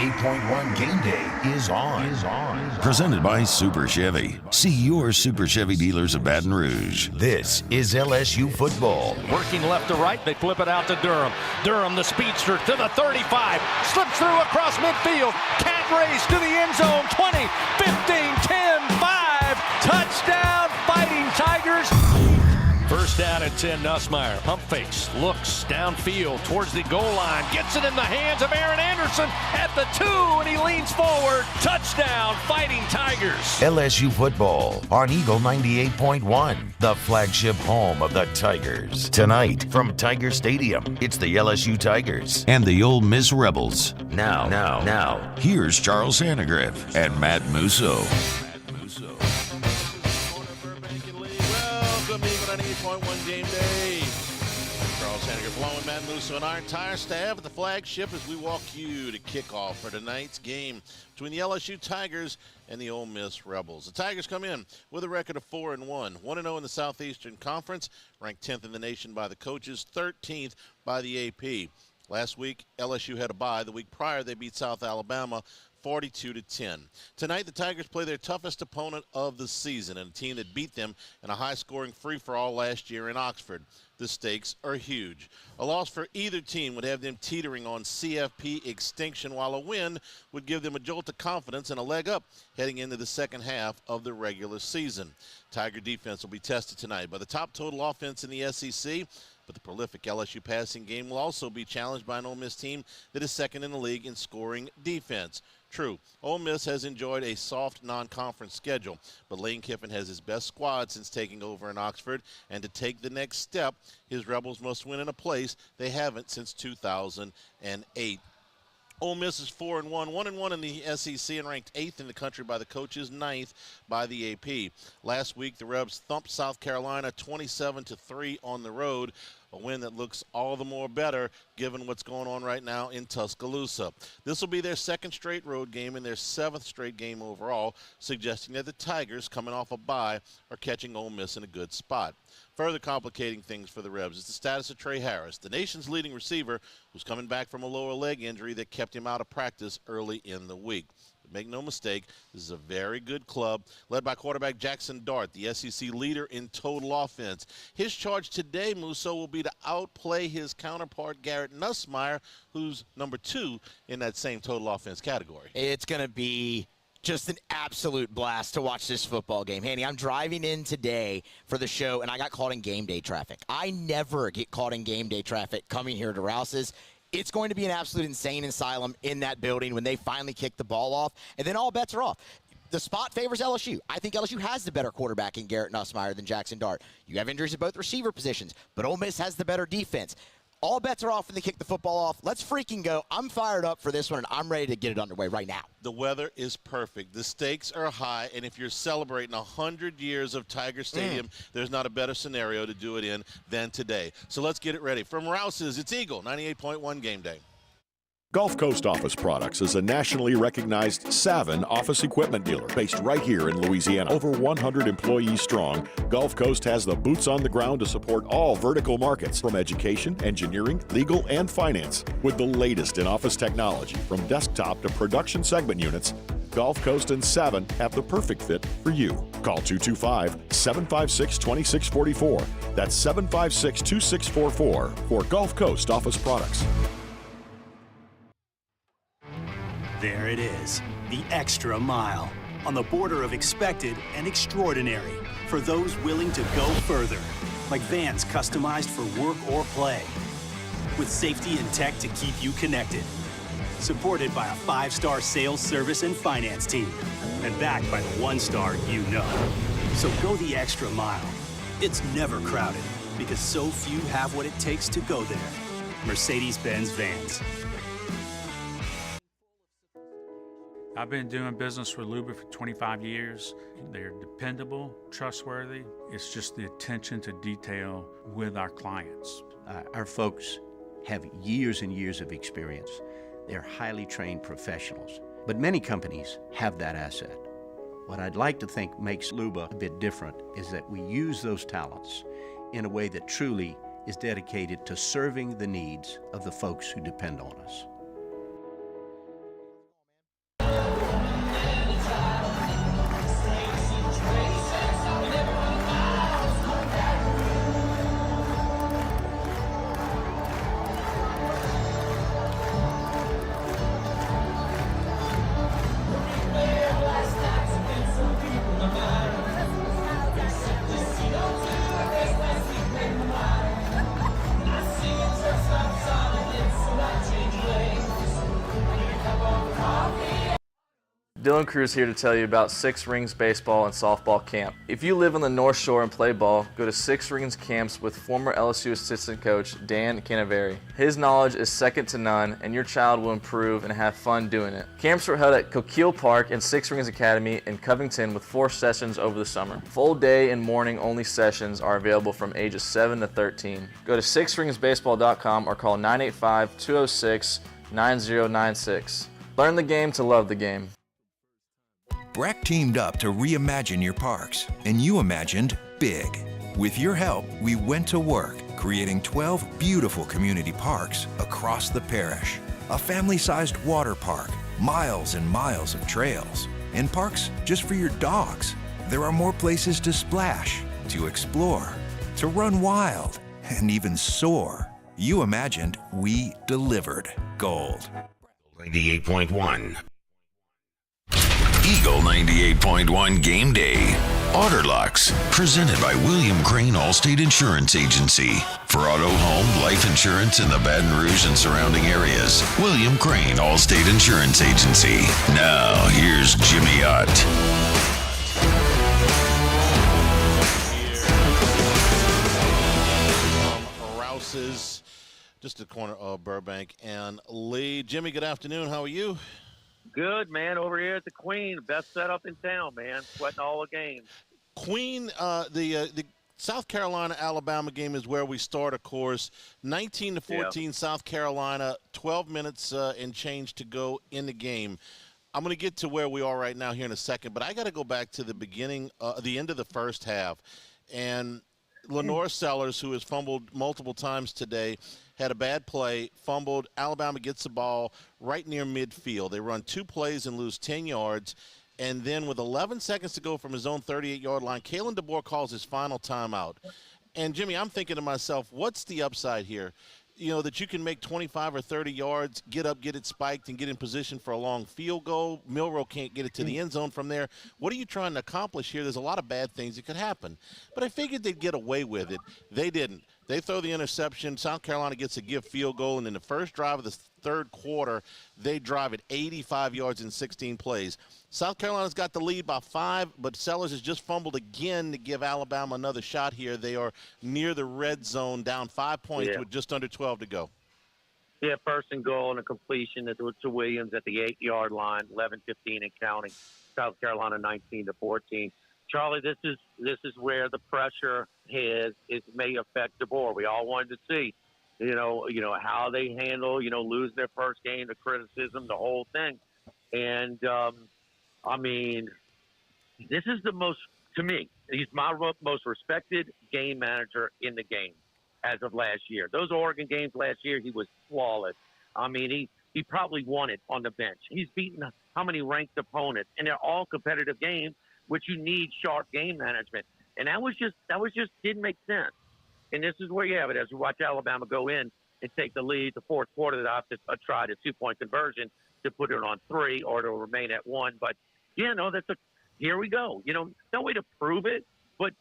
98.1 Game Day is on. Presented by Super Chevy. See your Super Chevy dealers of Baton Rouge. This is LSU football. Working left to right, they flip it out to Durham. Durham, the speedster, to the 35. Slips through across midfield. Cat race to the end zone. 20, 15, 10, 5. Touchdown, Fighting Tigers. First down at 10, Nussmeier. Pump fakes, looks downfield towards the goal line. Gets it in the hands of Aaron Anderson at the 2, and he leans forward. Touchdown, Fighting Tigers. LSU football on Eagle 98.1, the flagship home of the Tigers. Tonight from Tiger Stadium, it's the LSU Tigers And the Ole Miss Rebels. Now, Here's Charles Sandegriff and Matt Musso. Welcome, Eagle 98.1 Game Day. Charles Sandegriff along with Matt Musso and our entire staff at the flagship as we walk you to kickoff for tonight's game between the LSU Tigers and the Ole Miss Rebels. The Tigers come in with a record of 4-1, 1-0 in the Southeastern Conference, ranked 10th in the nation by the coaches, 13th by the AP. Last week, LSU had a bye. The week prior, they beat South Alabama 42-10. Tonight, the Tigers play their toughest opponent of the season, and a team that beat them in a high-scoring free-for-all last year in Oxford. The stakes are huge. A loss for either team would have them teetering on CFP extinction, while a win would give them a jolt of confidence and a leg up heading into the second half of the regular season. Tiger defense will be tested tonight by the top total offense in the SEC, but the prolific LSU passing game will also be challenged by an Ole Miss team that is second in the league in scoring defense. True, Ole Miss has enjoyed a soft non-conference schedule, but Lane Kiffin has his best squad since taking over in Oxford, and to take the next step, his Rebels must win in a place they haven't since 2008. Ole Miss is 4-1, 1-1 in the SEC, and ranked 8th in the country by the coaches, 9th by the AP. Last week, the Rebs thumped South Carolina 27-3 on the road, a win that looks all the more better given what's going on right now in Tuscaloosa. This will be their second straight road game and their 7th straight game overall, suggesting that the Tigers, coming off a bye, are catching Ole Miss in a good spot. Further complicating things for the Rebs is the status of Trey Harris, the nation's leading receiver, who's coming back from a lower leg injury that kept him out of practice early in the week. But make no mistake, this is a very good club, led by quarterback Jackson Dart, the SEC leader in total offense. His charge today, Musso, will be to outplay his counterpart Garrett Nussmeier, who's number 2 in that same total offense category. It's going to be just an absolute blast to watch this football game. Hanny, I'm driving in today for the show, and I got caught in game day traffic. I never get caught in game day traffic coming here to Rouse's. It's going to be an absolute insane asylum in that building when they finally kick the ball off, and then all bets are off. The spot favors LSU. I think LSU has the better quarterback in Garrett Nussmeier than Jackson Dart. You have injuries at both receiver positions, but Ole Miss has the better defense. All bets are off when they kick the football off. Let's freaking go. I'm fired up for this one, and I'm ready to get it underway right now. The weather is perfect. The stakes are high, and if you're celebrating 100 years of Tiger Stadium, there's not a better scenario to do it in than today. So let's get it ready. From Rouse's, it's Eagle 98.1 Game Day. Gulf Coast Office Products is a nationally recognized Savin office equipment dealer based right here in Louisiana. Over 100 employees strong, Gulf Coast has the boots on the ground to support all vertical markets, from education, engineering, legal, and finance. With the latest in office technology, from desktop to production segment units, Gulf Coast and Savin have the perfect fit for you. Call 225-756-2644. That's 756-2644 for Gulf Coast Office Products. There it is, the extra mile, on the border of expected and extraordinary for those willing to go further, like vans customized for work or play, with safety and tech to keep you connected, supported by a 5-star sales, service, and finance team, and backed by the 1-star you know. So go the extra mile. It's never crowded, because so few have what it takes to go there. Mercedes-Benz Vans. I've been doing business with Luba for 25 years. They're dependable, trustworthy. It's just the attention to detail with our clients. Our folks have years and years of experience. They're highly trained professionals, but many companies have that asset. What I'd like to think makes Luba a bit different is that we use those talents in a way that truly is dedicated to serving the needs of the folks who depend on us. Dylan Cruz here to tell you about Six Rings Baseball and Softball Camp. If you live on the North Shore and play ball, go to Six Rings Camps with former LSU assistant coach Dan Canaveri. His knowledge is second to none, and your child will improve and have fun doing it. Camps were held at Coquille Park and Six Rings Academy in Covington with 4 sessions over the summer. Full day and morning only sessions are available from ages 7 to 13. Go to sixringsbaseball.com or call 985-206-9096. Learn the game to love the game. Breck teamed up to reimagine your parks, and you imagined big. With your help, we went to work, creating 12 beautiful community parks across the parish. A family-sized water park, miles and miles of trails, and parks just for your dogs. There are more places to splash, to explore, to run wild, and even soar. You imagined, we delivered gold. 98.1. Eagle 98.1 Game Day. Orderlocks, presented by William Crane Allstate Insurance Agency. For auto, home, life insurance in the Baton Rouge and surrounding areas, William Crane Allstate Insurance Agency. Now, here's Jimmy Ott. Rouse's, just the corner of Burbank and Lee. Jimmy, good afternoon. How are you? Good, man. Over here at the Queen, best setup in town, man. Sweating all the games. Queen, the South Carolina-Alabama game is where we start, of course. 19-14 South Carolina, 12 minutes and change to go in the game. I'm going to get to where we are right now here in a second, but I got to go back to the beginning, the end of the first half. And Lenore Sellers, who has fumbled multiple times today, had a bad play, fumbled. Alabama gets the ball right near midfield. They run 2 plays and lose 10 yards. And then with 11 seconds to go from his own 38-yard line, Kalen DeBoer calls his final timeout. And, Jimmy, I'm thinking to myself, what's the upside here? You know, that you can make 25 or 30 yards, get up, get it spiked, and get in position for a long field goal. Milroe can't get it to the end zone from there. What are you trying to accomplish here? There's a lot of bad things that could happen. But I figured they'd get away with it. They didn't. They throw the interception. South Carolina gets a give field goal, and in the first drive of the third quarter, they drive it 85 yards in 16 plays. South Carolina's got the lead by 5, but Sellers has just fumbled again to give Alabama another shot here. They are near the red zone, down 5 points with just under 12 to go. Yeah, first and goal and a completion to Williams at the 8-yard line, 11-15 and counting. South Carolina 19-14. Charlie, this is where the pressure may affect DeBoer. We all wanted to see, you know how they handle, losing their first game, the criticism, the whole thing. And, I mean, this is to me, he's my most respected game manager in the game as of last year. Those Oregon games last year, he was flawless. I mean, he probably won it on the bench. He's beaten how many ranked opponents, and they're all competitive games, which you need sharp game management. And that was just didn't make sense. And this is where you have it as we watch Alabama go in and take the lead. The fourth quarter, that I have to try the 2-point conversion to put it on 3 or to remain at 1. But, here we go. No way to prove it, but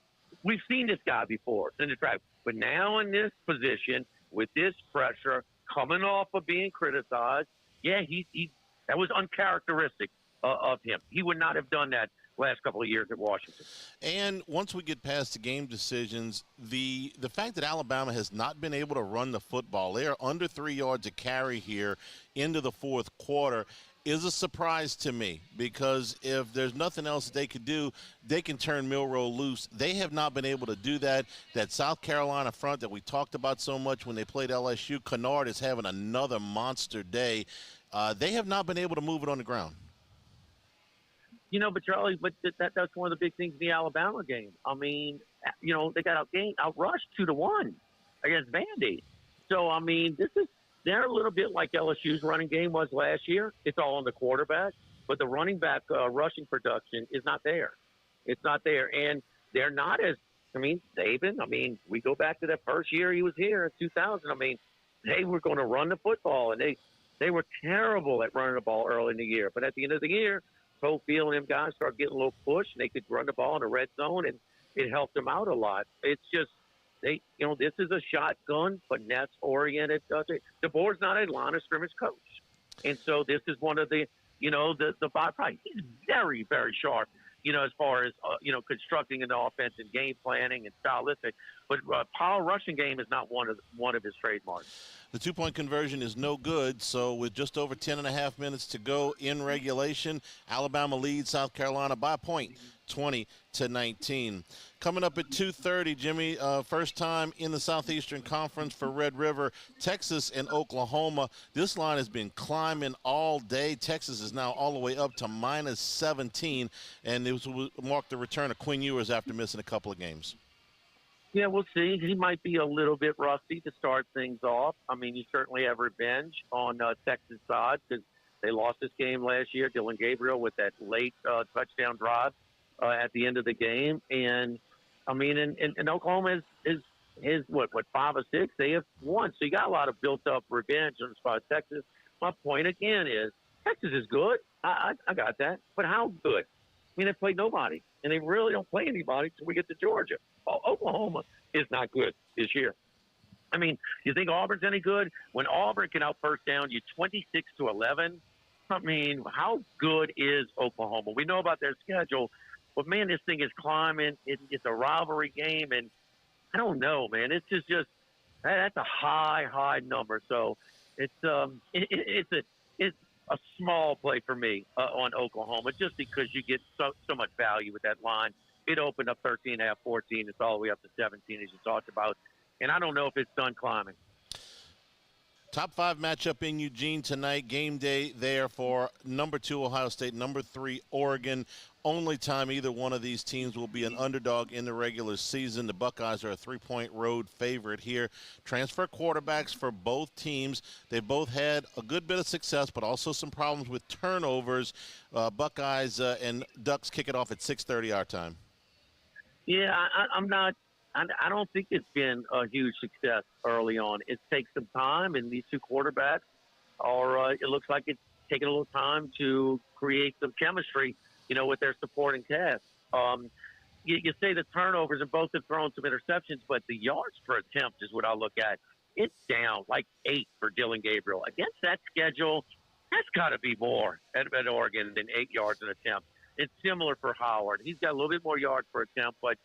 we've seen this guy before in the draft. But now in this position, with this pressure, coming off of being criticized, that was uncharacteristic of him. He would not have done that last couple of years at Washington. And once we get past the game decisions, the fact that Alabama has not been able to run the football, they are under 3 yards a carry here into the fourth quarter, is a surprise to me, because if there's nothing else they could do, they can turn Milroe loose. They have not been able to do that. That South Carolina front that we talked about so much when they played LSU, Kennard is having another monster day. They have not been able to move it on the ground. But Charlie, that's one of the big things in the Alabama game. I mean, they got outrushed 2-1 against Vandy. So, I mean, they're a little bit like LSU's running game was last year. It's all on the quarterback, but the running back rushing production is not there. It's not there. And they're not Saban, we go back to that first year he was here in 2000. They were going to run the football, and they were terrible at running the ball early in the year. But at the end of the year, Cofield and them guys started getting a little push, and they could run the ball in the red zone, and it helped them out a lot. It's just, this is a shotgun, finesse-oriented. DeBoer's not a line of scrimmage coach. And so this is one of the the bot price. He's very, very sharp, as far as, constructing an offense and game planning and stylistic. But power rushing game is not one of his trademarks. The two-point conversion is no good, so with just over 10.5 minutes to go in regulation, Alabama leads South Carolina by a point, 20-19. Coming up at 2:30, Jimmy, first time in the Southeastern Conference for Red River, Texas and Oklahoma. This line has been climbing all day. Texas is now all the way up to -17, and it will mark the return of Quinn Ewers after missing a couple of games. Yeah, we'll see. He might be a little bit rusty to start things off. I mean, you certainly have revenge on Texas' side because they lost this game last year. Dylan Gabriel with that late touchdown drive at the end of the game. And, I mean, and Oklahoma is what, 5 or 6? They have won. So you got a lot of built-up revenge on the spot of Texas. My point, again, is Texas is good. I got that. But how good? I mean, they played nobody. And they really don't play anybody until we get to Georgia. Oklahoma is not good this year. I mean, you think Auburn's any good? When Auburn can out first down you 26-11, I mean, how good is Oklahoma? We know about their schedule, but, man, this thing is climbing. It's a rivalry game, and I don't know, man. It's just that's a high number. So it's a small play for me on Oklahoma just because you get so much value with that line. It opened up 13.5, 14. It's all the way up to 17, as you talked about. And I don't know if it's done climbing. Top 5 matchup in Eugene tonight. Game day there for number 2 Ohio State, number 3 Oregon. Only time either one of these teams will be an underdog in the regular season. The Buckeyes are a 3-point road favorite here. Transfer quarterbacks for both teams. They both had a good bit of success, but also some problems with turnovers. Buckeyes and Ducks kick it off at 6:30 our time. Yeah, I'm not. I don't think it's been a huge success early on. It takes some time, and these two quarterbacks are. It looks like it's taking a little time to create some chemistry, with their supporting cast. You say the turnovers, and both have thrown some interceptions, but the yards per attempt is what I look at. It's down like 8 for Dylan Gabriel. Against that schedule, that's got to be more at Oregon than 8 yards an attempt. It's similar for Howard. He's got a little bit more yards per attempt, but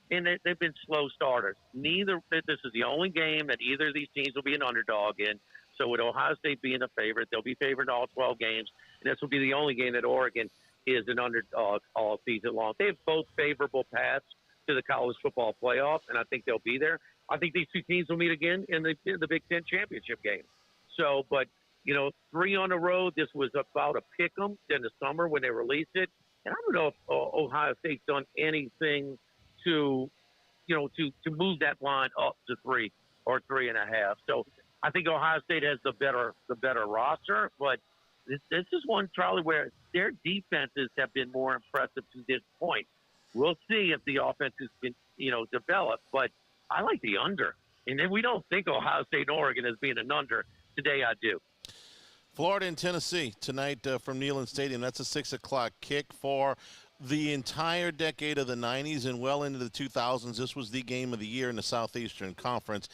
they've been slow starters. This is the only game that either of these teams will be an underdog in. So with Ohio State being a favorite, they'll be favored in all 12 games, and this will be the only game that Oregon is an underdog all season long. They have both favorable paths to the college football playoff, and I think they'll be there. I think these two teams will meet again in the Big Ten championship game. So, but 3 on the road. This was about a pick 'em in the summer when they released it. And I don't know if Ohio State's done anything to move that line up to 3 or 3.5. So I think Ohio State has the better roster, but this is one, Charlie, where their defenses have been more impressive to this point. We'll see if the offenses can, develop, but I like the under. And then we don't think Ohio State and Oregon as being an under. Today I do. Florida and Tennessee tonight from Neyland Stadium. That's a 6 o'clock kick. For the entire decade of the 90s and well into the 2000s, this was the game of the year in the Southeastern Conference.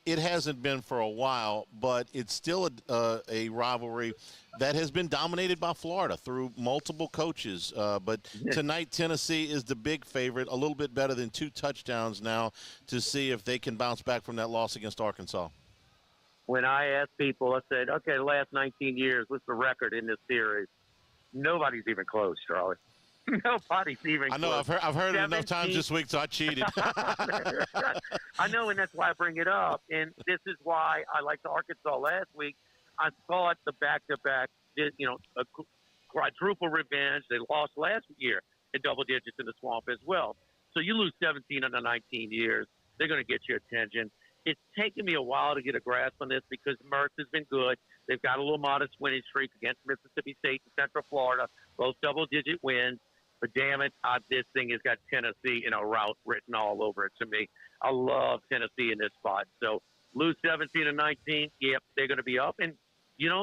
It hasn't been for a while, but it's still a rivalry that has been dominated by Florida through multiple coaches. But tonight, Tennessee is the big favorite, a little bit better than 2 touchdowns now to see if they can bounce back from that loss against Arkansas. When I asked people, I said, okay, the last 19 years, what's the record in this series? Nobody's even close, Charlie. Nobody's even I know, close. I've heard it enough times this week, so I cheated. I know, and that's why I bring it up. And this is why I liked Arkansas last week. I thought the back-to-back, a quadruple revenge. They lost last year in double digits in the Swamp as well. So you lose 17 in the 19 years. They're going to get your attention. It's taken me a while to get a grasp on this because Mertz has been good. They've got a little modest winning streak against Mississippi State and Central Florida, both double-digit wins. But, damn it, this thing has got Tennessee in a route written all over it to me. I love Tennessee in this spot. So lose 17 and 19, yep, they're going to be up. And,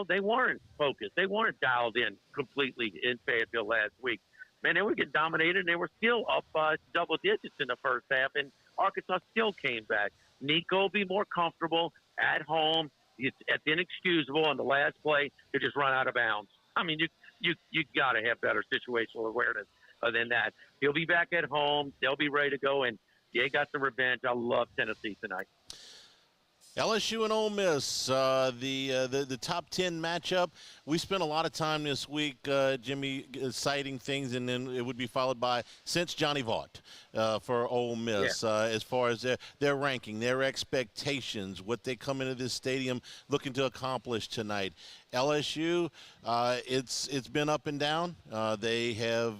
they weren't focused. They weren't dialed in completely in Fayetteville last week. Man, they were getting dominated, and they were still up by double digits in the first half, and Arkansas still came back. Nico will be more comfortable at home. It's inexcusable on the last play to just run out of bounds. I mean, you got to have better situational awareness than that. He'll be back at home. They'll be ready to go, and they got some revenge. I love Tennessee tonight. LSU and Ole Miss, the top 10 matchup. We spent a lot of time this week, Jimmy, citing things, and then it would be followed by since Johnny Vaught for Ole Miss, as far as their ranking, their expectations, what they come into this stadium looking to accomplish tonight. LSU, it's been up and down. They have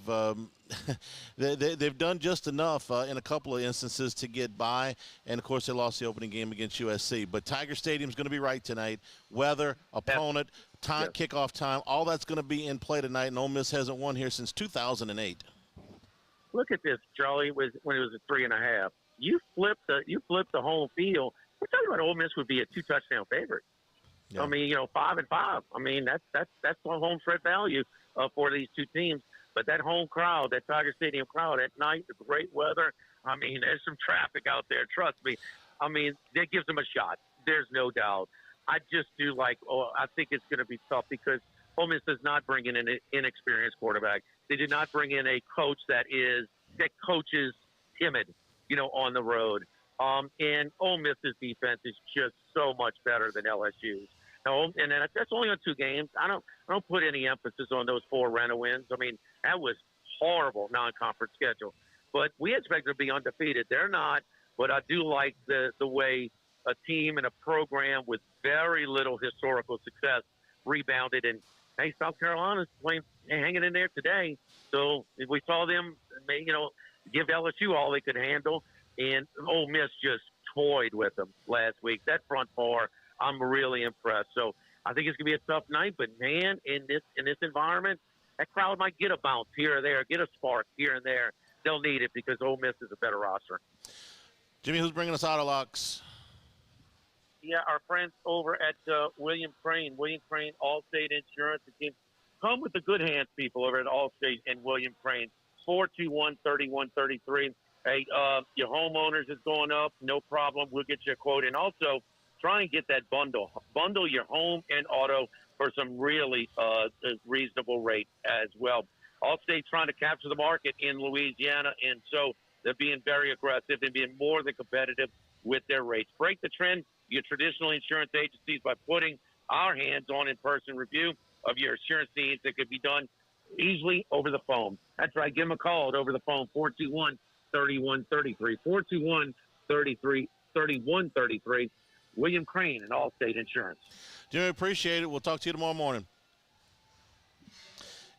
they've done just enough in a couple of instances to get by, and of course they lost the opening game against USC. But Tiger Stadium's going to be right tonight. Weather, opponent, time, kickoff time, all that's going to be in play tonight. And Ole Miss hasn't won here since 2008. Look at this, Charlie. When it was a 3.5, you flipped the home field. We're talking about Ole Miss would be a 2-touchdown favorite. Yeah. I mean, 5-5. I mean, that's the home threat value for these two teams. But that home crowd, that Tiger Stadium crowd at night, the great weather, I mean, there's some traffic out there. Trust me. I mean, that gives them a shot. There's no doubt. I just do I think it's going to be tough because Ole Miss does not bring in an inexperienced quarterback. They did not bring in a coach that coaches timid, on the road. And Ole Miss's defense is just so much better than LSU's. Now, and that's only on 2 games. I don't put any emphasis on those 4 Rena wins. I mean, that was horrible non-conference schedule. But we expect them to be undefeated. They're not. But I do like the way a team and a program with very little historical success rebounded. And, hey, South Carolina's hanging in there today. So if we saw them, give LSU all they could handle. And Ole Miss just toyed with them last week. That front 4, I'm really impressed. So I think it's going to be a tough night. But, man, in this environment, that crowd might get a bounce here or there, get a spark here and there. They'll need it because Ole Miss is a better roster. Jimmy, who's bringing us Auto Locks? Yeah, our friends over at William Crane, Allstate Insurance. Come with the good hands, people over at Allstate and William Crane. 421-3133. Hey, your homeowners is going up. No problem. We'll get you a quote. And also, try and get that bundle. Bundle your home and auto for some really reasonable rate as well. Allstate trying to capture the market in Louisiana, and so they're being very aggressive and being more than competitive with their rates. Break the trend, your traditional insurance agencies, by putting our hands on in-person review of your insurance needs that could be done easily over the phone. That's right. Give them a call over the phone, 421-3133, 421-3133. William Crane and Allstate Insurance. Jimmy, appreciate it. We'll talk to you tomorrow morning.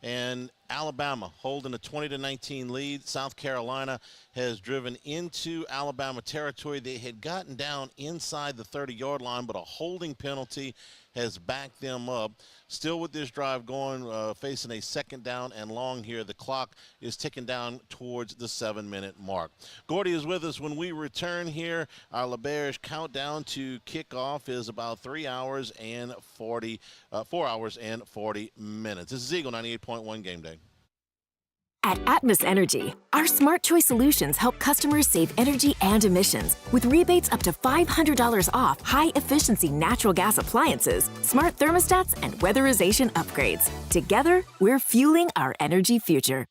And Alabama holding a 20-19 lead. South Carolina has driven into Alabama territory. They had gotten down inside the 30-yard line, but a holding penalty has backed them up. Still with this drive going, facing a 2nd down and long here. The clock is ticking down towards the 7-minute mark. Gordy is with us when we return here. Our LeBears countdown to kickoff is about 4 hours and 40 minutes. This is Eagle 98.1 Game Day. At Atmos Energy, our smart choice solutions help customers save energy and emissions with rebates up to $500 off high-efficiency natural gas appliances, smart thermostats, and weatherization upgrades. Together, we're fueling our energy future.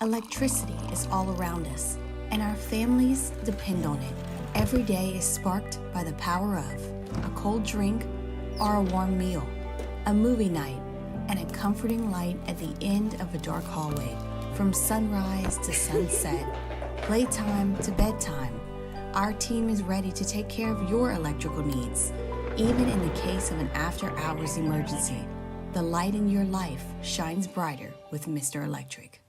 Electricity is all around us, and our families depend on it. Every day is sparked by the power of a cold drink or a warm meal, a movie night, and a comforting light at the end of a dark hallway. From sunrise to sunset, playtime to bedtime, our team is ready to take care of your electrical needs. Even in the case of an after-hours emergency, the light in your life shines brighter with Mr. Electric.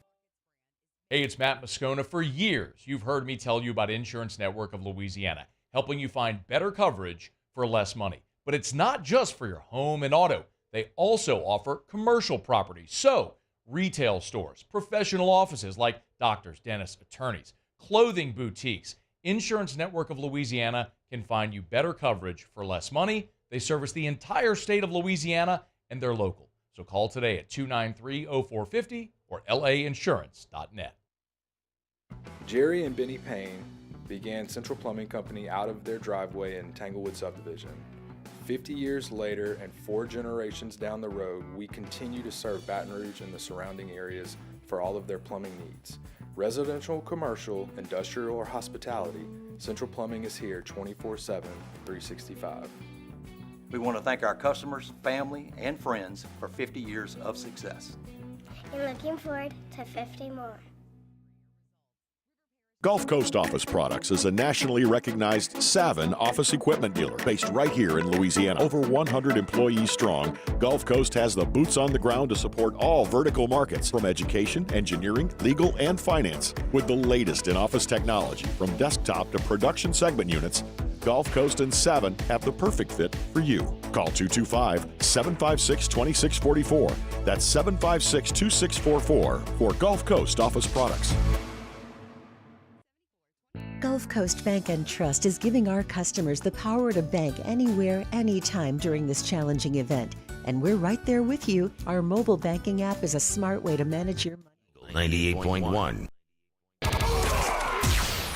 Hey, it's Matt Moscona. For years, you've heard me tell you about Insurance Network of Louisiana, helping you find better coverage for less money. But it's not just for your home and auto. They also offer commercial properties, so retail stores, professional offices like doctors, dentists, attorneys, clothing boutiques. Insurance Network of Louisiana can find you better coverage for less money. They service the entire state of Louisiana, and they're local. So call today at 293-0450 or lainsurance.net. Jerry and Benny Payne began Central Plumbing Company out of their driveway in Tanglewood subdivision. 50 years later and 4 generations down the road, we continue to serve Baton Rouge and the surrounding areas for all of their plumbing needs. Residential, commercial, industrial, or hospitality, Central Plumbing is here 24/7, 365. We want to thank our customers, family, and friends for 50 years of success. And looking forward to 50 more. Gulf Coast Office Products is a nationally recognized Savin office equipment dealer based right here in Louisiana. Over 100 employees strong, Gulf Coast has the boots on the ground to support all vertical markets, from education, engineering, legal, and finance. With the latest in office technology, from desktop to production segment units, Gulf Coast and Savin have the perfect fit for you. Call 225-756-2644. That's 756-2644 for Gulf Coast Office Products. Gulf Coast Bank and Trust is giving our customers the power to bank anywhere, anytime during this challenging event. And we're right there with you. Our mobile banking app is a smart way to manage your money. 98.1.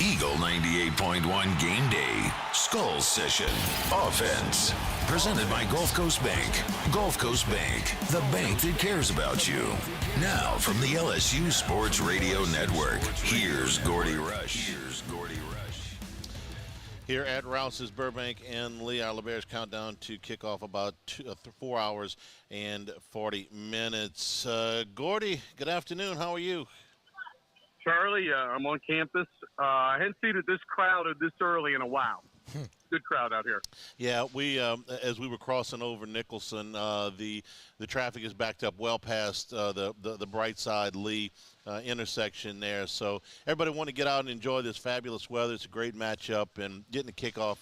Eagle 98.1 Game Day Skull Session Offense. Presented by Gulf Coast Bank. Gulf Coast Bank, the bank that cares about you. Now from the LSU Sports Radio Network, here's Gordy Rush. Here at Rouse's Burbank and Lee, our LeBears countdown to kickoff about 4 hours and 40 minutes. Gordy, good afternoon. How are you? Charlie, I'm on campus. I hadn't seen it this crowded this early in a while. Good crowd out here. Yeah, we as we were crossing over Nicholson, the traffic is backed up well past the Brightside Lee intersection there. So everybody want to get out and enjoy this fabulous weather. It's a great matchup, and getting the kickoff,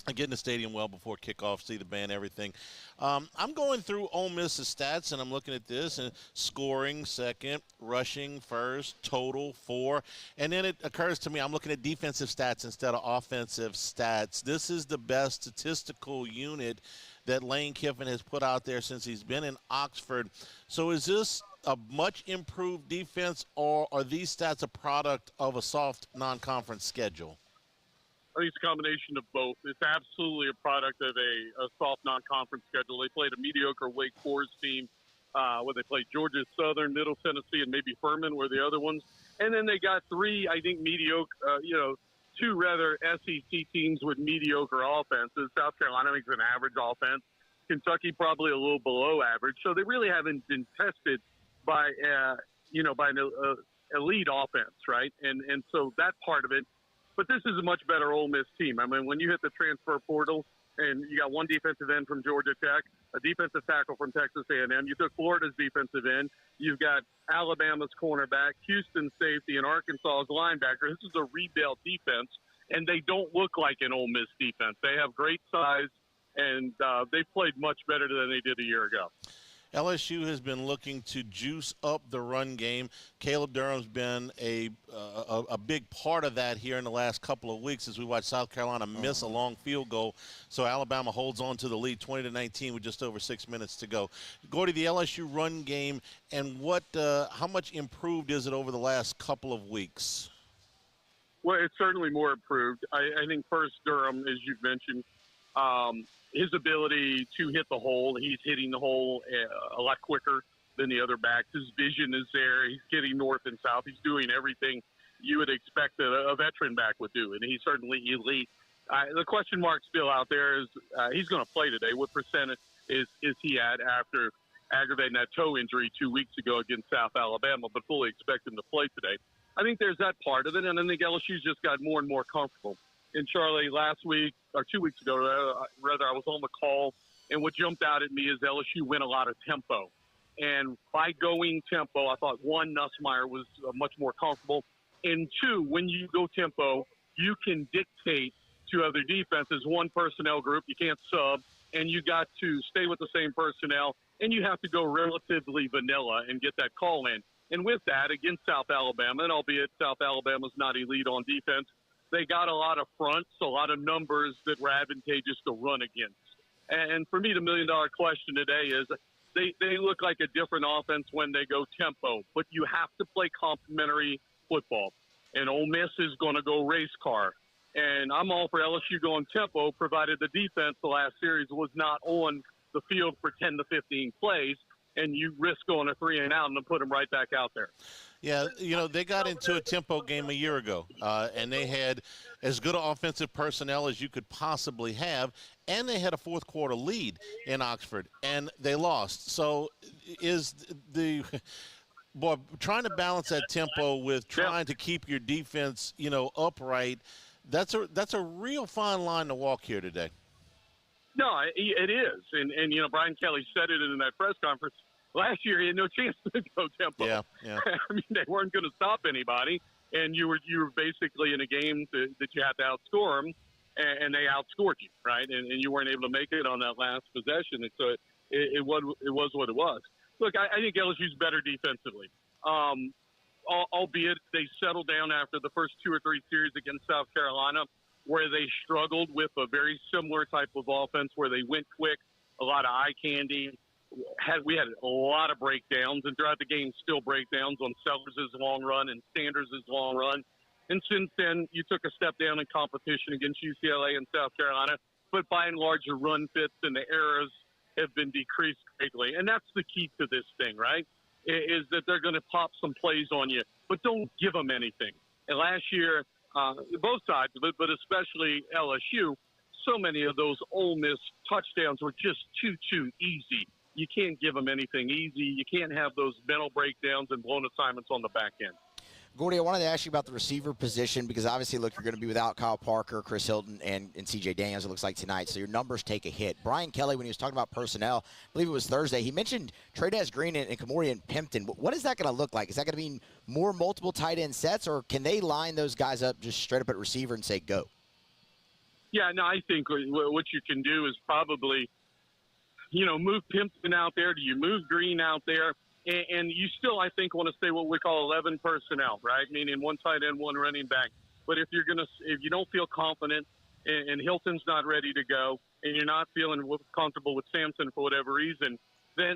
getting the stadium well before kickoff, see the band, everything. I'm going through Ole Miss's stats, and I'm looking at this, and scoring second, rushing first, total 4. And then it occurs to me I'm looking at defensive stats instead of offensive stats. This is the best statistical unit that Lane Kiffin has put out there since he's been in Oxford. So is this a much improved defense, or are these stats a product of a soft non-conference schedule? I think it's a combination of both. It's absolutely a product of a soft non-conference schedule. They played a mediocre Wake Forest team where they played Georgia Southern, Middle Tennessee, and maybe Furman were the other ones. And then they got 3, I think, mediocre, 2 rather SEC teams with mediocre offenses. South Carolina makes an average offense. Kentucky probably a little below average. So they really haven't been tested by an elite offense, right? And so that part of it. But this is a much better Ole Miss team. I mean, when you hit the transfer portal and you got one defensive end from Georgia Tech, a defensive tackle from Texas A&M, you took Florida's defensive end, you've got Alabama's cornerback, Houston's safety, and Arkansas's linebacker. This is a rebuilt defense, and they don't look like an Ole Miss defense. They have great size, and they've played much better than they did a year ago. LSU has been looking to juice up the run game. Caleb Durham's been a big part of that here in the last couple of weeks as we watch South Carolina miss a long field goal. So Alabama holds on to the lead 20-19 with just over 6 minutes to go. Gordy, the LSU run game, and how much improved is it over the last couple of weeks? Well, it's certainly more improved. I think first Durham, as you've mentioned, his ability to hit the hole, he's hitting the hole a lot quicker than the other backs. His vision is there. He's getting north and south. He's doing everything you would expect a veteran back would do, and he's certainly elite. The question mark still out there is he's going to play today. What percentage is he at after aggravating that toe injury 2 weeks ago against South Alabama, but fully expect him to play today? I think there's that part of it, and I think LSU's just got more and more comfortable. And Charlie, last week, or 2 weeks ago, rather, I was on the call, and what jumped out at me is LSU went a lot of tempo. And by going tempo, I thought, one, Nussmeier was much more comfortable. And two, when you go tempo, you can dictate to other defenses, one personnel group, you can't sub, and you got to stay with the same personnel and you have to go relatively vanilla and get that call in. And with that, against South Alabama, and albeit South Alabama's not elite on defense, they got a lot of fronts, a lot of numbers that were advantageous to run against. And for me, the million-dollar question today is they look like a different offense when they go tempo, but you have to play complementary football. And Ole Miss is going to go race car. And I'm all for LSU going tempo, provided the defense the last series was not on the field for 10 to 15 plays, and you risk going a 3-and-out and then put them right back out there. Yeah, they got into a tempo game a year ago, and they had as good offensive personnel as you could possibly have, and they had a fourth-quarter lead in Oxford, and they lost. So is trying to balance that tempo with trying to keep your defense, upright, that's a real fine line to walk here today. No, it is. And Brian Kelly said it in that press conference. Last year, he had no chance to go tempo. Yeah. I mean, they weren't going to stop anybody, and you were basically in a game that you had to outscore them, and they outscored you, right? And you weren't able to make it on that last possession. And so it was what it was. Look, I think LSU's better defensively, albeit they settled down after the first 2 or 3 series against South Carolina, where they struggled with a very similar type of offense where they went quick, a lot of eye candy. We had a lot of breakdowns, and throughout the game, still breakdowns on Sellers' long run and Sanders' long run. And since then, you took a step down in competition against UCLA and South Carolina. But by and large, your run fits and the errors have been decreased greatly. And that's the key to this thing, right, is that they're going to pop some plays on you, but don't give them anything. And last year, both sides of it, but especially LSU, so many of those Ole Miss touchdowns were just too easy. You can't give them anything easy. You can't have those mental breakdowns and blown assignments on the back end. Gordy, I wanted to ask you about the receiver position because obviously, look, you're going to be without Kyle Parker, Chris Hilton, and C.J. Daniels, it looks like tonight, so your numbers take a hit. Brian Kelly, when he was talking about personnel, I believe it was Thursday, he mentioned Trey'Dez Green and Kamori and Pimpton. What is that going to look like? Is that going to mean more multiple tight end sets, or can they line those guys up just straight up at receiver and say go? Yeah, no, I think what you can do is probably – move Pimpton out there. Do you move Green out there? And you still, I think, want to stay what we call 11 personnel, right? Meaning 1 tight end, 1 running back. But if you don't feel confident and Hilton's not ready to go and you're not feeling comfortable with Sampson for whatever reason, then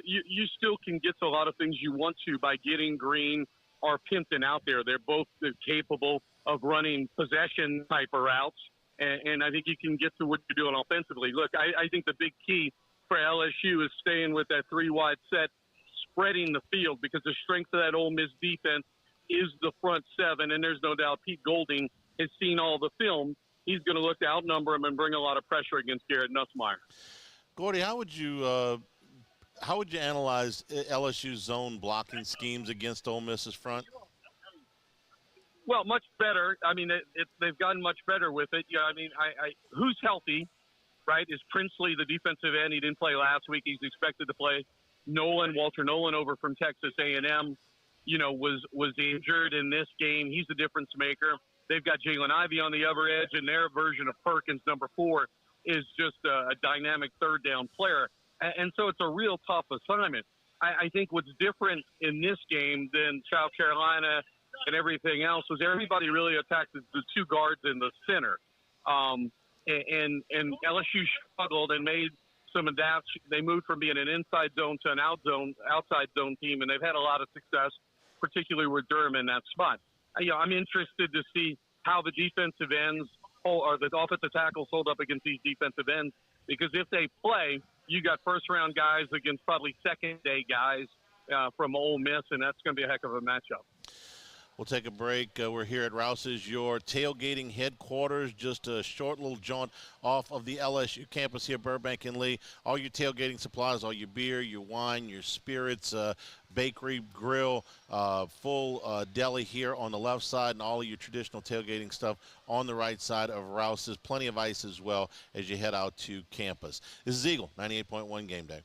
you still can get to a lot of things you want to by getting Green or Pimpton out there. They're both capable of running possession type of routes. And I think you can get to what you're doing offensively. Look, I think the big key for LSU is staying with that 3-wide set, spreading the field, because the strength of that Ole Miss defense is the front 7, and there's no doubt Pete Golding has seen all the film. He's going to look to outnumber him and bring a lot of pressure against Garrett Nussmeier. Gordy, how would you analyze LSU's zone blocking schemes against Ole Miss's front? Well, much better. I mean, they've gotten much better with it. Yeah, I mean, who's healthy, right, is Princely, the defensive end. He didn't play last week. He's expected to play. Walter Nolan over from Texas A&M, was injured in this game. He's the difference maker. They've got Jalen Ivey on the other edge, and their version of Perkins, number 4, is just a dynamic third-down player. And so it's a real tough assignment. I think what's different in this game than South Carolina and everything else was everybody really attacked the 2 guards in the center. And LSU struggled and made some adapts. They moved from being an inside zone to an outside zone team, and they've had a lot of success, particularly with Durham in that spot. I'm interested to see how the defensive ends or the offensive tackles hold up against these defensive ends, because if they play, you got first-round guys against probably second-day guys from Ole Miss, and that's going to be a heck of a matchup. We'll take a break. We're here at Rouse's, your tailgating headquarters, just a short little jaunt off of the LSU campus here, Burbank and Lee. All your tailgating supplies, all your beer, your wine, your spirits, bakery, grill, full deli here on the left side, and all of your traditional tailgating stuff on the right side of Rouse's. Plenty of ice as well as you head out to campus. This is Eagle, 98.1 Game Day.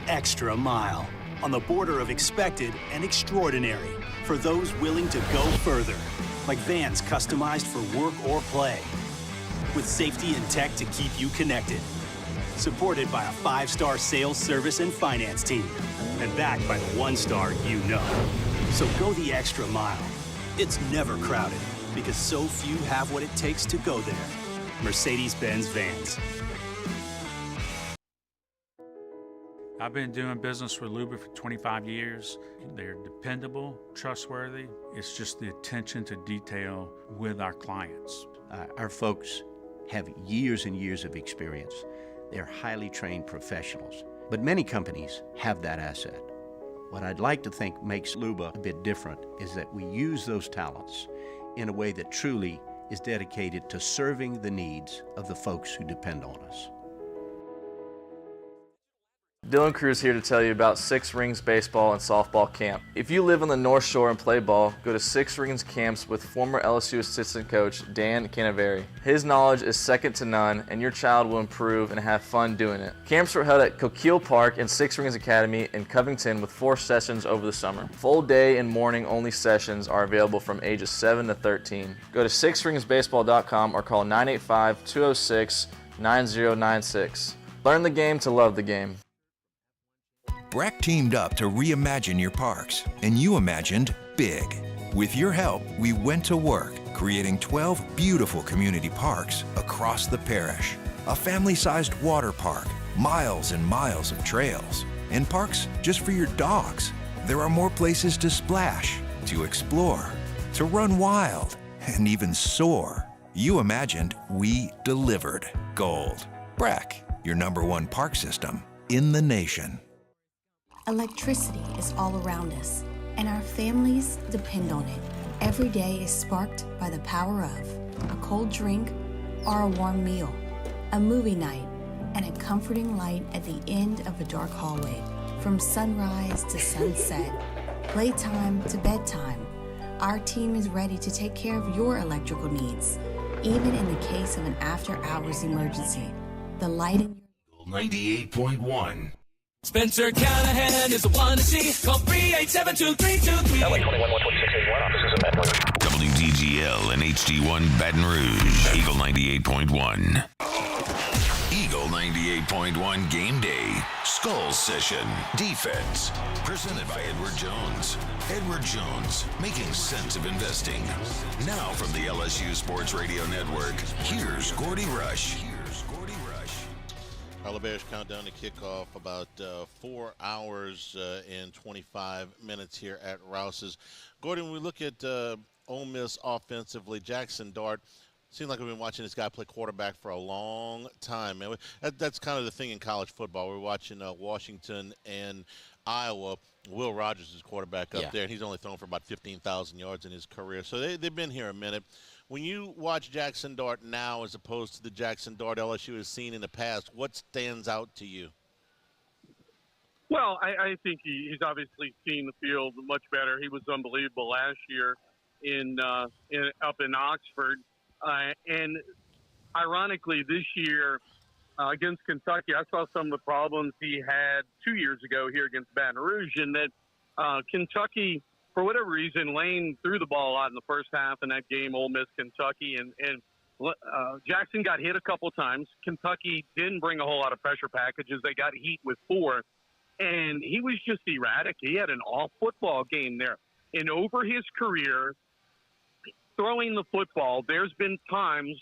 extra mile, on the border of expected and extraordinary, for those willing to go further, like vans customized for work or play, with safety and tech to keep you connected. Supported by a 5-star sales, service, and finance team, and backed by the 1-star you know. So go the extra mile. It's never crowded, because so few have what it takes to go there. Mercedes-Benz Vans. I've been doing business with Luba for 25 years. They're dependable, trustworthy. It's just the attention to detail with our clients. Our folks have years and years of experience. They're highly trained professionals. But many companies have that asset. What I'd like to think makes Luba a bit different is that we use those talents in a way that truly is dedicated to serving the needs of the folks who depend on us. Dylan Cruz here to tell you about Six Rings Baseball and Softball Camp. If you live on the North Shore and play ball, go to Six Rings Camps with former LSU assistant coach Dan Canaveri. His knowledge is second to none, and your child will improve and have fun doing it. Camps were held at Coquille Park and Six Rings Academy in Covington with 4 sessions over the summer. Full day and morning only sessions are available from ages 7 to 13. Go to sixringsbaseball.com or call 985-206-9096. Learn the game to love the game. Breck teamed up to reimagine your parks, and you imagined big. With your help, we went to work, creating 12 beautiful community parks across the parish. A family-sized water park, miles and miles of trails, and parks just for your dogs. There are more places to splash, to explore, to run wild, and even soar. You imagined, we delivered. Gold. Breck, your #1 park system in the nation. Electricity is all around us, and our families depend on it. Every day is sparked by the power of a cold drink or a warm meal, a movie night, and a comforting light at the end of a dark hallway. From sunrise to sunset, playtime to bedtime, our team is ready to take care of your electrical needs, even in the case of an after-hours emergency. The light in your 98.1. Spencer Callahan is the one to see. Call 387-2323. LA 21-12681, offices in Baton Rouge. WDGL and HD1 Baton Rouge. Eagle 98.1. Eagle 98.1 Game Day. Skull Session. Defense. Presented by Edward Jones. Edward Jones, making sense of investing. Now from the LSU Sports Radio Network, here's Gordy Rush. Our Bears countdown to kickoff, about 4 hours and 25 minutes here at Rouse's. Gordon, when we look at Ole Miss offensively, Jackson Dart, seems like we've been watching this guy play quarterback for a long time. Man, that's kind of the thing in college football. We're watching Washington and Iowa. Will Rogers is quarterback up there, and he's only thrown for about 15,000 yards in his career. So they've been here a minute. When you watch Jackson Dart now as opposed to the Jackson Dart LSU has seen in the past, what stands out to you? Well, I think he's obviously seen the field much better. He was unbelievable last year up in Oxford. And ironically, this year against Kentucky, I saw some of the problems he had 2 years ago here against Baton Rouge, and that Kentucky – for whatever reason, Lane threw the ball a lot in the first half in that game, Ole Miss, Kentucky, and Jackson got hit a couple times. Kentucky didn't bring a whole lot of pressure packages. They got heat with 4, and he was just erratic. He had an off football game there. And over his career, throwing the football, there's been times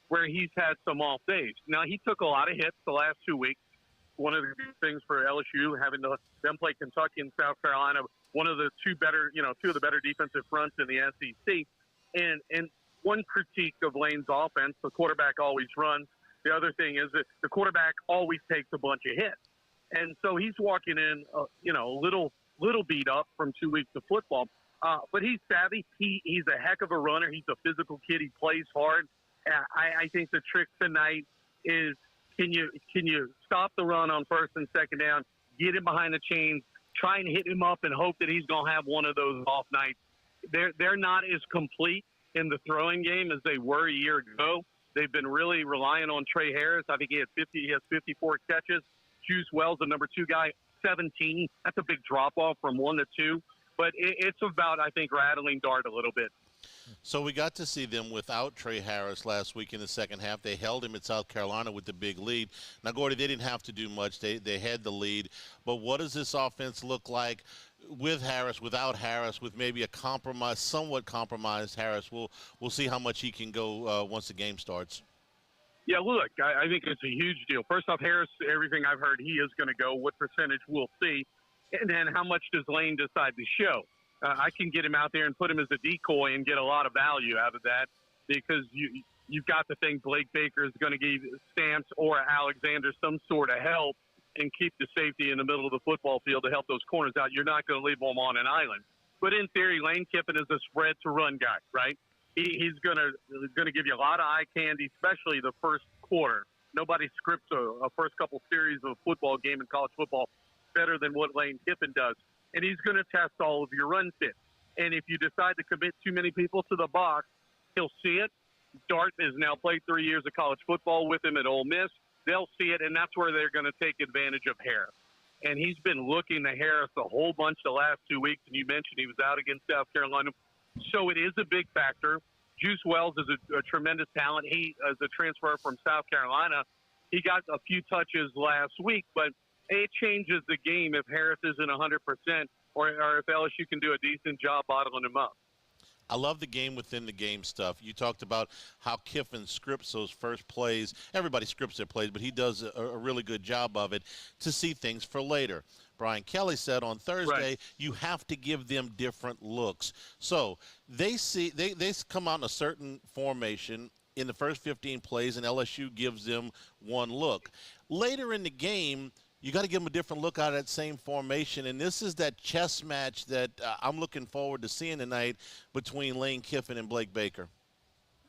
where he's had some off days. Now, he took a lot of hits the last 2 weeks. One of the things for LSU, having them play Kentucky and South Carolina, one of the two of the better defensive fronts in the SEC. And one critique of Lane's offense, the quarterback always runs. The other thing is that the quarterback always takes a bunch of hits. And so he's walking in, a little beat up from 2 weeks of football. But he's savvy. He's a heck of a runner. He's a physical kid. He plays hard. I think the trick tonight is can you stop the run on first and second down, get him behind the chains, try and hit him up and hope that he's going to have one of those off nights. They're not as complete in the throwing game as they were a year ago. They've been really relying on Trey Harris. I think he has 54 catches. Juice Wells, the number 2 guy, 17. That's a big drop-off from 1 to 2. But it's about, I think, rattling Dart a little bit. So we got to see them without Trey Harris last week in the second half. They held him at South Carolina with the big lead. Now, Gordy, they didn't have to do much. They had the lead. But what does this offense look like with Harris, without Harris, with maybe a compromise, somewhat compromised Harris? We'll see how much he can go once the game starts. Yeah, look, I think it's a huge deal. First off, Harris, everything I've heard, he is going to go. What percentage, we'll see. And then how much does Lane decide to show? I can get him out there and put him as a decoy and get a lot of value out of that because you've got to think Blake Baker is going to give Stamps or Alexander some sort of help and keep the safety in the middle of the football field to help those corners out. You're not going to leave them on an island. But in theory, Lane Kiffin is a spread-to-run guy, right? He's going to give you a lot of eye candy, especially the first quarter. Nobody scripts a first couple series of a football game in college football better than what Lane Kiffin does. And he's going to test all of your run fits. And if you decide to commit too many people to the box, he'll see it. Dart has now played 3 years of college football with him at Ole Miss. They'll see it, and that's where they're going to take advantage of Harris. And he's been looking to Harris a whole bunch the last 2 weeks, and you mentioned he was out against South Carolina. So it is a big factor. Juice Wells is a tremendous talent. He is a transfer from South Carolina. He got a few touches last week, but it changes the game if Harris isn't 100% or if LSU can do a decent job bottling him up. I love the game within the game stuff. You talked about how Kiffin scripts those first plays. Everybody scripts their plays, but he does a really good job of it to see things for later. Brian Kelly said on Thursday, you have to give them different looks. So they come out in a certain formation in the first 15 plays, and LSU gives them one look. Later in the game, you got to give them a different look out of that same formation, and this is that chess match that I'm looking forward to seeing tonight between Lane Kiffin and Blake Baker.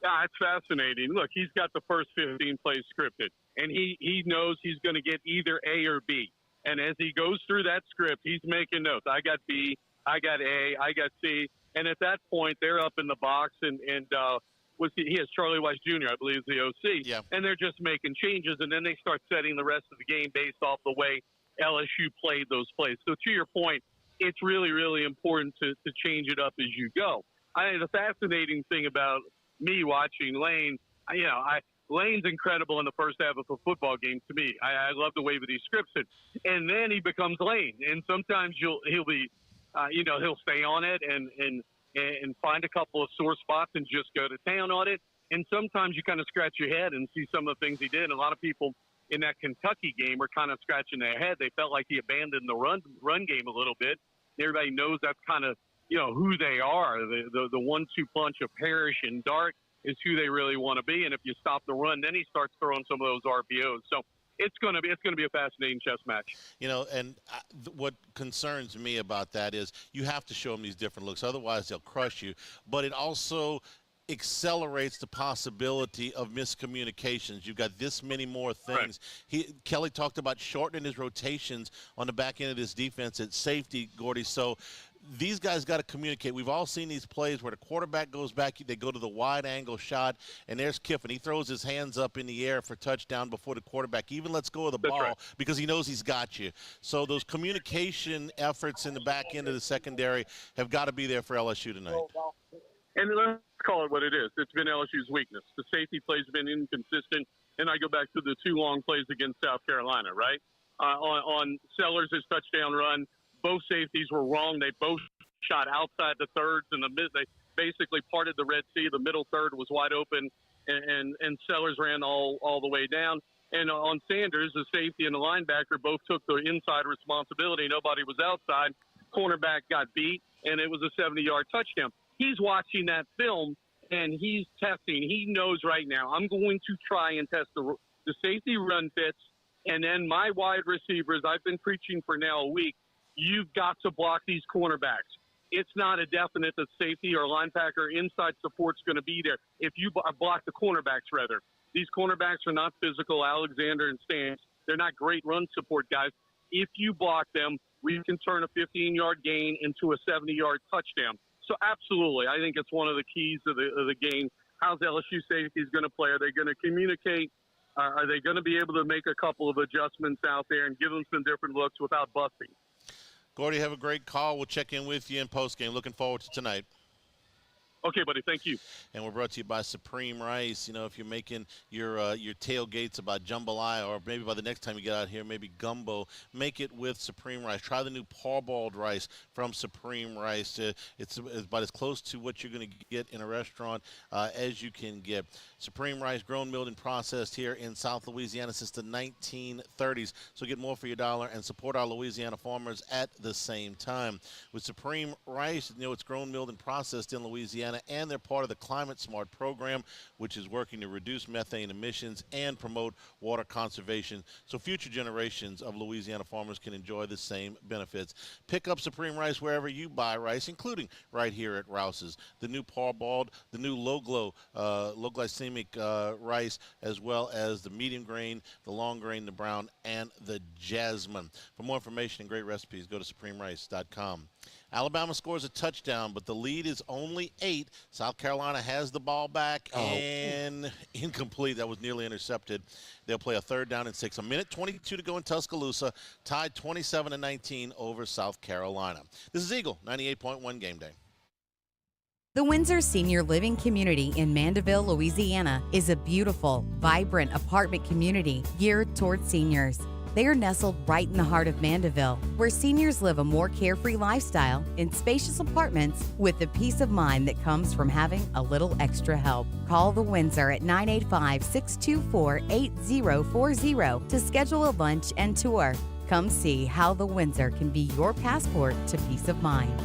Yeah, it's fascinating. Look, he's got the first 15 plays scripted, and he knows he's going to get either A or B. And as he goes through that script, he's making notes. I got B, I got A, I got C. And at that point, they're up in the box, and he has Charlie Weiss Jr., I believe, is the OC. Yeah. And they're just making changes, and then they start setting the rest of the game based off the way LSU played those plays. So to your point, it's really, really important to change it up as you go. The fascinating thing about me watching Lane, Lane's incredible in the first half of a football game to me. I love the way that he scripts it. And then he becomes Lane. And sometimes he'll stay on it and find a couple of sore spots and just go to town on it. And sometimes you kind of scratch your head and see some of the things he did. A lot of people in that Kentucky game were kind of scratching their head. They felt like he abandoned the run game a little bit. Everybody knows that's kind of, who they are. The 1-2 punch of Parrish and Dart is who they really want to be. And if you stop the run, then he starts throwing some of those RPOs. So it's going to be a fascinating chess match. What concerns me about that is you have to show them these different looks. Otherwise, they'll crush you. But it also accelerates the possibility of miscommunications. You've got this many more things. Right. Kelly talked about shortening his rotations on the back end of this defense at safety, Gordy. So these guys got to communicate. We've all seen these plays where the quarterback goes back, they go to the wide angle shot, and there's Kiffin. He throws his hands up in the air for touchdown before the quarterback even lets go of the ball because he knows he's got you. So those communication efforts in the back end of the secondary have got to be there for LSU tonight. And let's call it what it is. It's been LSU's weakness. The safety plays have been inconsistent, and I go back to the 2 long plays against South Carolina, right? On Sellers' touchdown run, both safeties were wrong. They both shot outside the thirds, and they basically parted the Red Sea. The middle third was wide open, and Sellers ran all the way down. And on Sanders, the safety and the linebacker both took the inside responsibility. Nobody was outside. Cornerback got beat, and it was a 70-yard touchdown. He's watching that film, and he's testing. He knows right now, I'm going to try and test the safety run fits, and then my wide receivers, I've been preaching for now a week, you've got to block these cornerbacks. It's not a definite that safety or linebacker inside support's going to be there. If you block the cornerbacks, rather. These cornerbacks are not physical, Alexander and Stans. They're not great run support guys. If you block them, we can turn a 15-yard gain into a 70-yard touchdown. So absolutely, I think it's one of the keys of the game. How's LSU safety is going to play? Are they going to communicate? Are they going to be able to make a couple of adjustments out there and give them some different looks without busting? Gordy, have a great call. We'll check in with you in postgame. Looking forward to tonight. Okay, buddy. Thank you. And we're brought to you by Supreme Rice. You know, if you're making your tailgates about jambalaya, or maybe by the next time you get out here, maybe gumbo, make it with Supreme Rice. Try the new parboiled rice from Supreme Rice. It's about as close to what you're going to get in a restaurant as you can get. Supreme Rice, grown, milled, and processed here in South Louisiana since the 1930s. So get more for your dollar and support our Louisiana farmers at the same time. With Supreme Rice, you know, it's grown, milled, and processed in Louisiana, and they're part of the Climate Smart program, which is working to reduce methane emissions and promote water conservation so future generations of Louisiana farmers can enjoy the same benefits. Pick up Supreme Rice wherever you buy rice, including right here at Rouse's. The new parboiled, the new low glycemic rice, as well as the medium grain, the long grain, the brown, and the jasmine. For more information and great recipes, go to supremerice.com. Alabama scores a touchdown, but the lead is only 8. South Carolina has the ball back and incomplete. That was nearly intercepted. They'll play a 3rd down and 6. 1:22 to go in Tuscaloosa, tied 27-19 over South Carolina. This is Eagle 98.1 Game Day. The Windsor Senior Living Community in Mandeville, Louisiana is a beautiful, vibrant apartment community geared towards seniors. They are nestled right in the heart of Mandeville, where seniors live a more carefree lifestyle in spacious apartments with the peace of mind that comes from having a little extra help. Call the Windsor at 985-624-8040 to schedule a lunch and tour. Come see how the Windsor can be your passport to peace of mind.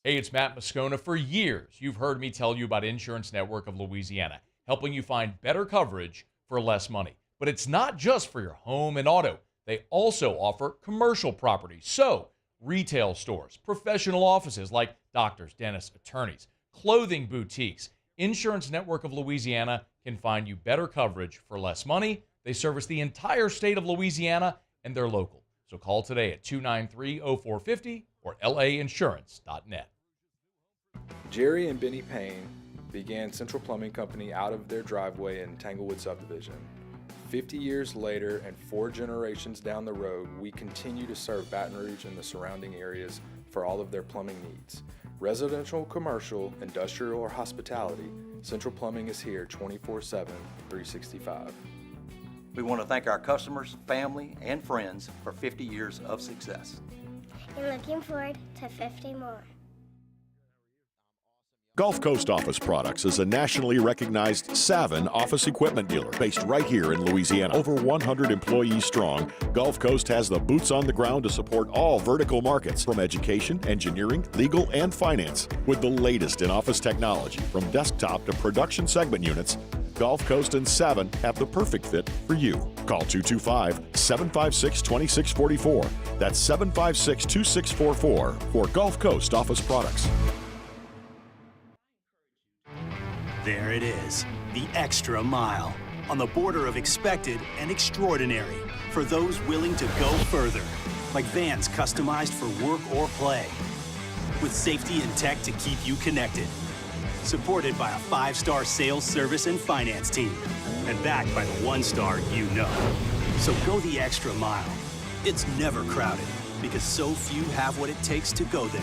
Hey, it's Matt Moscona. For years, you've heard me tell you about Insurance Network of Louisiana, helping you find better coverage for less money. But it's not just for your home and auto. They also offer commercial property. So, retail stores, professional offices like doctors, dentists, attorneys, clothing boutiques. Insurance Network of Louisiana can find you better coverage for less money. They service the entire state of Louisiana, and they're local. So call today at 293-0450 or lainsurance.net. Jerry and Benny Payne began Central Plumbing Company out of their driveway in Tanglewood subdivision. 50 years later and 4 generations down the road, we continue to serve Baton Rouge and the surrounding areas for all of their plumbing needs. Residential, commercial, industrial, or hospitality, Central Plumbing is here 24/7, 365. We want to thank our customers, family, and friends for 50 years of success. And looking forward to 50 more. Gulf Coast Office Products is a nationally recognized Savin office equipment dealer based right here in Louisiana. Over 100 employees strong, Gulf Coast has the boots on the ground to support all vertical markets, from education, engineering, legal, and finance. With the latest in office technology, from desktop to production segment units, Gulf Coast and Savin have the perfect fit for you. Call 225-756-2644. That's 756-2644 for Gulf Coast Office Products. There it is, the extra mile, on the border of expected and extraordinary for those willing to go further, like vans customized for work or play, with safety and tech to keep you connected. Supported by a 5-star sales, service, and finance team, and backed by the 1-star you know. So go the extra mile. It's never crowded, because so few have what it takes to go there.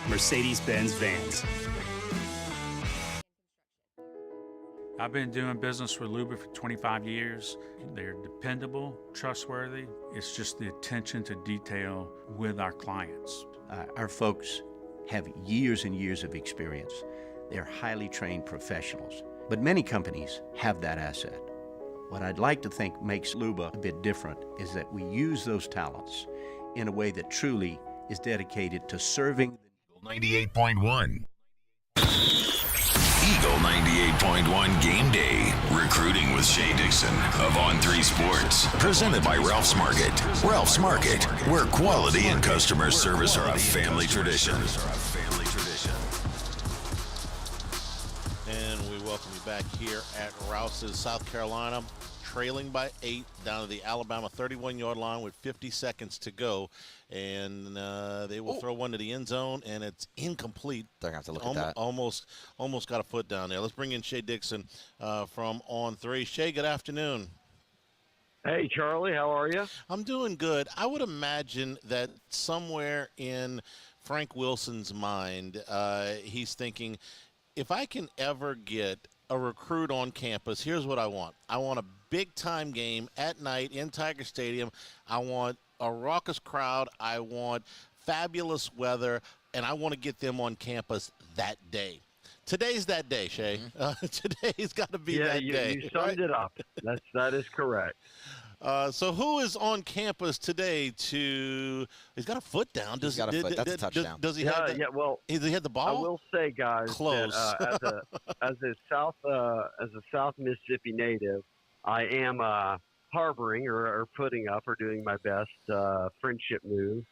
Mercedes-Benz Vans. I've been doing business with Luba for 25 years. They're dependable, trustworthy. It's just the attention to detail with our clients. Our folks have years and years of experience. They're highly trained professionals. But many companies have that asset. What I'd like to think makes Luba a bit different is that we use those talents in a way that truly is dedicated to serving 98.1. Eagle 98.1 Game Day. Recruiting with Shay Dixon of On3 Sports. Presented by Ralph's Market. Ralph's Market, where quality and customer service are a family tradition. And we welcome you back here at Rouse's. South Carolina trailing by 8 down to the Alabama 31-yard line with 50 seconds to go. And they will throw one to the end zone, and it's incomplete. They're going to have to look at that. Almost got a foot down there. Let's bring in Shea Dixon from On 3. Shea, good afternoon. Hey, Charlie, how are you? I'm doing good. I would imagine that somewhere in Frank Wilson's mind, he's thinking, if I can ever get a recruit on campus, here's what I want. I want a big-time game at night in Tiger Stadium. I want a raucous crowd. I want fabulous weather, and I want to get them on campus that day. Today's that day, Shea. Today's got to be that day. You summed it up. That is correct. So who is on campus today he's got a foot down. He's got a foot. That's a touchdown. Does he have does he have the ball? I will say, guys, close. That, as a South Mississippi native, I am harboring or putting up or doing my best friendship move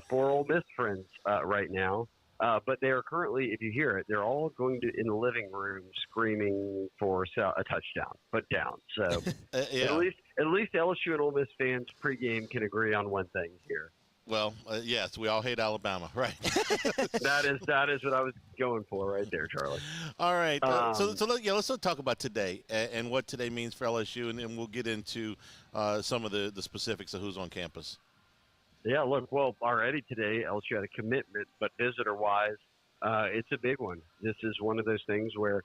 for Ole Miss friends right now. But they are currently, if you hear it, they're all going to in the living room screaming for a touchdown, put down. So at least LSU and Ole Miss fans pregame can agree on one thing here. Well, yes, we all hate Alabama, right? that is what I was going for right there, Charlie. All right, let's talk about today and what today means for LSU, and then we'll get into some of the specifics of who's on campus. Yeah, look, well, already today, LSU had a commitment, but visitor-wise, it's a big one. This is one of those things where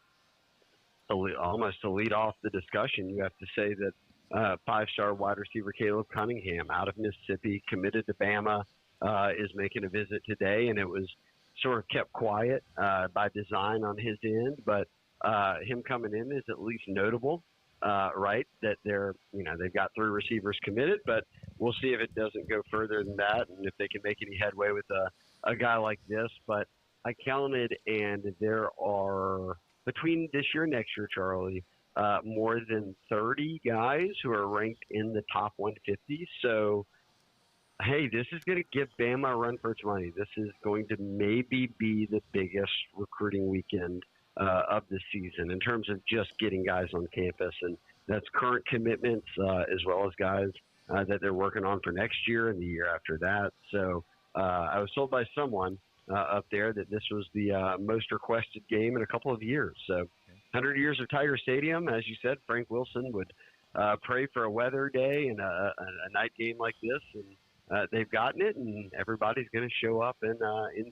almost to lead off the discussion, you have to say that five-star wide receiver Caleb Cunningham out of Mississippi, committed to Bama, is making a visit today, and it was sort of kept quiet by design on his end, but him coming in is at least notable. Right, that they've got 3 receivers committed, but we'll see if it doesn't go further than that and if they can make any headway with a guy like this. But I counted, and there are, between this year and next year, Charlie, more than 30 guys who are ranked in the top 150. So, hey, this is going to give Bama a run for its money. This is going to maybe be the biggest recruiting weekend of the season in terms of just getting guys on campus, and that's current commitments as well as guys that they're working on for next year and the year after that. So I was told by someone up there that this was the most requested game in a couple of years. So 100 years of Tiger Stadium, as you said, Frank Wilson would pray for a weather day and a night game like this, and they've gotten it, and everybody's going to show up in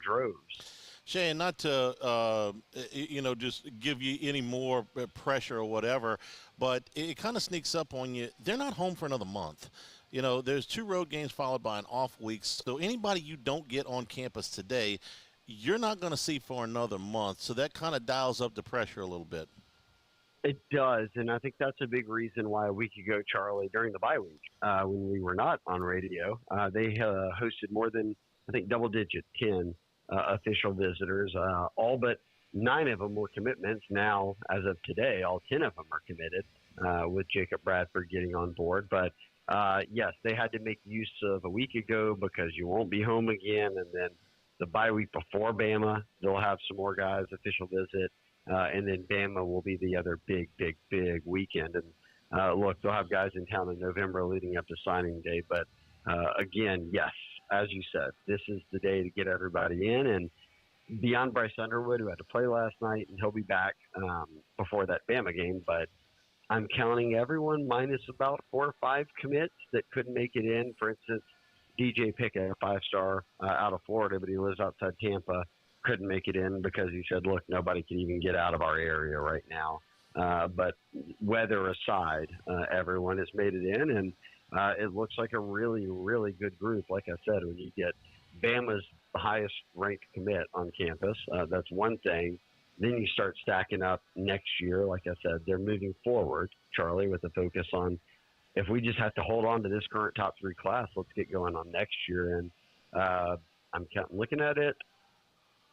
droves. Shea, not to, just give you any more pressure or whatever, but it kind of sneaks up on you. They're not home for another month. There's 2 road games followed by an off week. So anybody you don't get on campus today, you're not going to see for another month. So that kind of dials up the pressure a little bit. It does, and I think that's a big reason why a week ago, Charlie, during the bye week, when we were not on radio, they hosted more than, I think, double-digit 10 official visitors. All but 9 of them were commitments. Now, as of today, all 10 of them are committed, with Jacob Bradford getting on board. But, yes, they had to make use of a week ago because you won't be home again. And then the bye week before Bama, they'll have some more guys official visit. And then Bama will be the other big weekend. And, look, they'll have guys in town in November leading up to signing day. But, again, yes, as you said, this is the day to get everybody in. And beyond Bryce Underwood, who had to play last night, and he'll be back before that Bama game. But I'm counting everyone minus about 4 or 5 commits that couldn't make it in. For instance, DJ Pickett, a 5-star out of Florida, but he lives outside Tampa, couldn't make it in because he said, look, nobody can even get out of our area right now. But weather aside, everyone has made it in, and it looks like a really, really good group. Like I said, when you get Bama's highest ranked commit on campus, that's one thing. Then you start stacking up next year. Like I said, they're moving forward, Charlie, with a focus on if we just have to hold on to this current top 3 class, let's get going on next year. And I'm looking at it.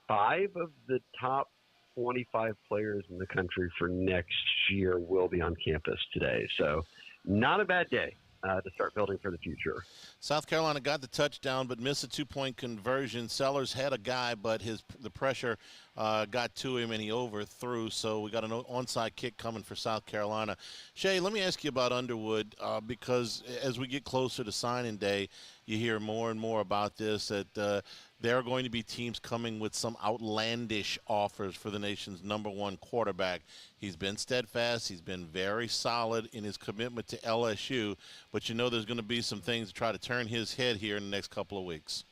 5 of the top 25 players in the country for next year will be on campus today. So not a bad day to start building for the future. South Carolina got the touchdown but missed a 2-point conversion. Sellers had a guy, but the pressure got to him and he overthrew. So we got an onside kick coming for South Carolina. Shay, let me ask you about Underwood because as we get closer to signing day, you hear more and more about this, that there are going to be teams coming with some outlandish offers for the nation's #1 quarterback. He's been steadfast. He's been very solid in his commitment to LSU. But you know there's going to be some things to try to turn his head here in the next couple of weeks.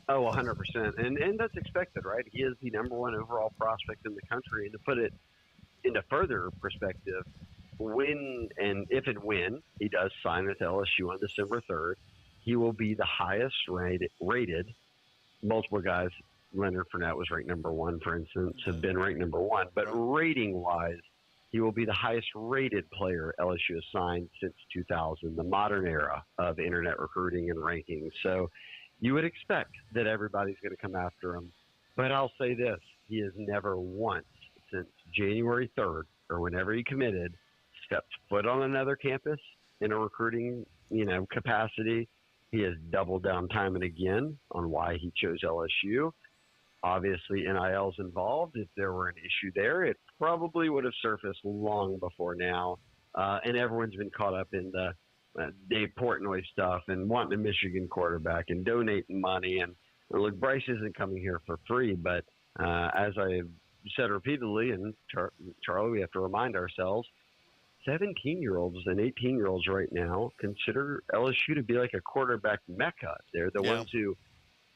Oh, 100%. And that's expected, right? He is the #1 overall prospect in the country. And to put it into further perspective, when and if and when he does sign with LSU on December 3rd, he will be the highest rated. Multiple guys, Leonard Fournette was ranked #1, for instance, have been ranked #1. But rating-wise, he will be the highest-rated player LSU has signed since 2000, the modern era of internet recruiting and rankings. So you would expect that everybody's going to come after him. But I'll say this, he has never once since January 3rd or whenever he committed stepped foot on another campus in a recruiting, capacity. He has doubled down time and again on why he chose LSU. Obviously, NIL's involved. If there were an issue there, it probably would have surfaced long before now. And everyone's been caught up in the Dave Portnoy stuff and wanting a Michigan quarterback and donating money. And look, Bryce isn't coming here for free. But as I've said repeatedly, and Charlie, we have to remind ourselves, 17-year-olds and 18-year-olds right now consider LSU to be like a quarterback mecca. They're the ones who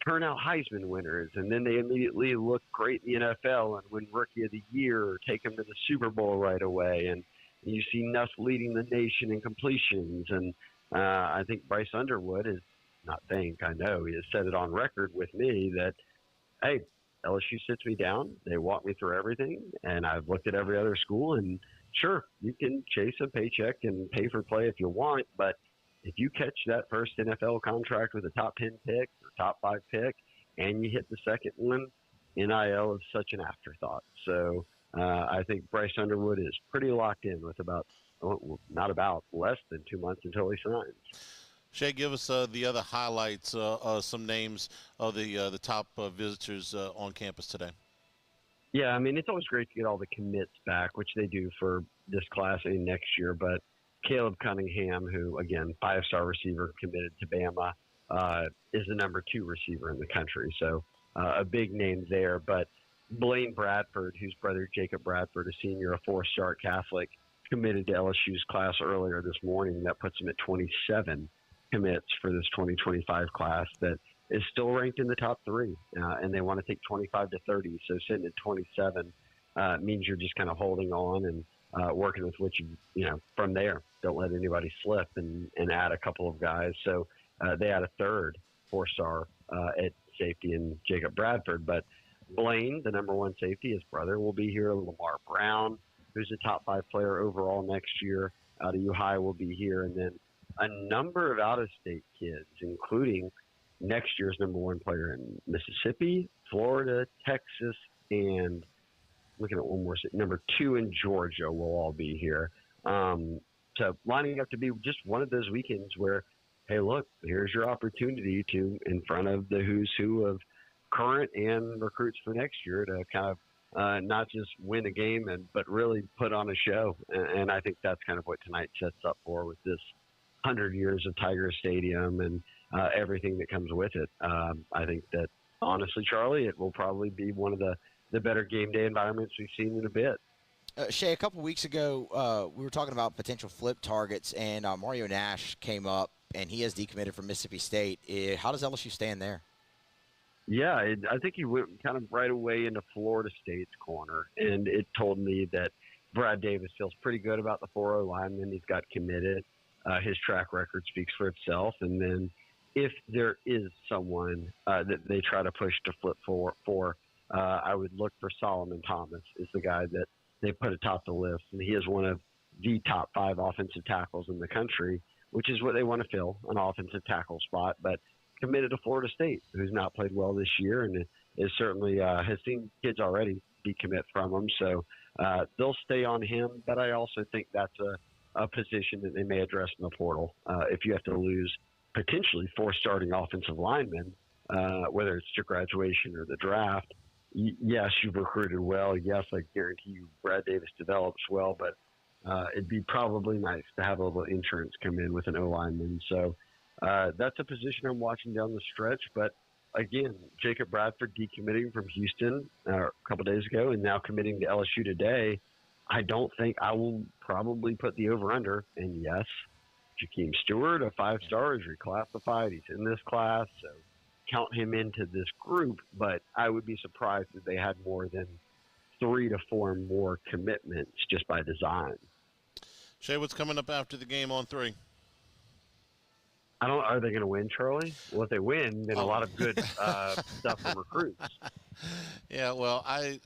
turn out Heisman winners, and then they immediately look great in the NFL and win Rookie of the Year or take them to the Super Bowl right away. And you see Nuss leading the nation in completions. And I think Bryce Underwood is I know he has said it on record with me that, hey, LSU sits me down. They walk me through everything, and I've looked at every other school, and sure, you can chase a paycheck and pay for play if you want, but if you catch that first NFL contract with a top 10 pick or top 5 pick and you hit the second one, NIL is such an afterthought. So I think Bryce Underwood is pretty locked in with less than 2 months until he signs. Shay, give us the other highlights, some names of the top visitors on campus today. Yeah, I mean, it's always great to get all the commits back, which they do for this class and next year. But Caleb Cunningham, who, again, 5-star receiver committed to Bama, is the #2 receiver in the country. So a big name there. But Blaine Bradford, whose brother Jacob Bradford, a senior, a 4-star Catholic, committed to LSU's class earlier this morning. That puts him at 27 commits for this 2025 class that is still ranked in the top 3, and they want to take 25 to 30. So sitting at 27 means you're just kind of holding on and working with what from there. Don't let anybody slip and add a couple of guys. So they had a third 4-star at safety in Jacob Bradford. But Blaine, the #1 safety, his brother will be here. Lamar Brown, who's a top 5 player overall next year out of U-High, will be here. And then a number of out-of-state kids, including next year's #1 player in Mississippi, Florida, Texas, and looking at one more, #2 in Georgia will all be here. So lining up to be just one of those weekends where, hey, look, here's your opportunity to, in front of the who's who of current and recruits for next year, to kind of not just win a game, but really put on a show. And I think that's kind of what tonight sets up for, with this 100 years of Tiger Stadium and everything that comes with it. I think that, honestly, Charlie, it will probably be one of the better game day environments we've seen in a bit. Shay, a couple weeks ago, we were talking about potential flip targets, and Mario Nash came up, and he has decommitted from Mississippi State. How does LSU stand there? Yeah, I think he went kind of right away into Florida State's corner, and it told me that Brad Davis feels pretty good about the 4-0 lineman he's got committed. His track record speaks for itself. And then if there is someone that they try to push to flip for I would look for Solomon Thomas, is the guy that they put atop the list. And he is one of the top 5 offensive tackles in the country, which is what they want to fill, an offensive tackle spot. But committed to Florida State, who's not played well this year and is certainly has seen kids already decommit from him. So they'll stay on him. But I also think that's a position that they may address in the portal. If you have to lose potentially 4 starting offensive linemen, whether it's to graduation or the draft, yes, you've recruited well. Yes, I guarantee you Brad Davis develops well, but it'd be probably nice to have a little insurance come in with an O-lineman. So that's a position I'm watching down the stretch. But again, Jacob Bradford decommitting from Houston a couple days ago and now committing to LSU today. I don't think I will probably put the over-under. And yes, Jakeem Stewart, a 5-star, is reclassified. He's in this class, so count him into this group. But I would be surprised if they had more than 3 to 4 more commitments just by design. Shay, what's coming up after the game on 3? Are they going to win, Charlie? Well, if they win, then a lot of good stuff from recruits. Yeah, well, I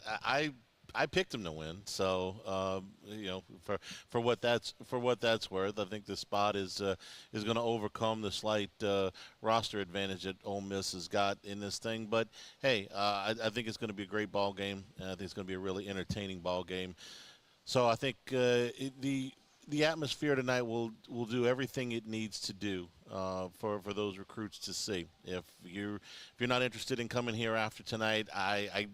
picked them to win, so for what that's worth, I think the spot is going to overcome the slight roster advantage that Ole Miss has got in this thing. But hey, I think it's going to be a great ball game. I think it's going to be a really entertaining ball game. So I think the atmosphere tonight will do everything it needs to do for those recruits to see. If you're not interested in coming here after tonight, I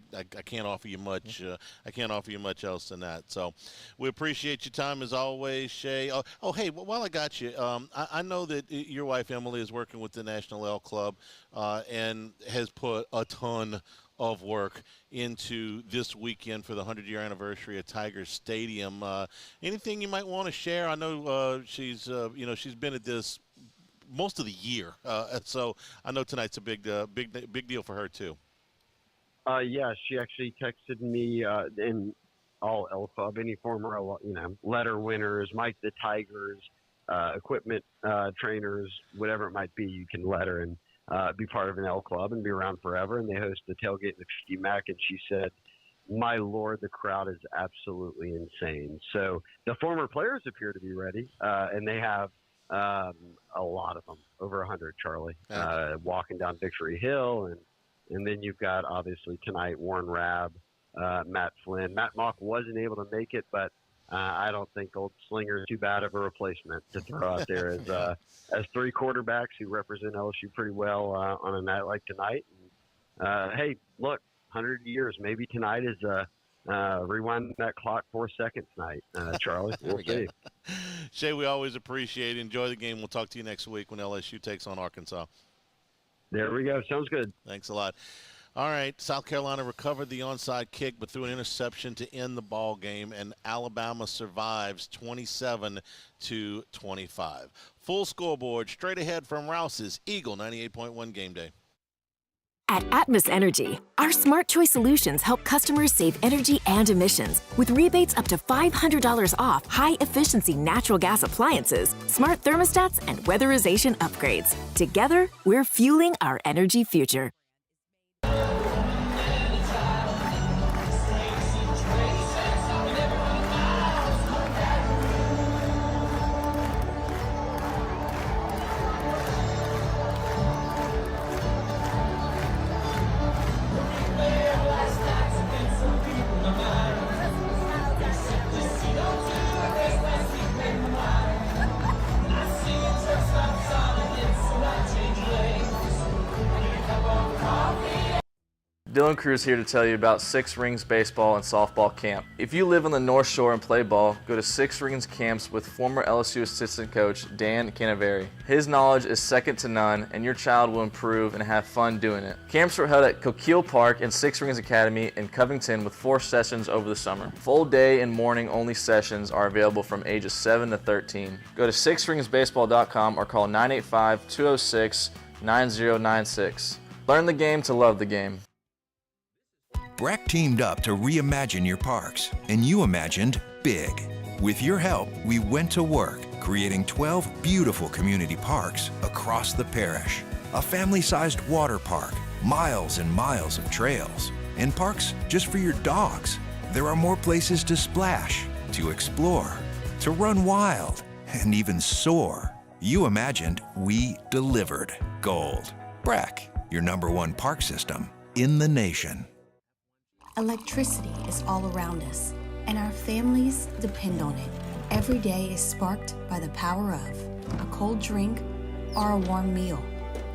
can't offer you much. I can't offer you much else than that. So we appreciate your time as always, Shay. Oh hey, while I got you, I know that your wife Emily is working with the National L Club and has put a ton of work into this weekend for the 100-year anniversary of Tiger Stadium. Anything you might want to share? I know she's been at this most of the year, so I know tonight's a big deal for her too. Yeah, she actually texted me in all L Club, any former letter winners, Mike the Tigers, equipment trainers, whatever it might be, you can letter and be part of an L Club and be around forever. And they host the tailgate in the Mac. And she said, my Lord, the crowd is absolutely insane. So the former players appear to be ready. And they have a lot of them, over 100, Charlie, walking down Victory Hill. And then you've got, obviously, tonight, Warren Rabb, Matt Flynn. Matt Mock wasn't able to make it, but I don't think Old Slinger is too bad of a replacement to throw out there as 3 quarterbacks who represent LSU pretty well on a night like tonight. And, hey, look, 100 years. Maybe tonight is rewind that clock 4 seconds night, Charlie. We'll see. Shay, we always appreciate it. Enjoy the game. We'll talk to you next week when LSU takes on Arkansas. There we go. Sounds good. Thanks a lot. All right, South Carolina recovered the onside kick, but threw an interception to end the ball game, and Alabama survives 27-25. Full scoreboard straight ahead from Rouse's Eagle 98.1 Game Day. At Atmos Energy, our smart choice solutions help customers save energy and emissions with rebates up to $500 off high-efficiency natural gas appliances, smart thermostats, and weatherization upgrades. Together, we're fueling our energy future. Dylan Cruz here to tell you about Six Rings Baseball and Softball Camp. If you live on the North Shore and play ball, go to Six Rings Camps with former LSU assistant coach Dan Canaveri. His knowledge is second to none, and your child will improve and have fun doing it. Camps were held at Coquille Park and Six Rings Academy in Covington with 4 sessions over the summer. Full day and morning only sessions are available from ages 7 to 13. Go to sixringsbaseball.com or call 985-206-9096. Learn the game to love the game. Breck teamed up to reimagine your parks, and you imagined big. With your help, we went to work, creating 12 beautiful community parks across the parish. A family-sized water park, miles and miles of trails, and parks just for your dogs. There are more places to splash, to explore, to run wild, and even soar. You imagined, we delivered. Gold. Breck, your #1 park system in the nation. Electricity is all around us, and our families depend on it. Every day is sparked by the power of a cold drink or a warm meal,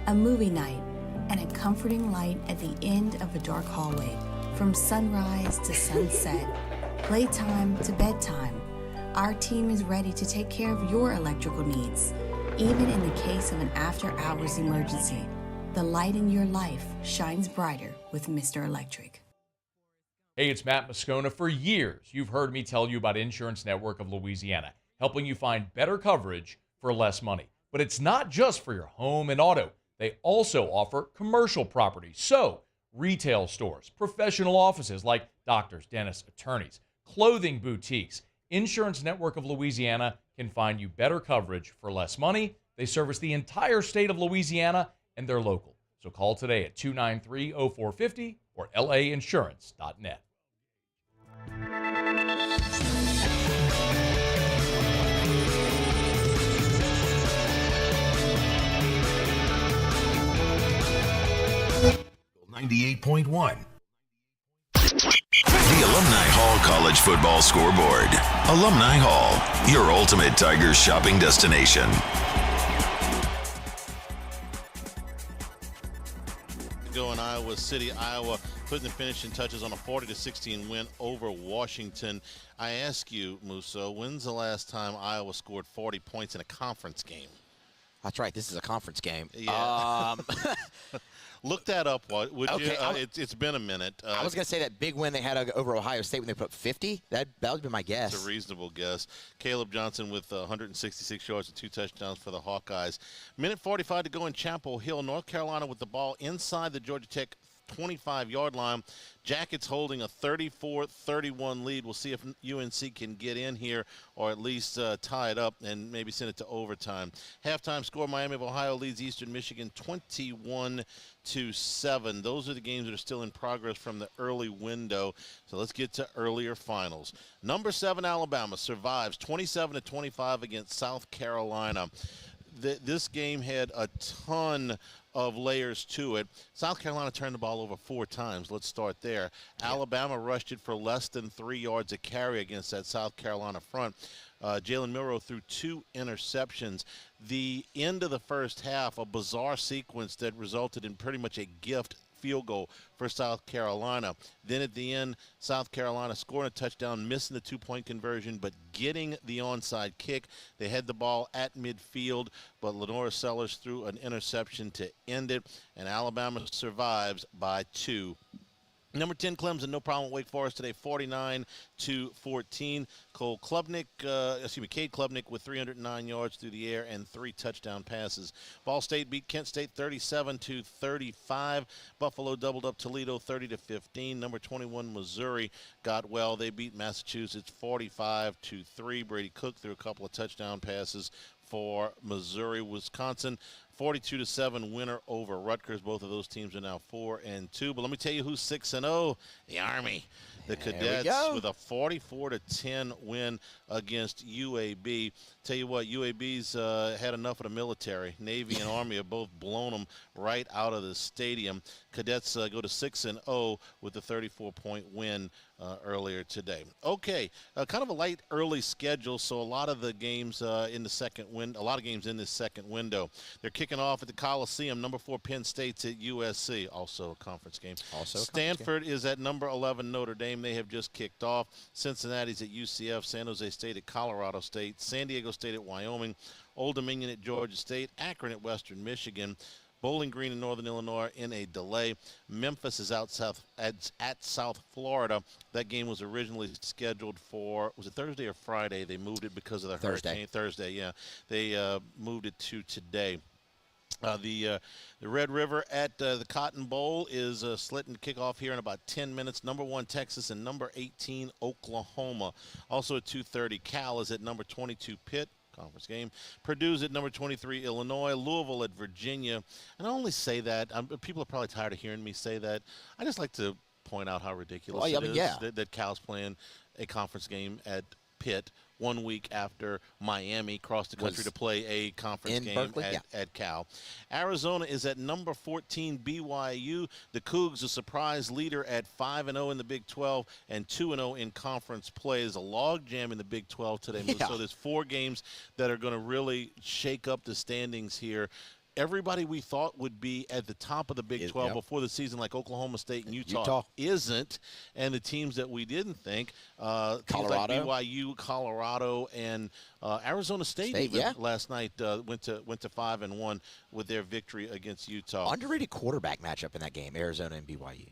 a movie night, and a comforting light at the end of a dark hallway. From sunrise to sunset, playtime to bedtime, our team is ready to take care of your electrical needs. Even in the case of an after-hours emergency, the light in your life shines brighter with Mr. Electric. Hey, it's Matt Moscona. For years, you've heard me tell you about Insurance Network of Louisiana, helping you find better coverage for less money. But it's not just for your home and auto. They also offer commercial property. So, retail stores, professional offices like doctors, dentists, attorneys, clothing boutiques. Insurance Network of Louisiana can find you better coverage for less money. They service the entire state of Louisiana, and they're local. So call today at 293-0450 or lainsurance.net. $98.1. The Alumni Hall College Football Scoreboard. Alumni Hall, your ultimate Tigers shopping destination. Go in Iowa City, Iowa, putting the finishing touches on a 40-16 win over Washington. I ask you, Musso, when's the last time Iowa scored 40 points in a conference game? That's right. This is a conference game. Yeah. Look that up, would Okay, you? It's been a minute. I was going to say that big win they had over Ohio State when they put 50. That would be my guess. It's a reasonable guess. Caleb Johnson with 166 yards and 2 touchdowns for the Hawkeyes. Minute 45 to go in Chapel Hill. North Carolina with the ball inside the Georgia Tech 25-yard line. Jackets holding a 34-31 lead. We'll see if UNC can get in here or at least tie it up and maybe send it to overtime. Halftime score, Miami of Ohio leads Eastern Michigan 21-7. Those are the games that are still in progress from the early window. So let's get to earlier finals. Number 7 Alabama survives 27-25 against South Carolina. This game had a ton of layers to it. South Carolina turned the ball over 4 times. Let's start there. Yeah. Alabama rushed it for less than 3 yards a carry against that South Carolina front. Jalen Milroe threw 2 interceptions. The end of the first half, a bizarre sequence that resulted in pretty much a gift field goal for South Carolina. Then at the end, South Carolina scoring a touchdown, missing the 2-point conversion, but getting the onside kick. They had the ball at midfield, but Lenora Sellers threw an interception to end it, and Alabama survives by 2. Number 10, Clemson, no problem with Wake Forest today, 49-14. Cade Klubnik with 309 yards through the air and 3 touchdown passes. Ball State beat Kent State 37-35. Buffalo doubled up Toledo 30-15. Number 21, Missouri got well. They beat Massachusetts 45-3. Brady Cook threw a couple of touchdown passes for Missouri. Wisconsin 42-7 winner over Rutgers. Both of those teams are now 4-2. But let me tell you who's 6-0. The Army. The Cadets with a 44-10 win against UAB. Tell you what, UAB's had enough of the military. Navy and Army have both blown them right out of the stadium. Cadets go to 6-0 with a 34-point win earlier today. Okay, kind of a light early schedule, so a lot of the games in the second window. A lot of games in this second window. They're kicking off at the Coliseum. Number 4 Penn State's at USC, also a conference game. Stanford is at number 11 Notre Dame. They have just kicked off. Cincinnati's at UCF. San Jose State at Colorado State. San Diego State at Wyoming. Old Dominion at Georgia State. Akron at Western Michigan. Bowling Green in Northern Illinois in a delay. Memphis is at South Florida. That game was originally scheduled for, was it Thursday or Friday? They moved it because of the hurricane. Thursday, yeah. They moved it to today. The Red River at the Cotton Bowl is slitting kickoff here in about 10 minutes. Number 1 Texas and number 18 Oklahoma. Also at 2:30, Cal is at number 22 Pitt. Conference game. Purdue's at number 23 Illinois. Louisville at Virginia. And I only say that, people are probably tired of hearing me say that. I just like to point out how ridiculous it is that Cal's playing a conference game at Pitt 1 week after Miami crossed the country to play a conference game at Cal. Arizona is at number 14, BYU. The Cougs, a surprise leader at 5-0 in the Big 12 and 2-0 in conference play. There's a log jam in the Big 12 today. So there's 4 games that are going to really shake up the standings here. Everybody we thought would be at the top of the Big 12 before the season, like Oklahoma State and Utah, isn't. And the teams that we didn't think, teams like BYU, Colorado, and Arizona State last night went to 5-1 with their victory against Utah. Underrated quarterback matchup in that game, Arizona and BYU.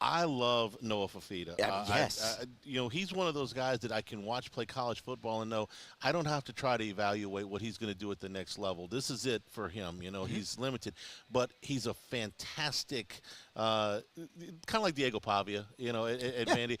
I love Noah Fafita. Yes. He's one of those guys that I can watch play college football and know I don't have to try to evaluate what he's going to do at the next level. This is it for him. He's limited, but he's a fantastic, kind of like Diego Pavia, at Vandy.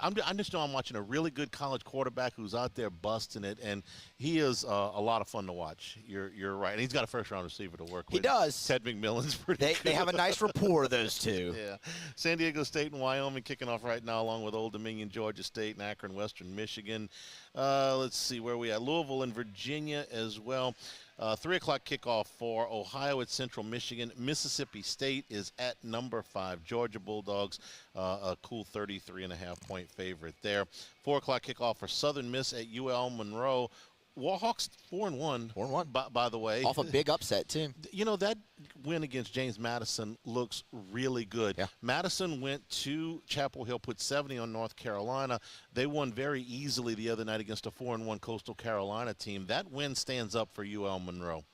I just know I'm watching a really good college quarterback who's out there busting it, and he is a lot of fun to watch. You're right. And he's got a first-round receiver to work with. He does. Ted McMillan's pretty good. They have a nice rapport, those two. Yeah. San Diego State and Wyoming kicking off right now, along with Old Dominion, Georgia State, and Akron, Western Michigan. Let's see where we at. Louisville and Virginia as well. 3 o'clock kickoff for Ohio at Central Michigan. Mississippi State is at number 5. Georgia Bulldogs, a cool 33.5-point favorite there. 4 o'clock kickoff for Southern Miss at UL Monroe. Warhawks 4-1. 4-1. By the way. Off a big upset, too. That win against James Madison looks really good. Yeah. Madison went to Chapel Hill, put 70 on North Carolina. They won very easily the other night against a 4-1 Coastal Carolina team. That win stands up for UL Monroe.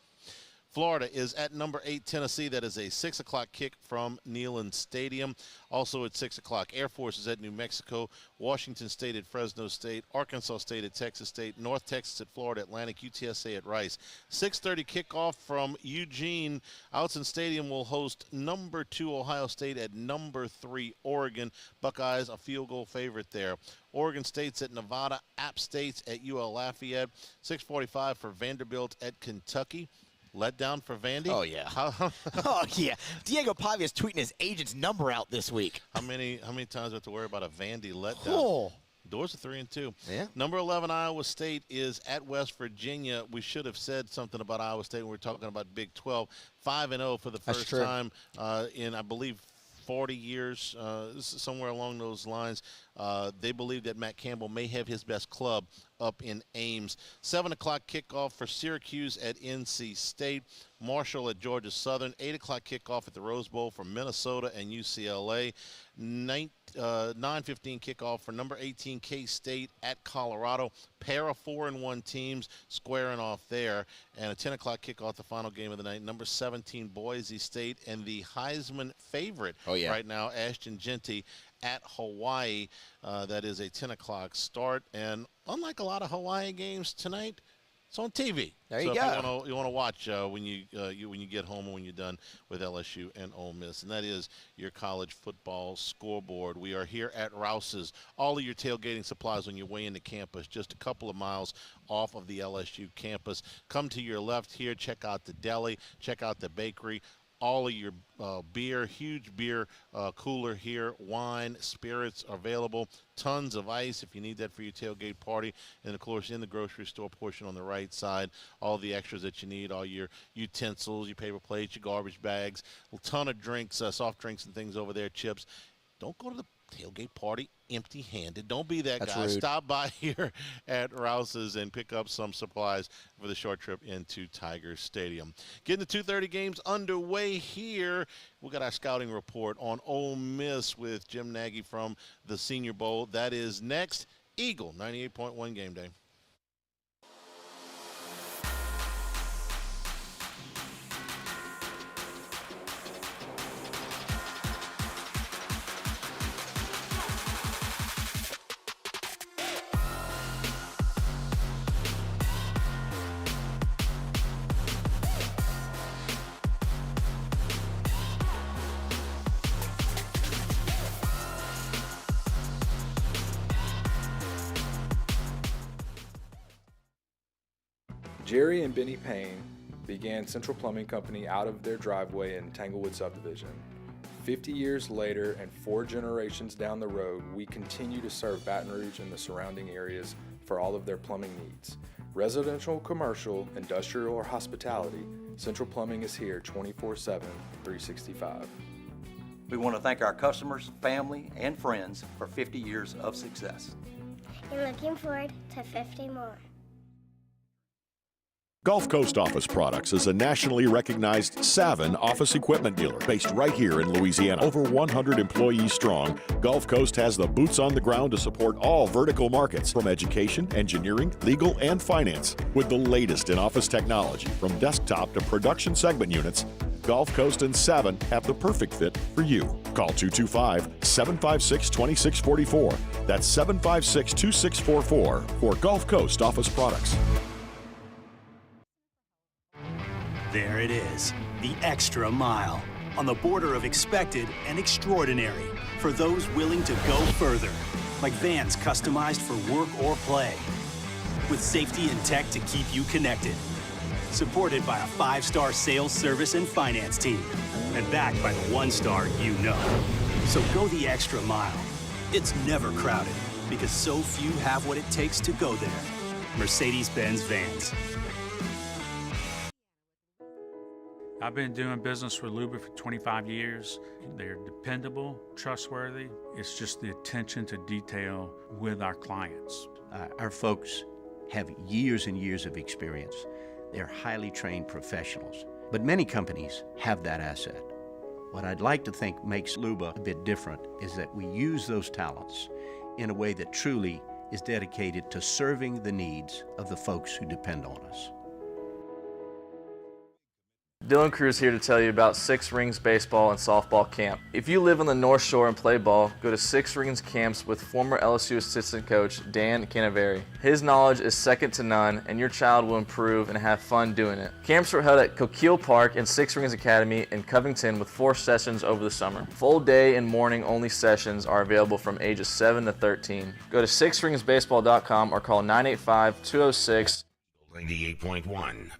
Florida is at number 8, Tennessee. That is a 6 o'clock kick from Neyland Stadium. Also at 6 o'clock, Air Force is at New Mexico. Washington State at Fresno State. Arkansas State at Texas State. North Texas at Florida Atlantic. UTSA at Rice. 6:30 kickoff from Eugene. Outson Stadium will host number 2 Ohio State at number 3 Oregon. Buckeyes a field goal favorite there. Oregon State's at Nevada. App State's at UL Lafayette. 6:45 for Vanderbilt at Kentucky. Let down for Vandy? Oh, yeah. Oh, yeah. Diego Pavia's tweeting his agent's number out this week. How many times do we have to worry about a Vandy letdown? Oh. Doors are 3-2. Yeah. Number 11, Iowa State is at West Virginia. We should have said something about Iowa State when we were talking about Big 12. 5-0 for the first time in, I believe, 40 years, somewhere along those lines. They believe that Matt Campbell may have his best club up in Ames. 7 o'clock kickoff for Syracuse at NC State. Marshall at Georgia Southern. 8 o'clock kickoff at the Rose Bowl for Minnesota and UCLA. 9:15 kickoff for number 18 K-State at Colorado. Pair of 4-1 teams squaring off there. And a 10 o'clock kickoff, the final game of the night. Number 17 Boise State and the Heisman favorite right now, Ashton Genty, at Hawaii. That is a 10 o'clock start. And unlike a lot of Hawaii games tonight, it's on TV. There you go. So you want to watch when you get home and when you're done with LSU and Ole Miss. And that is your college football scoreboard. We are here at Rouse's. All of your tailgating supplies on your way into campus, just a couple of miles off of the LSU campus. Come to your left here. Check out the deli. Check out the bakery. All of your beer, huge beer cooler here, wine, spirits are available, tons of ice if you need that for your tailgate party, and of course in the grocery store portion on the right side, all the extras that you need, all your utensils, your paper plates, your garbage bags, a ton of drinks, soft drinks and things over there, chips. Don't go to the tailgate party empty-handed. Don't be that guy. Rude. Stop by here at Rouse's and pick up some supplies for the short trip into Tiger Stadium. Getting the 2:30 games underway here. We got our scouting report on Ole Miss with Jim Nagy from the Senior Bowl. That is next. Eagle 98.1 Game Day. Jerry and Benny Payne began Central Plumbing Company out of their driveway in Tanglewood subdivision. 50 years later and 4 generations down the road, we continue to serve Baton Rouge and the surrounding areas for all of their plumbing needs. Residential, commercial, industrial, or hospitality, Central Plumbing is here 24/7, 365. We want to thank our customers, family, and friends for 50 years of success. And looking forward to 50 more. Gulf Coast Office Products is a nationally recognized Savin office equipment dealer based right here in Louisiana. Over 100 employees strong, Gulf Coast has the boots on the ground to support all vertical markets from education, engineering, legal, and finance. With the latest in office technology from desktop to production segment units, Gulf Coast and Savin have the perfect fit for you. Call 225-756-2644. That's 756-2644 for Gulf Coast Office Products. There it is, the extra mile, on the border of expected and extraordinary, for those willing to go further, like vans customized for work or play, with safety and tech to keep you connected, supported by a 5-star sales, service, and finance team, and backed by the 1-star you know. So go the extra mile. It's never crowded, because so few have what it takes to go there. Mercedes-Benz Vans. I've been doing business with Luba for 25 years. They're dependable, trustworthy. It's just the attention to detail with our clients. Our folks have years and years of experience. They're highly trained professionals. But many companies have that asset. What I'd like to think makes Luba a bit different is that we use those talents in a way that truly is dedicated to serving the needs of the folks who depend on us. Dylan Cruz here to tell you about Six Rings Baseball and Softball Camp. If you live on the North Shore and play ball, go to Six Rings Camps with former LSU assistant coach Dan Canaveri. His knowledge is second to none, and your child will improve and have fun doing it. Camps were held at Coquille Park and Six Rings Academy in Covington with 4 sessions over the summer. Full day and morning only sessions are available from ages 7 to 13. Go to sixringsbaseball.com or call 985-206. 98.1.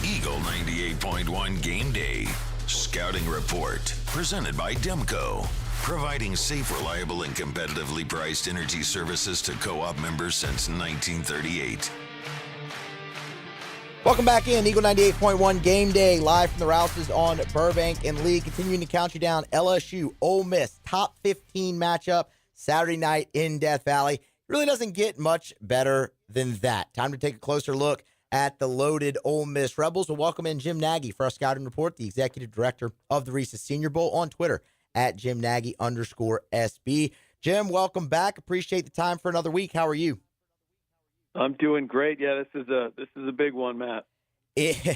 Eagle 98.1 Game Day Scouting Report, presented by Demco, providing safe, reliable, and competitively priced energy services to co-op members since 1938. Welcome back in, Eagle 98.1 Game Day, live from the Rouses on Burbank and Lee. Continuing to count you down, LSU, Ole Miss, top 15 matchup, Saturday night in Death Valley. Really doesn't get much better than that. Time to take a closer look at the loaded Ole Miss Rebels. We'll welcome in Jim Nagy for our scouting report, the executive director of the Reese's Senior Bowl, on Twitter at JimNagy_SB. Jim, welcome back. Appreciate the time for another week. How are you? I'm doing great. Yeah, this is a big one, Matt. It's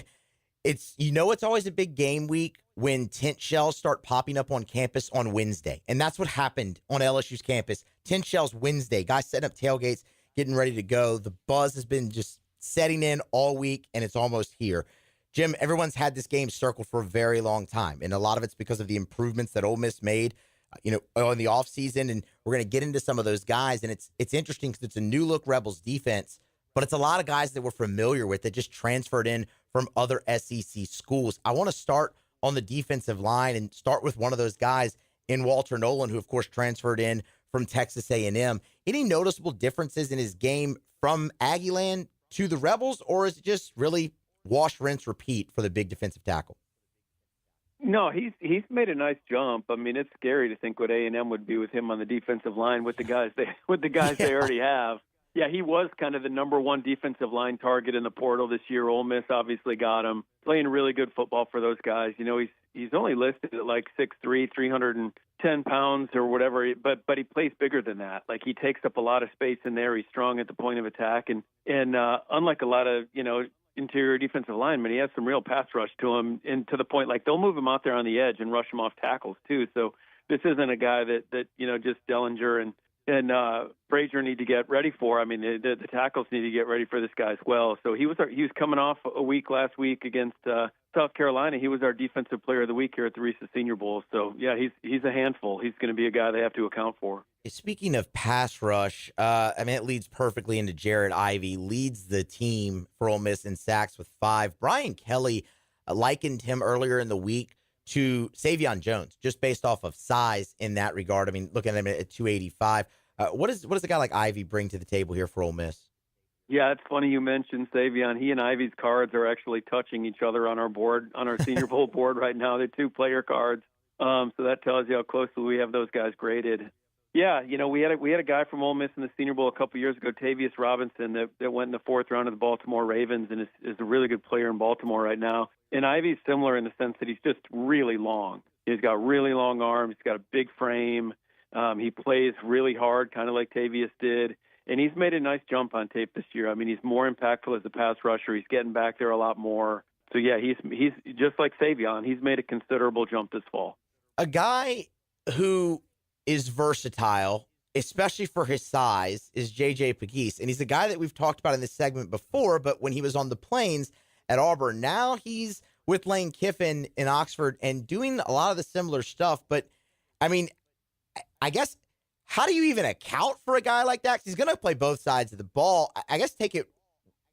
it's always a big game week when tent shells start popping up on campus on Wednesday. And that's what happened on LSU's campus. Tent shells Wednesday. Guys setting up tailgates, getting ready to go. The buzz has been just setting in all week, and it's almost here. Jim, everyone's had this game circled for a very long time, and a lot of it's because of the improvements that Ole Miss made, in the offseason, and we're going to get into some of those guys, and it's interesting because it's a new-look Rebels defense, but it's a lot of guys that we're familiar with that just transferred in from other SEC schools. I want to start on the defensive line and start with one of those guys in Walter Nolan, who, of course, transferred in from Texas A&M. Any noticeable differences in his game from Aggieland to the Rebels, or is it just really wash, rinse, repeat for the big defensive tackle? No, he's made a nice jump. I mean, it's scary to think what A&M would be with him on the defensive line with the guys they already have. Yeah, he was kind of the number one defensive line target in the portal this year. Ole Miss obviously got him, playing really good football for those guys. He's only listed at like 6'3", 310 pounds or whatever, but he plays bigger than that. Like, he takes up a lot of space in there. He's strong at the point of attack, and unlike a lot of interior defensive linemen, he has some real pass rush to him, and to the point like they'll move him out there on the edge and rush him off tackles too. So this isn't a guy that just Dellinger and Frazier need to get ready for. I mean, the tackles need to get ready for this guy as well. So he was coming off a week last week against South Carolina. He was our defensive player of the week here at the Reese's Senior Bowl. So yeah, he's a handful. He's going to be a guy they have to account for. Speaking of pass rush, it leads perfectly into Jared Ivey, leads the team for Ole Miss in sacks with 5. Brian Kelly likened him earlier in the week to Savion Jones, just based off of size in that regard. I mean, looking at him at 285. What does a guy like Ivy bring to the table here for Ole Miss? Yeah, it's funny you mentioned Savion. He and Ivy's cards are actually touching each other on our board, on our Senior Bowl board right now. They're 2-player cards. So that tells you how closely we have those guys graded. Yeah, we had a guy from Ole Miss in the Senior Bowl a couple years ago, Tavius Robinson, that went in the 4th round of the Baltimore Ravens and is a really good player in Baltimore right now. And Ivy's similar in the sense that he's just really long. He's got really long arms. He's got a big frame. He plays really hard, kind of like Tavius did. And he's made a nice jump on tape this year. I mean, he's more impactful as a pass rusher. He's getting back there a lot more. So, yeah, he's just like Savion. He's made a considerable jump this fall. A guy who is versatile, especially for his size, is J.J. Pegues. And he's a guy that we've talked about in this segment before, but when he was on the Plains at Auburn, now he's with Lane Kiffin in Oxford and doing a lot of the similar stuff. But, I mean, I guess, how do you even account for a guy like that? 'Cause he's going to play both sides of the ball. I guess take it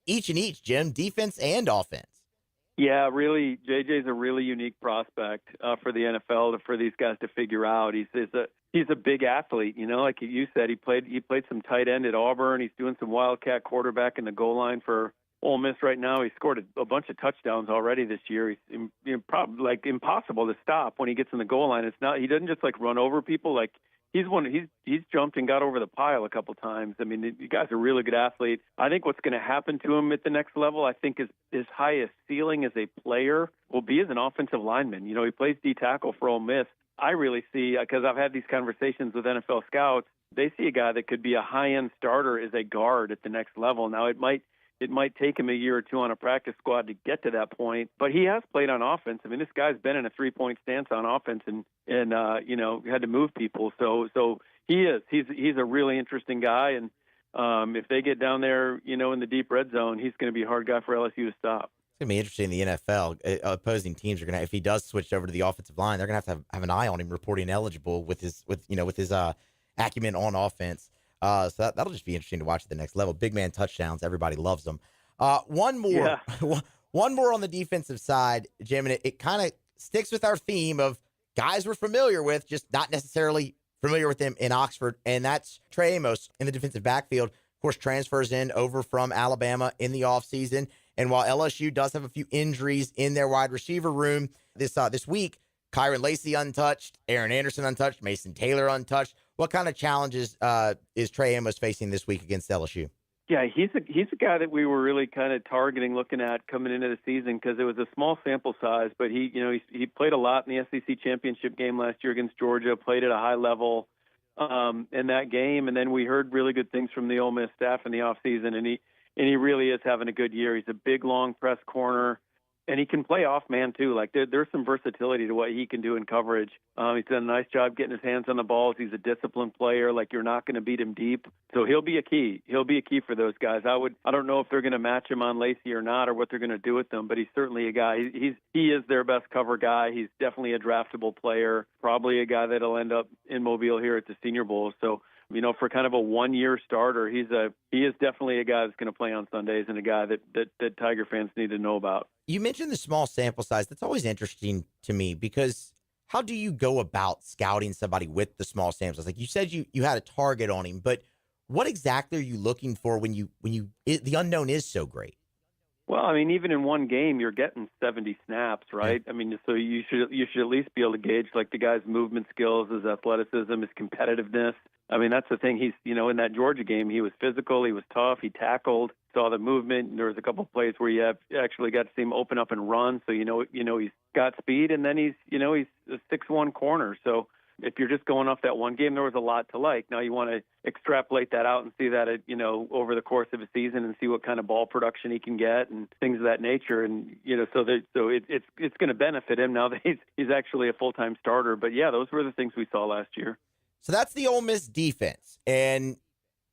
each and each, Jim, defense and offense. Yeah, really, JJ's a really unique prospect for the NFL, for these guys to figure out. He's a big athlete, like you said. He played some tight end at Auburn. He's doing some wildcat quarterback in the goal line for Ole Miss right now. He scored a bunch of touchdowns already this year. He's probably like impossible to stop when he gets in the goal line. It's not, he doesn't just like run over people. Like he's jumped and got over the pile a couple times. I mean, the guy's a really good athlete. I think what's going to happen to him at the next level, I think his highest ceiling as a player will be as an offensive lineman. He plays D tackle for Ole Miss. I really see, because I've had these conversations with NFL scouts, they see a guy that could be a high-end starter as a guard at the next level. Now, it might take him a year or two on a practice squad to get to that point, but he has played on offense. I mean, this guy's been in a 3-point stance on offense and had to move people. So he's a really interesting guy. And if they get down there, in the deep red zone, he's going to be a hard guy for LSU to stop. It's going to be interesting in the NFL. Opposing teams are going to, if he does switch over to the offensive line, they're going to have an eye on him reporting eligible with his acumen on offense. So that'll just be interesting to watch at the next level. Big man touchdowns, everybody loves them. One more on the defensive side, Jim, and it kind of sticks with our theme of guys we're familiar with, just not necessarily familiar with them in Oxford, and that's Trey Amos in the defensive backfield. Of course, transfers in over from Alabama in the offseason. And while LSU does have a few injuries in their wide receiver room this week, Kyron Lacey untouched, Aaron Anderson untouched, Mason Taylor untouched. What kind of challenges is Trey Amos facing this week against LSU? Yeah, he's a guy that we were really kind of targeting, looking at coming into the season because it was a small sample size. But he played a lot in the SEC championship game last year against Georgia, played at a high level in that game, and then we heard really good things from the Ole Miss staff in the offseason, and he really is having a good year. He's a big, long press corner. And he can play off man too. Like there's some versatility to what he can do in coverage. He's done a nice job getting his hands on the balls. He's a disciplined player. Like you're not going to beat him deep. So he'll be a key. He'll be a key for those guys. I don't know if they're going to match him on Lacey or not, or what they're going to do with them. But he's certainly a guy. He is their best cover guy. He's definitely a draftable player. Probably a guy that'll end up in Mobile here at the Senior Bowl. So for kind of a one-year starter, he is definitely a guy that's going to play on Sundays and a guy that Tiger fans need to know about. You mentioned the small sample size. That's always interesting to me because how do you go about scouting somebody with the small samples? Like you said, you had a target on him, but what exactly are you looking for when the unknown is so great? Well, I mean, even in one game, you're getting 70 snaps, right? Yeah. I mean, so you should at least be able to gauge like the guy's movement skills, his athleticism, his competitiveness. I mean, that's the thing. He's, in that Georgia game, he was physical, he was tough, he tackled, saw the movement. And there was a couple of plays where you actually got to see him open up and run. So he's got speed, and then he's a 6'1" corner. So if you're just going off that one game, there was a lot to like. Now you want to extrapolate that out and see that over the course of a season and see what kind of ball production he can get and things of that nature. And so it's going to benefit him now that he's actually a full-time starter. But yeah, those were the things we saw last year. So that's the Ole Miss defense, and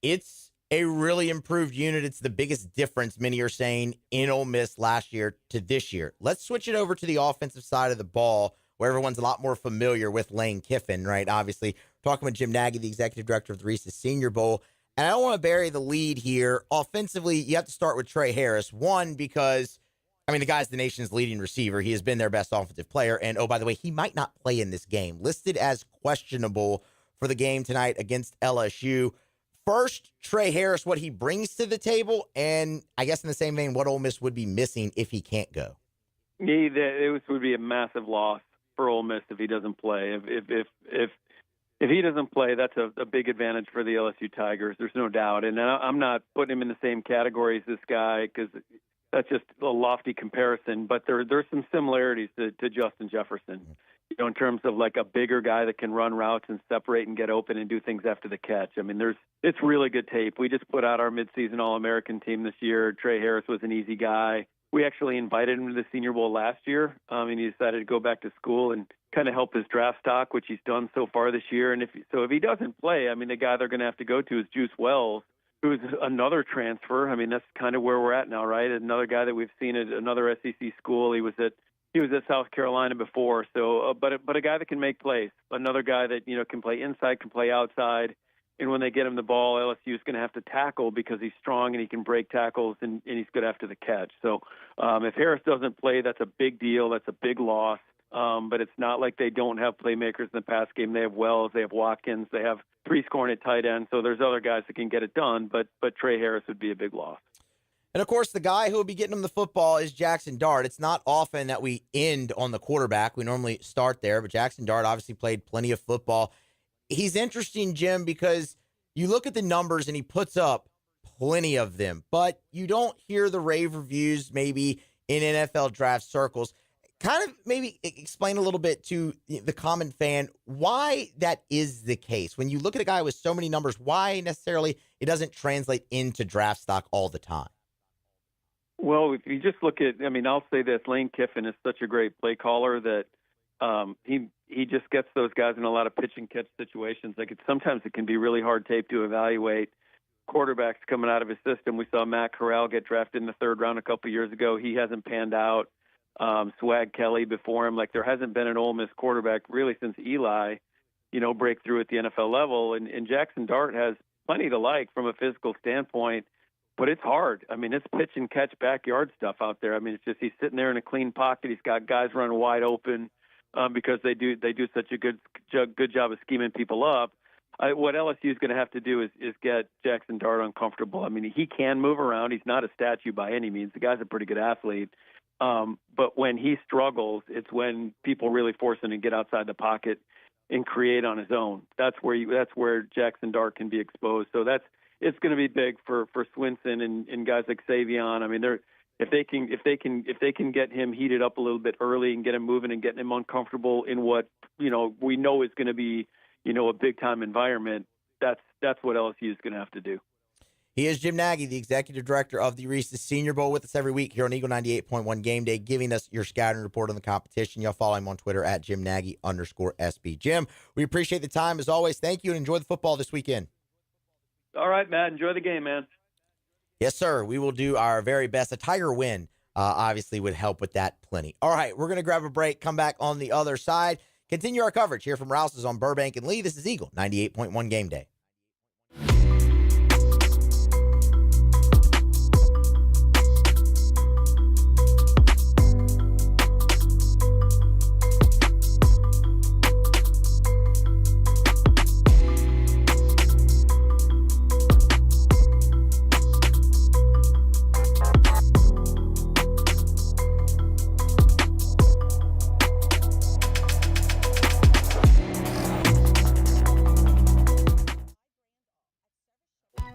it's a really improved unit. It's the biggest difference, many are saying, in Ole Miss last year to this year. Let's switch it over to the offensive side of the ball, where everyone's a lot more familiar with Lane Kiffin, right? Obviously, talking with Jim Nagy, the executive director of the Reese's Senior Bowl. And I don't want to bury the lead here. Offensively, you have to start with Trey Harris. One, because, the guy's the nation's leading receiver. He has been their best offensive player. And, oh, by the way, he might not play in this game. Listed as questionable for the game tonight against LSU. First, Trey Harris, what he brings to the table, and I guess in the same vein, what Ole Miss would be missing if he can't go. It would be a massive loss for Ole Miss if he doesn't play. If he doesn't play, that's a big advantage for the LSU Tigers. There's no doubt. And I'm not putting him in the same category as this guy because that's just a lofty comparison. But there's some similarities to Justin Jefferson, in terms of like a bigger guy that can run routes and separate and get open and do things after the catch. I mean, it's really good tape. We just put out our midseason All-American team this year. Trey Harris was an easy guy. We actually invited him to the Senior Bowl last year, and he decided to go back to school and kind of help his draft stock, which he's done so far this year. And if he doesn't play, I mean, the guy they're going to have to go to is Juice Wells, who's another transfer. I mean, that's kind of where we're at now, right? Another guy that we've seen at another SEC school. He was at South Carolina before, so but a guy that can make plays. Another guy that can play inside, can play outside. And when they get him the ball, LSU is going to have to tackle because he's strong and he can break tackles and he's good after the catch. So if Harris doesn't play, that's a big deal. That's a big loss. But it's not like they don't have playmakers in the pass game. They have Wells, they have Watkins, they have 3 scoring at tight end. So there's other guys that can get it done. But Trey Harris would be a big loss. And, of course, the guy who will be getting him the football is Jackson Dart. It's not often that we end on the quarterback. We normally start there. But Jackson Dart obviously played plenty of football. He's interesting, Jim, because you look at the numbers and he puts up plenty of them, but you don't hear the rave reviews maybe in NFL draft circles. Kind of maybe explain a little bit to the common fan why that is the case. When you look at a guy with so many numbers, why necessarily it doesn't translate into draft stock all the time? Well, if you just look at, I'll say this, Lane Kiffin is such a great play caller that he just gets those guys in a lot of pitch and catch situations. Sometimes it can be really hard tape to evaluate quarterbacks coming out of his system. We saw Matt Corral get drafted in the 3rd round a couple of years ago. He hasn't panned out. Swag Kelly before him. There hasn't been an Ole Miss quarterback really since Eli, break through at the NFL level. And Jackson Dart has plenty to like from a physical standpoint, but it's hard. It's pitch and catch backyard stuff out there. It's just he's sitting there in a clean pocket. He's got guys running wide open because they do such a good job of scheming people up. What LSU is going to have to do is get Jackson Dart uncomfortable. He can move around. He's not a statue by any means. The guy's a pretty good athlete. But when he struggles, it's when people really force him to get outside the pocket and create on his own. That's where Jackson Dart can be exposed. So it's going to be big for Swinson and guys like Savion. If they can get him heated up a little bit early and get him moving and getting him uncomfortable in what we know is going to be a big time environment, that's what LSU is going to have to do. He is Jim Nagy, the executive director of the Reese's Senior Bowl, with us every week here on Eagle 98.1 Game Day, giving us your scouting report on the competition. You'll follow him on Twitter at JimNagy_SB. Jim, we appreciate the time as always. Thank you and enjoy the football this weekend. All right, Matt. Enjoy the game, man. Yes, sir. We will do our very best. A Tiger win obviously would help with that plenty. All right, we're going to grab a break, come back on the other side, continue our coverage here from Rouse's on Burbank and Lee. This is Eagle 98.1 Game Day.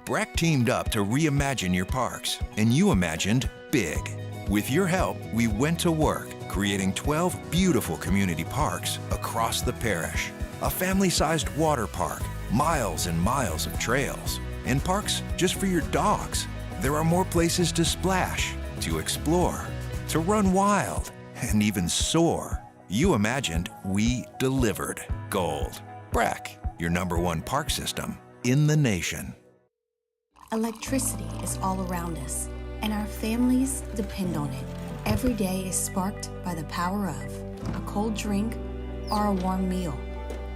Breck teamed up to reimagine your parks, and you imagined big. With your help, we went to work, creating 12 beautiful community parks across the parish. A family-sized water park, miles and miles of trails, and parks just for your dogs. There are more places to splash, to explore, to run wild, and even soar. You imagined, we delivered. Gold. Breck, your #1 park system in the nation. Electricity is all around us, and our families depend on it. Every day is sparked by the power of a cold drink or a warm meal,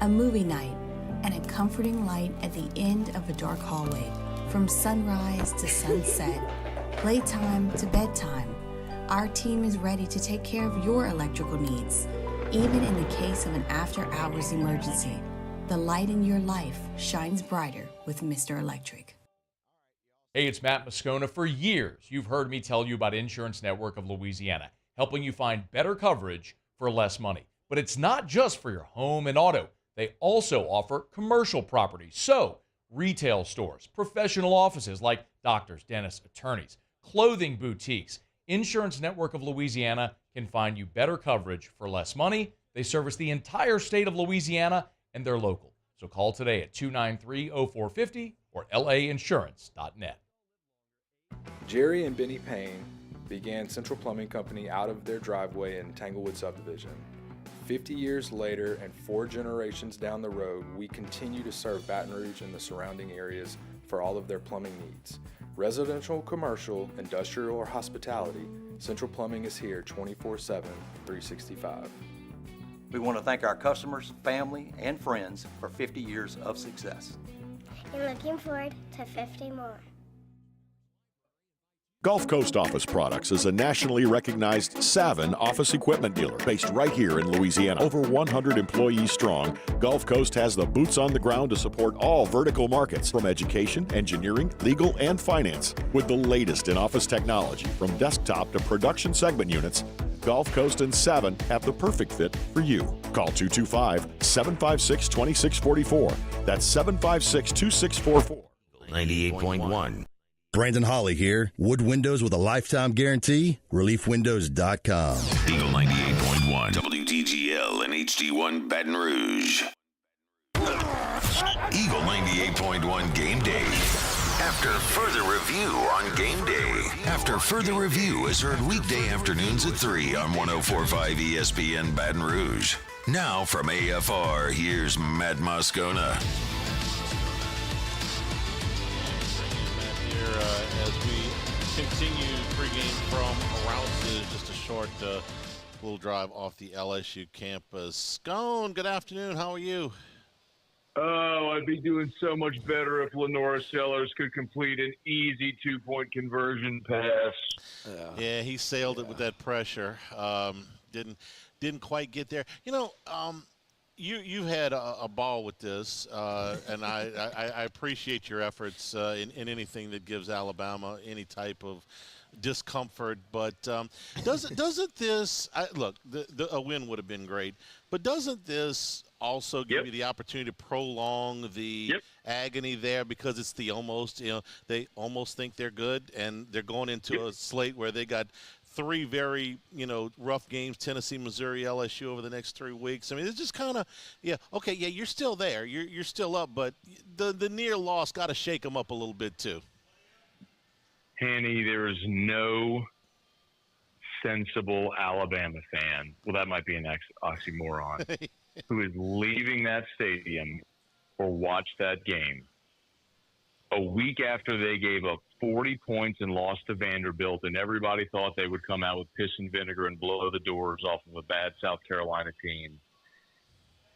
a movie night, and a comforting light at the end of a dark hallway. From sunrise to sunset, playtime to bedtime, our team is ready to take care of your electrical needs, even in the case of an after-hours emergency. The light in your life shines brighter with Mr. Electric. Hey, it's Matt Moscona. For years, you've heard me tell you about Insurance Network of Louisiana, helping you find better coverage for less money. But it's not just for your home and auto. They also offer commercial property. So, retail stores, professional offices like doctors, dentists, attorneys, clothing boutiques. Insurance Network of Louisiana can find you better coverage for less money. They service the entire state of Louisiana, and they're local. So call today at 293-0450 or lainsurance.net. Jerry and Benny Payne began Central Plumbing Company out of their driveway in Tanglewood subdivision. 50 years later and 4 generations down the road, we continue to serve Baton Rouge and the surrounding areas for all of their plumbing needs. Residential, commercial, industrial, or hospitality, Central Plumbing is here 24/7, 365. We want to thank our customers, family, and friends for 50 years of success. And looking forward to 50 more. Gulf Coast Office Products is a nationally recognized Savin office equipment dealer based right here in Louisiana. Over 100 employees strong, Gulf Coast has the boots on the ground to support all vertical markets, from education, engineering, legal, and finance. With the latest in office technology, from desktop to production segment units, Gulf Coast and Savin have the perfect fit for you. Call 225-756-2644. That's 756-2644. 98.1. Brandon Hawley here. Wood windows with a lifetime guarantee. ReliefWindows.com. Eagle 98.1. WDGL and HD1 Baton Rouge. Eagle 98.1 Game Day. After Further Review on Game Day. After Further Review is heard weekday afternoons at 3 on 104.5 ESPN Baton Rouge. Now from AFR, here's Matt Moscona. As we continue pregame from Rouse's, just a short little drive off the LSU campus. Scone, good afternoon. How are you? Oh, I'd be doing so much better if Lenora Sellers could complete an easy 2-point conversion pass. Yeah, he sailed it with that pressure. Didn't quite get there. You know, you had a ball with this, and I appreciate your efforts in anything that gives Alabama any type of discomfort. But doesn't this look? A win would have been great, but doesn't this also give you the opportunity to prolong the agony there, because it's the almost? You know, they almost think they're good, and they're going into a slate where they got 3 very, rough games: Tennessee, Missouri, LSU over the next 3 weeks. I mean, it's just kind of, you're still there. You're still up, but the near loss got to shake them up a little bit too. Hanny, there is no sensible Alabama fan, well, that might be an oxymoron, who is leaving that stadium or watch that game a week after they gave up 40 points and lost to Vanderbilt, and everybody thought they would come out with piss and vinegar and blow the doors off of a bad South Carolina team.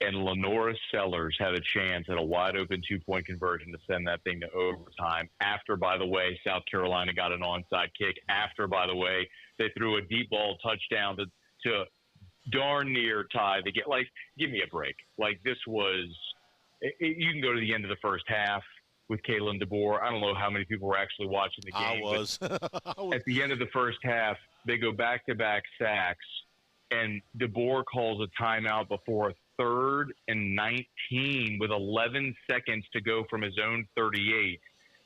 And Lenora Sellers had a chance at a wide-open 2-point conversion to send that thing to overtime after, by the way, South Carolina got an onside kick. After, by the way, they threw a deep ball touchdown to darn near tie. Give me a break. This was – you can go to the end of the first half with Kalen DeBoer. I don't know how many people were actually watching the game. I was. At the end of the first half, they go back-to-back sacks, and DeBoer calls a timeout before a 3rd and 19 with 11 seconds to go from his own 38.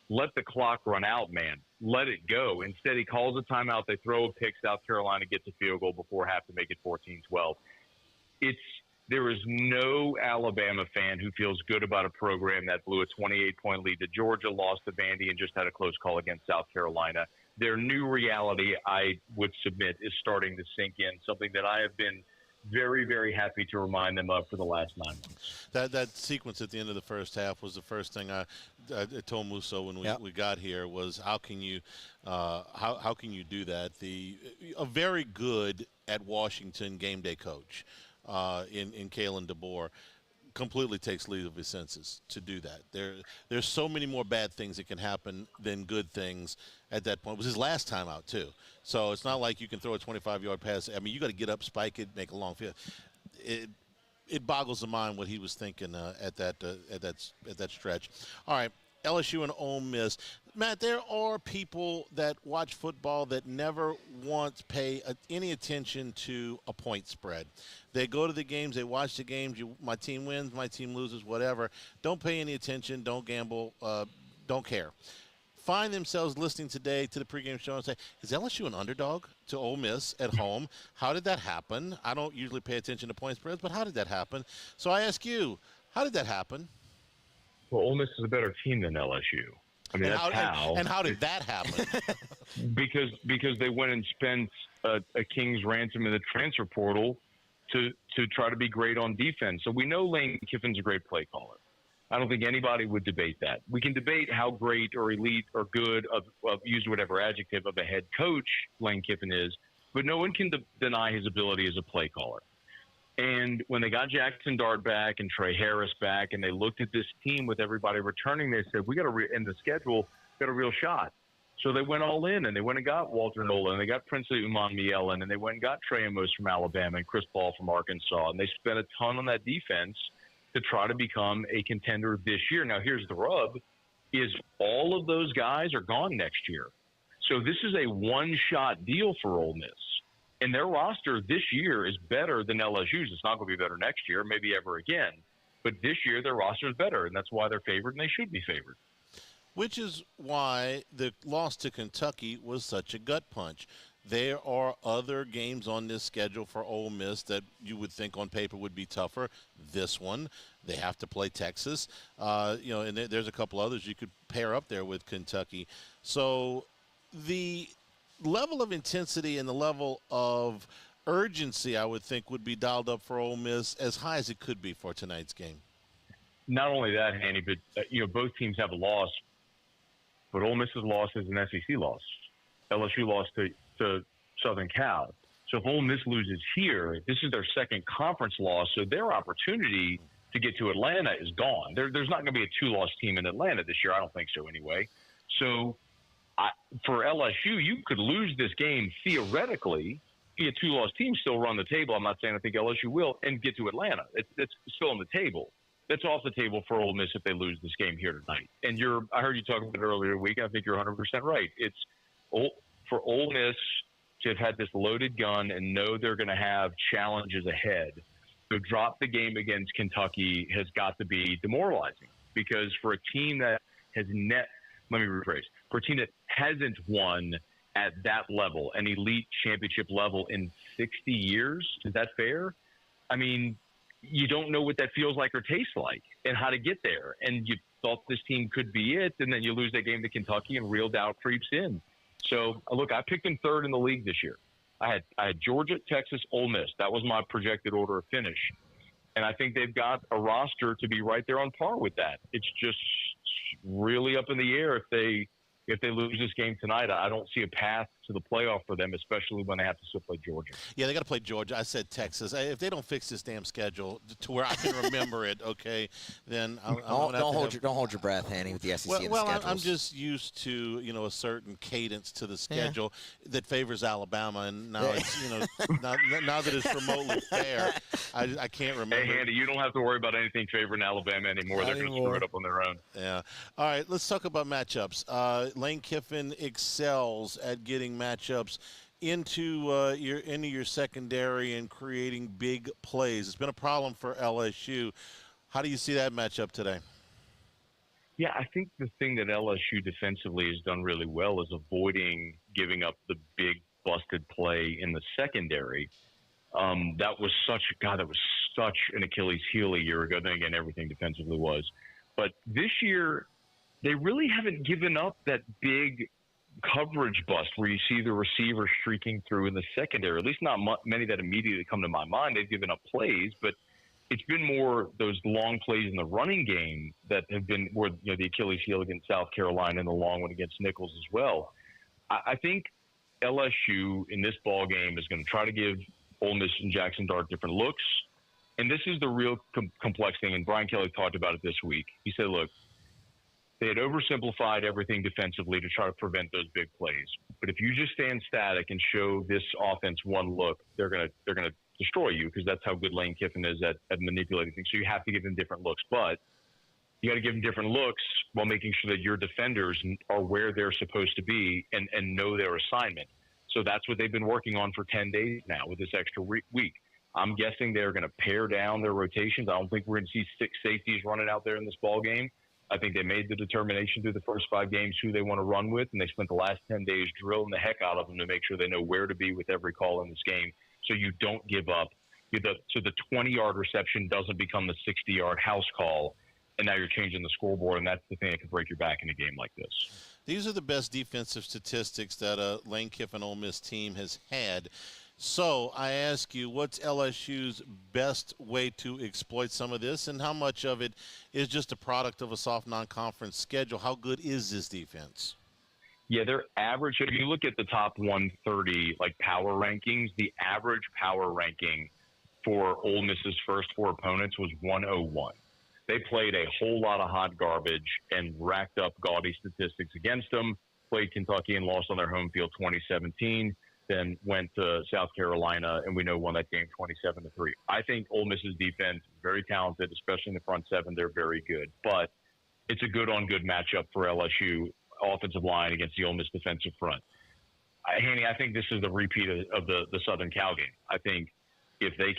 Let the clock run out, man. Let it go. Instead, he calls a timeout. They throw a pick. South Carolina gets a field goal before half to make it 14-12. There is no Alabama fan who feels good about a program that blew a 28-point lead to Georgia, lost to Vandy, and just had a close call against South Carolina. Their new reality, I would submit, is starting to sink in, something that I have been very, very happy to remind them of for the last 9 months. That sequence at the end of the first half was the first thing I told Musso when we got here was how can you do that? A very good at Washington game day coach in Kalen DeBoer completely takes leave of his senses to do that. There's so many more bad things that can happen than good things at that point. It was his last time out too. So it's not like you can throw a 25-yard pass. I mean, you got to get up, spike it, make a long field. it boggles the mind what he was thinking at that stretch. All right, LSU and Ole Miss. Matt, there are people that watch football that never once pay any attention to a point spread. They go to the games, they watch the games. My team wins, my team loses, whatever. Don't pay any attention. Don't gamble. Don't care. Find themselves listening today to the pregame show and say, is LSU an underdog to Ole Miss at home? How did that happen? I don't usually pay attention to point spreads, but how did that happen? So I ask you, how did that happen? Well, Ole Miss is a better team than LSU. I mean, and how did that happen? because they went and spent a king's ransom in the transfer portal to try to be great on defense. So we know Lane Kiffin's a great play caller. I don't think anybody would debate that. We can debate how great or elite or good of use whatever adjective of a head coach Lane Kiffin is, but no one can deny his ability as a play caller. And when they got Jackson Dart back and Trey Harris back, and they looked at this team with everybody returning, they said, we got in the schedule, got a real shot. So they went all in, and they went and got Walter Nolan, and they got Princely Umanmielen, and they went and got Trey Amos from Alabama and Chris Paul from Arkansas, and they spent a ton on that defense to try to become a contender this year. Now, here's the rub, is all of those guys are gone next year. So this is a one-shot deal for Ole Miss. And their roster this year is better than LSU's. It's not going to be better next year, maybe ever again. But this year, their roster is better, and that's why they're favored, and they should be favored. Which is why the loss to Kentucky was such a gut punch. There are other games on this schedule for Ole Miss that you would think on paper would be tougher. This one, they have to play Texas. And there's a couple others you could pair up there with Kentucky. So the level of intensity and the level of urgency, I would think, would be dialed up for Ole Miss as high as it could be for tonight's game. Not only that, Hanny, but both teams have a loss. But Ole Miss's loss is an SEC loss. LSU lost to Southern Cal. So if Ole Miss loses here, this is their second conference loss. So their opportunity to get to Atlanta is gone. There's not going to be a two-loss team in Atlanta this year. I don't think so anyway. So for LSU, you could lose this game theoretically, be a two-loss team, still run the table. I'm not saying I think LSU will, and get to Atlanta. It's still on the table. That's off the table for Ole Miss if they lose this game here tonight. And I heard you talk about it earlier in the week. I think you're 100% right. It's for Ole Miss to have had this loaded gun and know they're going to have challenges ahead. To drop the game against Kentucky has got to be demoralizing, because for a team that for a team that hasn't won at that level, an elite championship level in 60 years, is that fair? I mean, you don't know what that feels like or tastes like and how to get there. And you thought this team could be it, and then you lose that game to Kentucky and real doubt creeps in. So, look, I picked them third in the league this year. I had Georgia, Texas, Ole Miss. That was my projected order of finish. And I think they've got a roster to be right there on par with that. It's just really up in the air if they lose this game tonight. I don't see a path to the playoff for them, especially when they have to still play Georgia. Yeah, they got to play Georgia. I said Texas. If they don't fix this damn schedule to where I can remember it, okay, then don't hold your breath, Hanny, with the SEC and the schedules. I'm just used to a certain cadence to the schedule that favors Alabama, and now it's now that it's remotely fair, I can't remember. Hey, Andy, you don't have to worry about anything favoring Alabama anymore. They're going to screw it up on their own. Yeah. All right, let's talk about matchups. Lane Kiffin excels at getting matchups into your secondary and creating big plays. It's been a problem for LSU. How do you see that matchup today? Yeah, I think the thing that LSU defensively has done really well is avoiding giving up the big busted play in the secondary. That was such an Achilles heel a year ago. Then again, everything defensively was. But this year, they really haven't given up that big coverage bust where you see the receiver streaking through in the secondary. At least not many that immediately come to my mind. They've given up plays, but it's been more those long plays in the running game that have been where the Achilles heel against South Carolina and the long one against Nichols as well. I think LSU in this ball game is going to try to give Ole Miss and Jackson Dart different looks, and this is the real complex thing. And Brian Kelly talked about it this week. He said, "Look, they had oversimplified everything defensively to try to prevent those big plays. But if you just stand static and show this offense one look, they're gonna destroy you, because that's how good Lane Kiffin is at manipulating things. So you have to give them different looks. But you got to give them different looks while making sure that your defenders are where they're supposed to be and know their assignment. So that's what they've been working on for 10 days now with this extra week. I'm guessing they're going to pare down their rotations. I don't think we're going to see 6 safeties running out there in this ball game. I think they made the determination through the first 5 games who they want to run with, and they spent the last 10 days drilling the heck out of them to make sure they know where to be with every call in this game, so you don't give up. So the 20-yard reception doesn't become the 60-yard house call, and now you're changing the scoreboard, and that's the thing that could break your back in a game like this. These are the best defensive statistics that a Lane Kiffin Ole Miss team has had. So I ask you, what's LSU's best way to exploit some of this, and how much of it is just a product of a soft non-conference schedule? How good is this defense? Yeah, they're average. If you look at the top 130 power rankings, the average power ranking for Ole Miss's first 4 opponents was 101. They played a whole lot of hot garbage and racked up gaudy statistics against them. Played Kentucky and lost on their home field 2017. Then went to South Carolina, and we know won that game 27-3. I think Ole Miss's defense is very talented, especially in the front 7. They're very good. But it's a good-on-good matchup for LSU offensive line against the Ole Miss defensive front. Haney, I think this is the repeat of the Southern Cal game. I think if the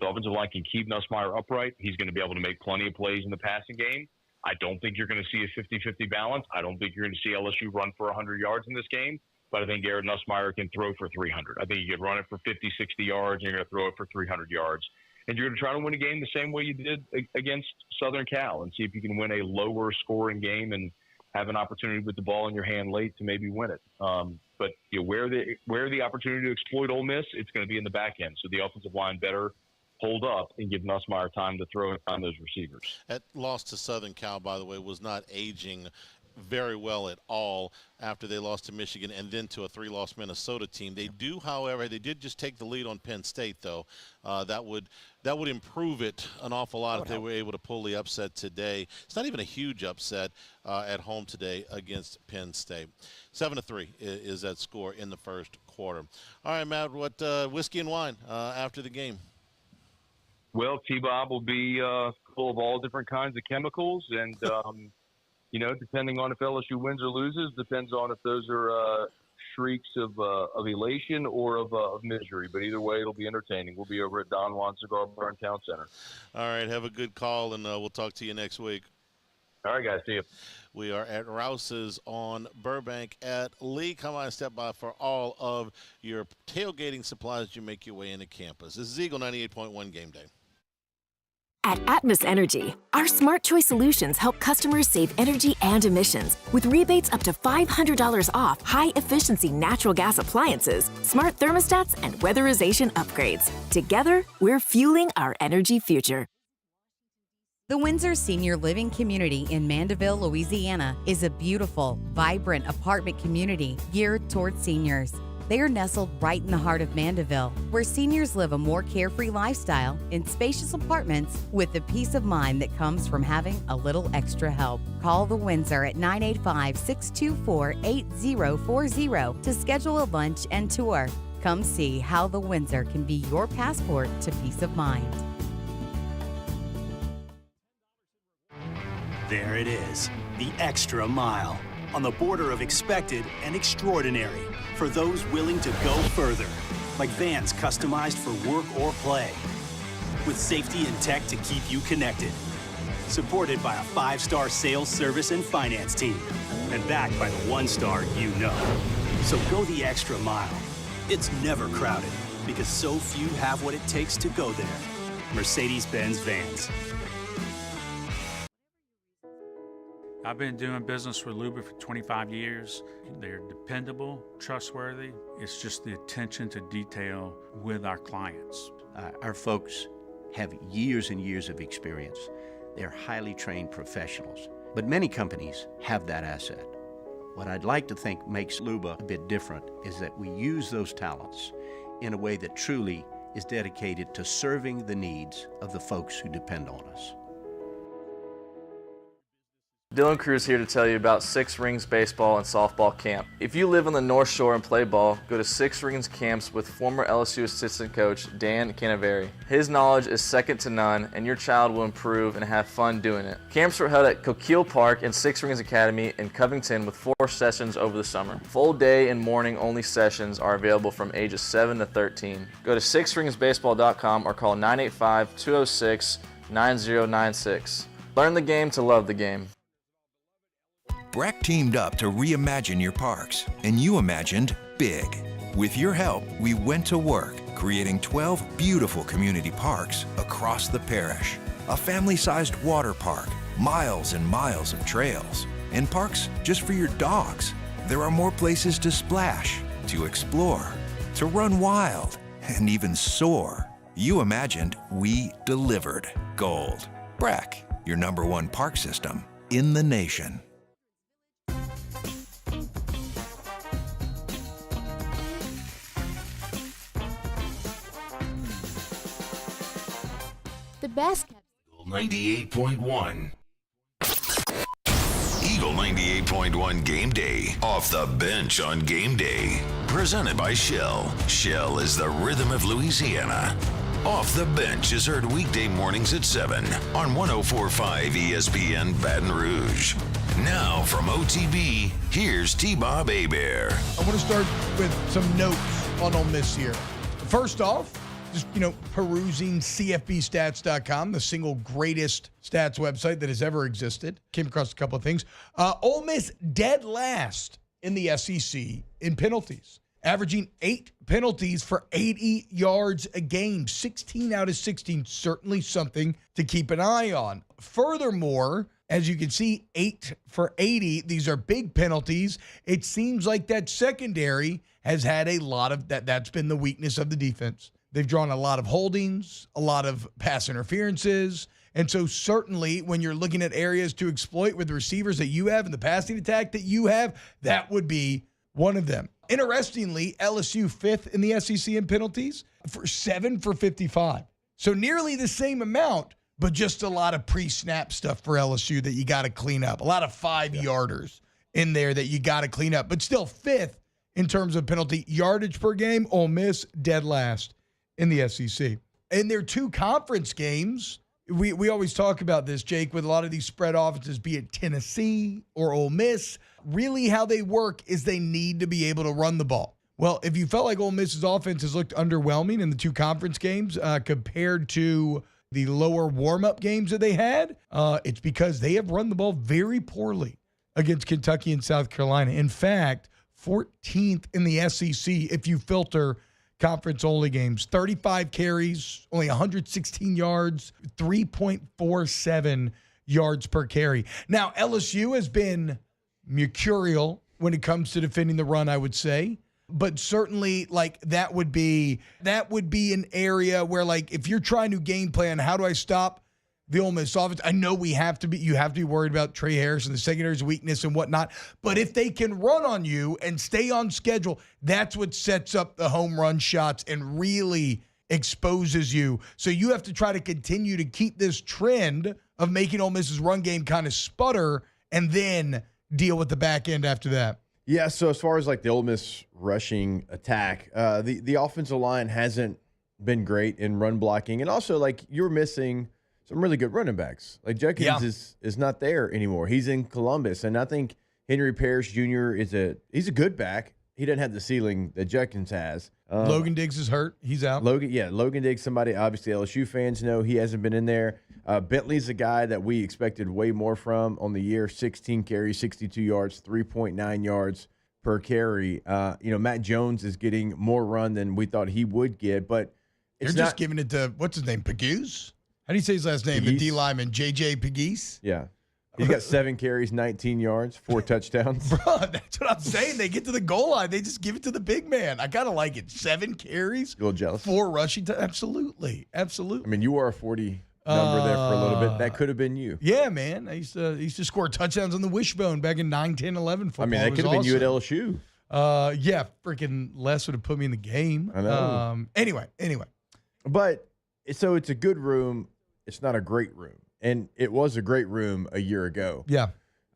offensive line can keep Nussmeier upright, he's going to be able to make plenty of plays in the passing game. I don't think you're going to see a 50-50 balance. I don't think you're going to see LSU run for 100 yards in this game. But I think Garrett Nussmeier can throw for 300. I think you can run it for 50, 60 yards, and you're going to throw it for 300 yards. And you're going to try to win a game the same way you did against Southern Cal and see if you can win a lower scoring game and have an opportunity with the ball in your hand late to maybe win it. But where the opportunity to exploit Ole Miss, it's going to be in the back end. So the offensive line better hold up and give Nussmeier time to throw it on those receivers. That loss to Southern Cal, by the way, was not aging very well at all after they lost to Michigan and then to a 3-loss Minnesota team. They do, however, they did just take the lead on Penn State, though. That would improve it an awful lot if they were able to pull the upset today. It's not even a huge upset at home today against Penn State. 7-3 is that score in the first quarter. All right, Matt, what whiskey and wine after the game? Well, T-Bob will be full of all different kinds of chemicals, and depending on if LSU wins or loses, depends on if those are shrieks of elation or of misery. But either way, it'll be entertaining. We'll be over at Don Juan Cigar Bar in Town Center. All right, have a good call, and we'll talk to you next week. All right, guys, see you. We are at Rouse's on Burbank at Lee. Come on, step by for all of your tailgating supplies as you make your way into campus. This is Eagle 98.1 Game Day. At Atmos Energy, our smart choice solutions help customers save energy and emissions with rebates up to $500 off high-efficiency natural gas appliances, smart thermostats, and weatherization upgrades. Together, we're fueling our energy future. The Windsor Senior Living Community in Mandeville, Louisiana is a beautiful, vibrant apartment community geared towards seniors. They are nestled right in the heart of Mandeville, where seniors live a more carefree lifestyle in spacious apartments with the peace of mind that comes from having a little extra help. Call the Windsor at 985-624-8040 to schedule a lunch and tour. Come see how the Windsor can be your passport to peace of mind. There it is, the extra mile, on the border of expected and extraordinary for those willing to go further, like vans customized for work or play, with safety and tech to keep you connected. Supported by a 5-star sales, service, and finance team, and backed by the 1-star you know. So go the extra mile. It's never crowded, because so few have what it takes to go there. Mercedes-Benz Vans. I've been doing business with Luba for 25 years. They're dependable, trustworthy. It's just the attention to detail with our clients. Our folks have years and years of experience. They're highly trained professionals. But many companies have that asset. What I'd like to think makes Luba a bit different is that we use those talents in a way that truly is dedicated to serving the needs of the folks who depend on us. Dylan Cruz here to tell you about Six Rings Baseball and Softball Camp. If you live on the North Shore and play ball, go to Six Rings Camps with former LSU assistant coach Dan Canaveri. His knowledge is second to none, and your child will improve and have fun doing it. Camps were held at Coquille Park and Six Rings Academy in Covington with 4 sessions over the summer. Full day and morning only sessions are available from ages 7 to 13. Go to sixringsbaseball.com or call 985-206-9096. Learn the game to love the game. Breck teamed up to reimagine your parks, and you imagined big. With your help, we went to work, creating 12 beautiful community parks across the parish. A family-sized water park, miles and miles of trails, and parks just for your dogs. There are more places to splash, to explore, to run wild, and even soar. You imagined, we delivered. Gold. Breck, your #1 park system in the nation. The best. 98.1. Eagle 98.1 Game Day. Off the bench on Game Day. Presented by Shell. Shell is the rhythm of Louisiana. Off the Bench is heard weekday mornings at 7 on 104.5 ESPN Baton Rouge. Now from OTB, here's T-Bob Hebert. I want to start with some notes on Ole Miss here. First off, just, perusing CFBstats.com, the single greatest stats website that has ever existed. Came across a couple of things. Ole Miss dead last in the SEC in penalties, averaging 8 penalties for 80 yards a game. 16 out of 16, certainly something to keep an eye on. Furthermore, as you can see, 8 for 80. These are big penalties. It seems like that secondary has had a lot of that. That's been the weakness of the defense. They've drawn a lot of holdings, a lot of pass interferences. And so certainly when you're looking at areas to exploit with the receivers that you have and the passing attack that you have, that would be one of them. Interestingly, LSU 5th in the SEC in penalties for 7 for 55. So nearly the same amount, but just a lot of pre-snap stuff for LSU that you got to clean up. A lot of 5-yarders in there that you got to clean up. But still 5th in terms of penalty yardage per game. Ole Miss dead last in the SEC. In their 2 conference games, we always talk about this, Jake, with a lot of these spread offenses, be it Tennessee or Ole Miss. Really how they work is they need to be able to run the ball. Well, if you felt like Ole Miss's offense has looked underwhelming in the 2 conference games compared to the lower warm-up games that they had, it's because they have run the ball very poorly against Kentucky and South Carolina. In fact, 14th in the SEC if you filter conference-only games. 35 carries, only 116 yards, 3.47 yards per carry. Now, LSU has been mercurial when it comes to defending the run, I would say. But certainly, that would be an area where, if you're trying to game plan, how do I stop the Ole Miss offense? I know you have to be worried about Trey Harris and the secondary's weakness and whatnot. But if they can run on you and stay on schedule, that's what sets up the home run shots and really exposes you. So you have to try to continue to keep this trend of making Ole Miss's run game kind of sputter and then deal with the back end after that. Yeah, so as far as the Ole Miss rushing attack, the offensive line hasn't been great in run blocking. And also, you're missing some really good running backs. Jenkins is not there anymore. He's in Columbus. And I think Henry Parrish Jr. he's a good back. He doesn't have the ceiling that Jenkins has. Logan Diggs is hurt. He's out. Logan Diggs, somebody obviously LSU fans know. He hasn't been in there. Bentley's a guy that we expected way more from on the year. 16 carries, 62 yards, 3.9 yards per carry. Matt Jones is getting more run than we thought he would get, but They're just giving it to, what's his name, Pegues? How do you say his last name? The D lineman, J.J. Pegues? Yeah. He's got 7 carries, 19 yards, 4 touchdowns. Bro, that's what I'm saying. They get to the goal line. They just give it to the big man. I kind of like it. 7 carries. You a little jealous? 4 rushing. Absolutely. Absolutely. I mean, you were a 40 number there for a little bit. That could have been you. Yeah, man. I used to score touchdowns on the wishbone back in 9, 10, 11 football. I mean, that could have been you at LSU. Yeah, freaking Les would have put me in the game. I know. Anyway. But, so it's a good room. It's not a great room. And it was a great room a year ago. Yeah.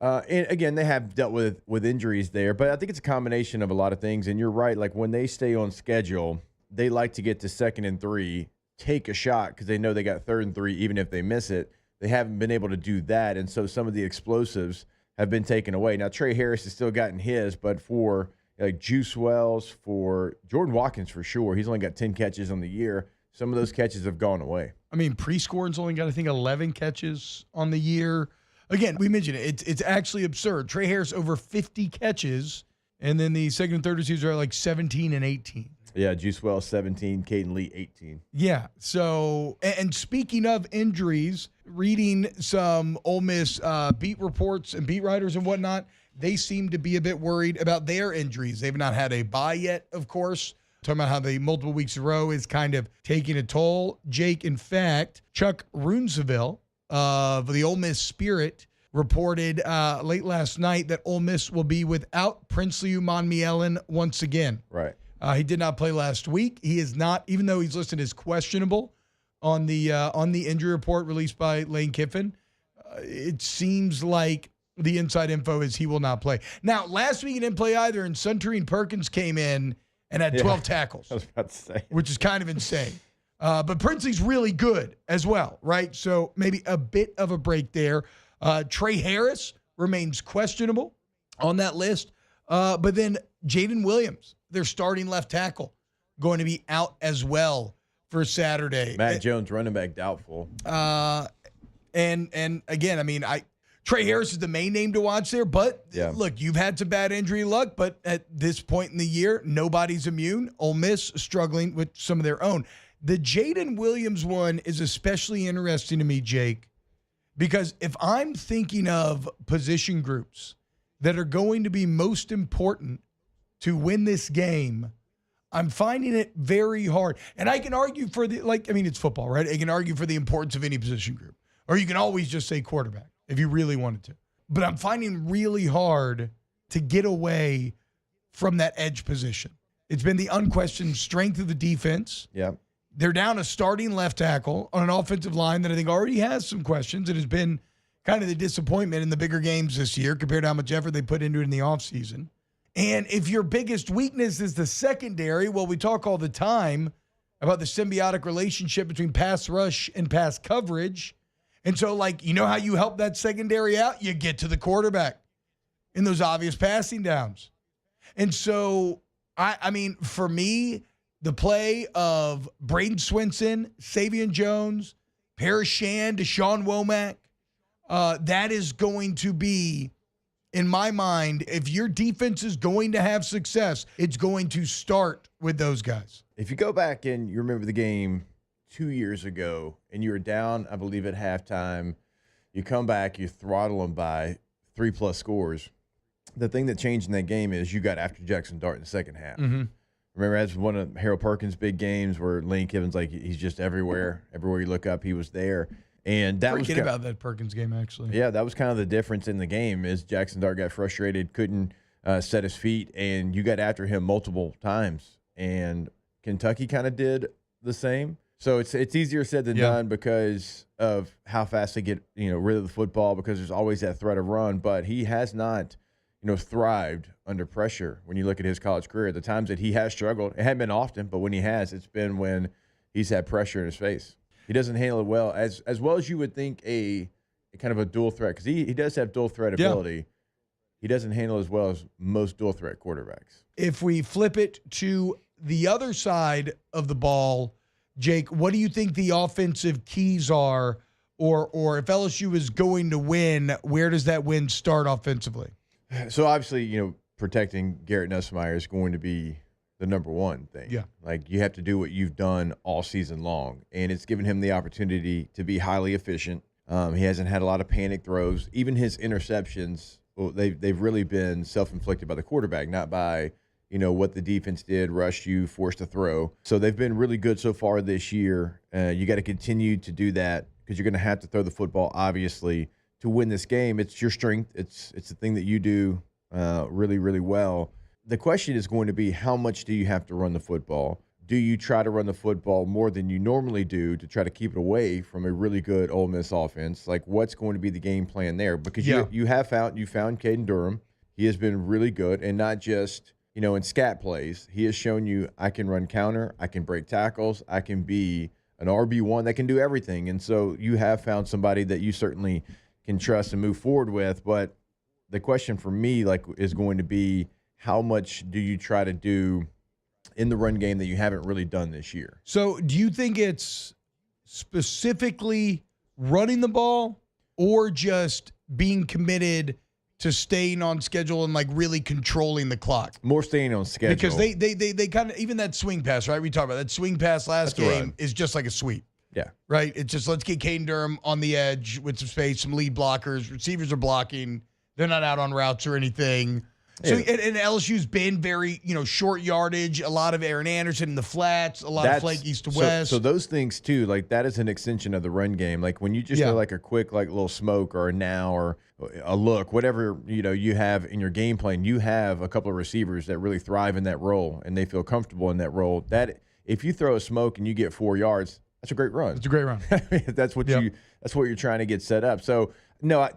And again, they have dealt with injuries there, but I think it's a combination of a lot of things. And you're right, like when they stay on schedule, they like to get to 2nd and 3, take a shot because they know they got 3rd and 3, even if they miss it. They haven't been able to do that, and so some of the explosives have been taken away. Now, Trey Harris has still gotten his, but for like Juice Wells, for Jordan Watkins for sure, he's only got 10 catches on the year. Some of those catches have gone away. I mean, Prescore's only got, I think, 11 catches on the year. Again, we mentioned it. It's actually absurd. Trey Harris over 50 catches, and then the second and third receivers are like 17 and 18. Yeah, Juice Wells 17, Caden Lee 18. Yeah. So, and speaking of injuries, reading some Ole Miss beat reports and beat writers and whatnot, they seem to be a bit worried about their injuries. They've not had a bye yet, of course. Talking about how the multiple weeks in a row is kind of taking a toll. Jake, in fact, Chuck Runseville of the Ole Miss Spirit reported late last night that Ole Miss will be without Princely Umanmielen once again. Right. He did not play last week. He is not, even though he's listed as questionable on the injury report released by Lane Kiffin. It seems like the inside info is he will not play. Now, last week he didn't play either, and Suntarine Perkins came in and had 12 tackles, I was about to say, which is kind of insane. But Princely's really good as well, right? So maybe a bit of a break there. Trey Harris remains questionable on that list. But then Jaden Williams, their starting left tackle, going to be out as well for Saturday. Matt Jones, running back, doubtful. And again, I mean, Trey Harris is the main name to watch there. But look, you've had some bad injury luck, but at this point in the year, nobody's immune. Ole Miss struggling with some of their own. The Jaden Williams one is especially interesting to me, Jake, because if I'm thinking of position groups that are going to be most important to win this game, I'm finding it very hard. And I can argue for it's football, right? I can argue for the importance of any position group. Or you can always just say quarterback if you really wanted to. But I'm finding really hard to get away from that edge position. It's been the unquestioned strength of the defense. Yeah. They're down a starting left tackle on an offensive line that I think already has some questions. It has been kind of the disappointment in the bigger games this year compared to how much effort they put into it in the offseason. And if your biggest weakness is the secondary, well, we talk all the time about the symbiotic relationship between pass rush and pass coverage. And so, you know how you help that secondary out? You get to the quarterback in those obvious passing downs. And so, I mean, for me, the play of Braden Swinson, Savion Jones, Paris Shand, Deshaun Womack, that is going to be, in my mind, if your defense is going to have success, it's going to start with those guys. If you go back and you remember the game 2 years ago and you were down, I believe, at halftime, you come back, you throttle them by 3+ scores. The thing that changed in that game is you got after Jackson Dart in the second half. Mm-hmm. Remember, that's one of Harold Perkins' big games where Lane Kiffin's like, he's just everywhere. Everywhere you look up, he was there. And that Forget about that Perkins game, actually. Yeah, that was kind of the difference in the game is Jackson Dart got frustrated, couldn't set his feet, and you got after him multiple times. And Kentucky kind of did the same. So it's easier said than done because of how fast they get rid of the football, because there's always that threat of run. But he has not thrived under pressure when you look at his college career. The times that he has struggled, it hadn't been often, but when he has, it's been when he's had pressure in his face. He doesn't handle it well, as well as you would think a kind of a dual threat, because he does have dual threat ability. He doesn't handle as well as most dual threat quarterbacks. If we flip it to the other side of the ball, Jake, what do you think the offensive keys are, or if LSU is going to win, where does that win start offensively? So obviously, protecting Garrett Nussmeier is going to be the number one thing. Yeah. Like, you have to do what you've done all season long, and it's given him the opportunity to be highly efficient. He hasn't had a lot of panic throws. Even his interceptions, they've really been self-inflicted by the quarterback, not by, what the defense did, rushed you, forced to throw. So they've been really good so far this year. You got to continue to do that because you're going to have to throw the football, obviously, to win this game. It's your strength. It's the thing that you do really, really well. The question is going to be, how much do you have to run the football? do you try to run the football more than you normally do to try to keep it away from a really good Ole Miss offense? Like, what's going to be the game plan there? Because you found Caden Durham. He has been really good, and not just, in scat plays. He has shown you I can run counter, I can break tackles, I can be an RB1 that can do everything. And so you have found somebody that you certainly can trust and move forward with. But the question for me, is going to be, how much do you try to do in the run game that you haven't really done this year? So do you think it's specifically running the ball or just being committed to staying on schedule and really controlling the clock? More staying on schedule. Because they kind of, even that swing pass, right? We talked about that swing pass last game is just like a sweep. Yeah. Right? It's just, let's get Caden Durham on the edge with some space, some lead blockers. Receivers are blocking. They're not out on routes or anything. So, and LSU's been very, short yardage, a lot of Aaron Anderson in the flats, a lot of flank east to west. So those things too, that is an extension of the run game. Like when you just throw a quick, little smoke or a now or a look, whatever, you have in your game plan, you have a couple of receivers that really thrive in that role and they feel comfortable in that role. That if you throw a smoke and you get 4 yards, that's a great run. It's a great run. That's what you're trying to get set up. So no, I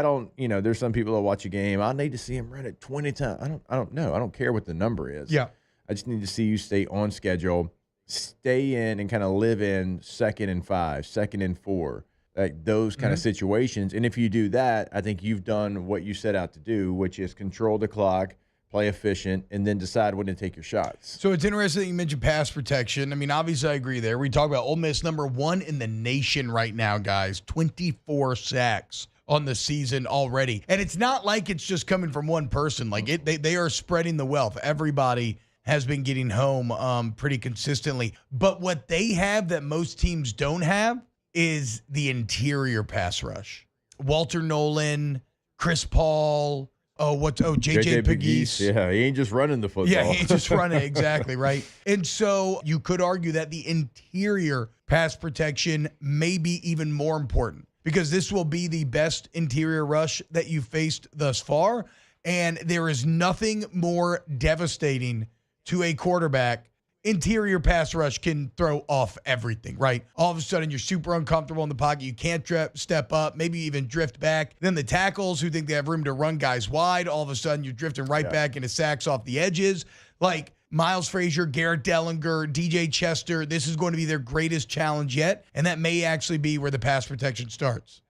don't, there's some people that watch a game. I need to see him run it 20 times. I don't know. I don't care what the number is. Yeah. I just need to see you stay on schedule, stay in and kind of live in 2nd and 5, 2nd and 4, like those kind of situations. And if you do that, I think you've done what you set out to do, which is control the clock, play efficient, and then decide when to take your shots. So it's interesting that you mentioned pass protection. I mean, obviously I agree there. We talk about Ole Miss #1 in the nation right now, guys. 24 sacks on the season already. And it's not like it's just coming from one person. They are spreading the wealth. Everybody has been getting home pretty consistently. But what they have that most teams don't have is the interior pass rush. Walter Nolan, Chris Paul, JJ Pegues. Yeah, he ain't just running the football. Yeah, he ain't just running, exactly, right? And so you could argue that the interior pass protection may be even more important, because this will be the best interior rush that you've faced thus far. And there is nothing more devastating to a quarterback. Interior pass rush can throw off everything, right? All of a sudden, you're super uncomfortable in the pocket. You can't step up, maybe even drift back. Then the tackles who think they have room to run guys wide, all of a sudden, you're drifting right back into sacks off the edges. Like Miles Frazier, Garrett Dellinger, DJ Chester, this is going to be their greatest challenge yet, and that may actually be where the pass protection starts.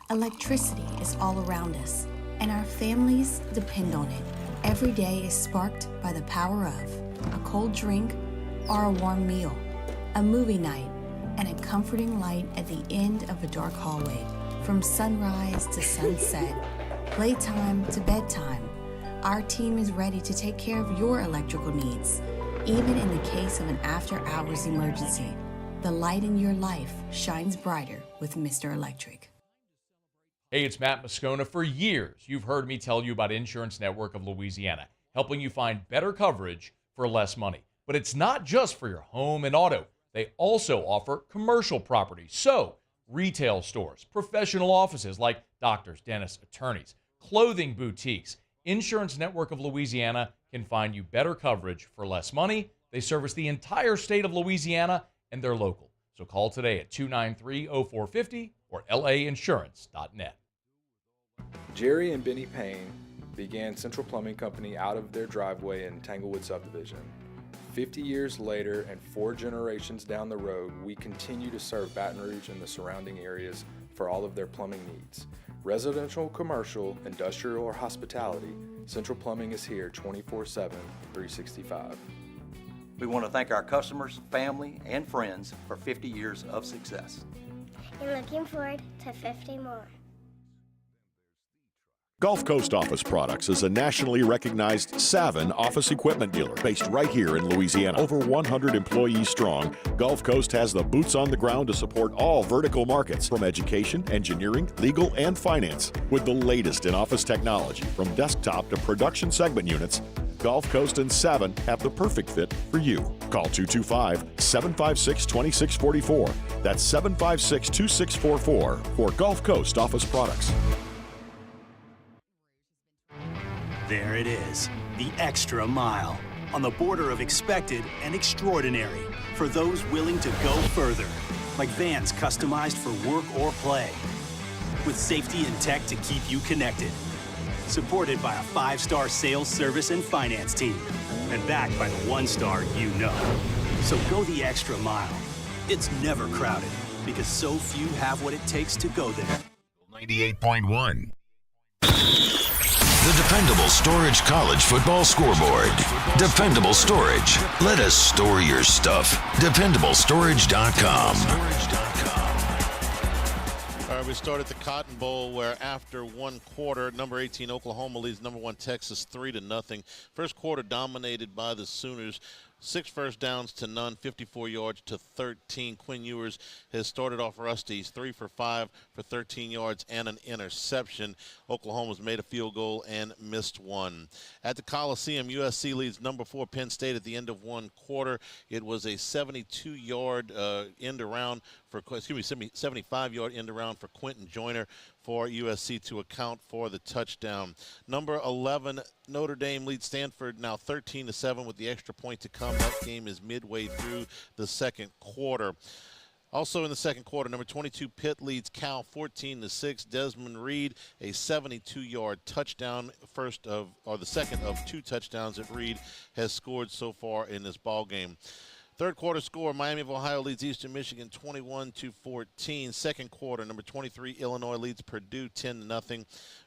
Electricity is all around us, and our families depend on it. Every day is sparked by the power of a cold drink or a warm meal, a movie night, and a comforting light at the end of a dark hallway. From sunrise to sunset, playtime to bedtime, our team is ready to take care of your electrical needs. Even in the case of an after-hours emergency, the light in your life shines brighter with Mr. Electric. Hey, it's Matt Moscona. For years, you've heard me tell you about Insurance Network of Louisiana, helping you find better coverage for less money. But it's not just for your home and auto. They also offer commercial property. So, retail stores, professional offices like doctors, dentists, attorneys, clothing boutiques. Insurance Network of Louisiana can find you better coverage for less money. They service the entire state of Louisiana, and they're local. So call today at 293-0450 or lainsurance.net. Jerry and Benny Payne began Central Plumbing Company out of their driveway in Tanglewood subdivision. 50 years later and 4 generations down the road, we continue to serve Baton Rouge and the surrounding areas for all of their plumbing needs. Residential, commercial, industrial, or hospitality, Central Plumbing is here 24/7, 365. We want to thank our customers, family, and friends for 50 years of success. And looking forward to 50 more. Gulf Coast Office Products is a nationally recognized Savin office equipment dealer based right here in Louisiana. Over 100 employees strong, Gulf Coast has the boots on the ground to support all vertical markets from education, engineering, legal, and finance. With the latest in office technology from desktop to production segment units, Gulf Coast and Savin have the perfect fit for you. Call 225-756-2644. That's 756-2644 for Gulf Coast Office Products. There it is, the extra mile, on the border of expected and extraordinary, for those willing to go further, like vans customized for work or play, with safety and tech to keep you connected, supported by a 5-star sales, service, and finance team, and backed by the 1-star you know. So go the extra mile. It's never crowded, because so few have what it takes to go there. 98.1. The dependable Storage College Football Scoreboard. Dependable Storage. Let us store your stuff. DependableStorage.com. All right, we start at the Cotton Bowl, where after one quarter, number 18 Oklahoma leads number 1 Texas 3-0. First quarter dominated by the Sooners. 6 first downs to none, 54 yards to 13. Quinn Ewers has started off rusty. He's 3 for 5 for 13 yards and an interception. Oklahoma's made a field goal and missed one. At the Coliseum, USC leads number 4 Penn State at the end of one quarter. It was a 72-yard end around for, 75-yard end around for Quentin Joyner for USC to account for the touchdown. Number 11 Notre Dame leads Stanford now 13-7 with the extra point to come. That game is midway through the second quarter. Also in the second quarter, number 22 Pitt leads Cal 14-6. Desmond Reed, a 72-yard touchdown, the second of 2 touchdowns that Reed has scored so far in this ball game. Third quarter score, Miami of Ohio leads Eastern Michigan 21-14. Second quarter, number 23 Illinois leads Purdue 10-0.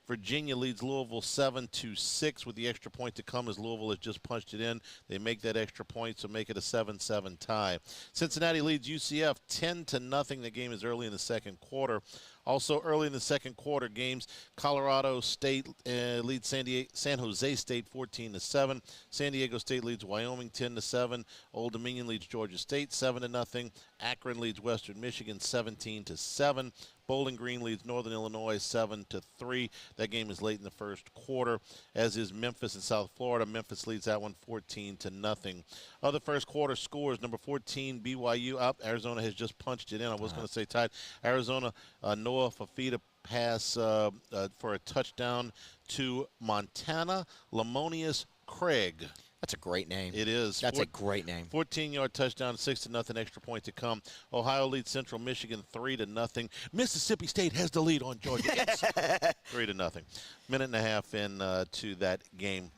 Virginia leads Louisville 7-6 with the extra point to come as Louisville has just punched it in. They make that extra point, so make it a 7-7 tie. Cincinnati leads UCF 10-0. The game is early in the second quarter. Also early in the second quarter games, Colorado State leads San Jose State 14-7. San Diego State leads Wyoming 10-7. Old Dominion leads Georgia State 7-0. Akron leads Western Michigan 17-7. Bowling Green leads Northern Illinois 7-3. That game is late in the first quarter, as is Memphis and South Florida. Memphis leads that one 14-0. Other first quarter scores, number 14 BYU up. Arizona has just punched it in. I was going to say tied. Arizona, Noah Fafita pass for a touchdown to Montana Lamonius Craig. That's a great name. It is. That's a great name. 14-yard touchdown, 6-0, extra point to come. Ohio leads Central Michigan 3-0. Mississippi State has the lead on Georgia. Yes. 3-0. Minute and a half to that game.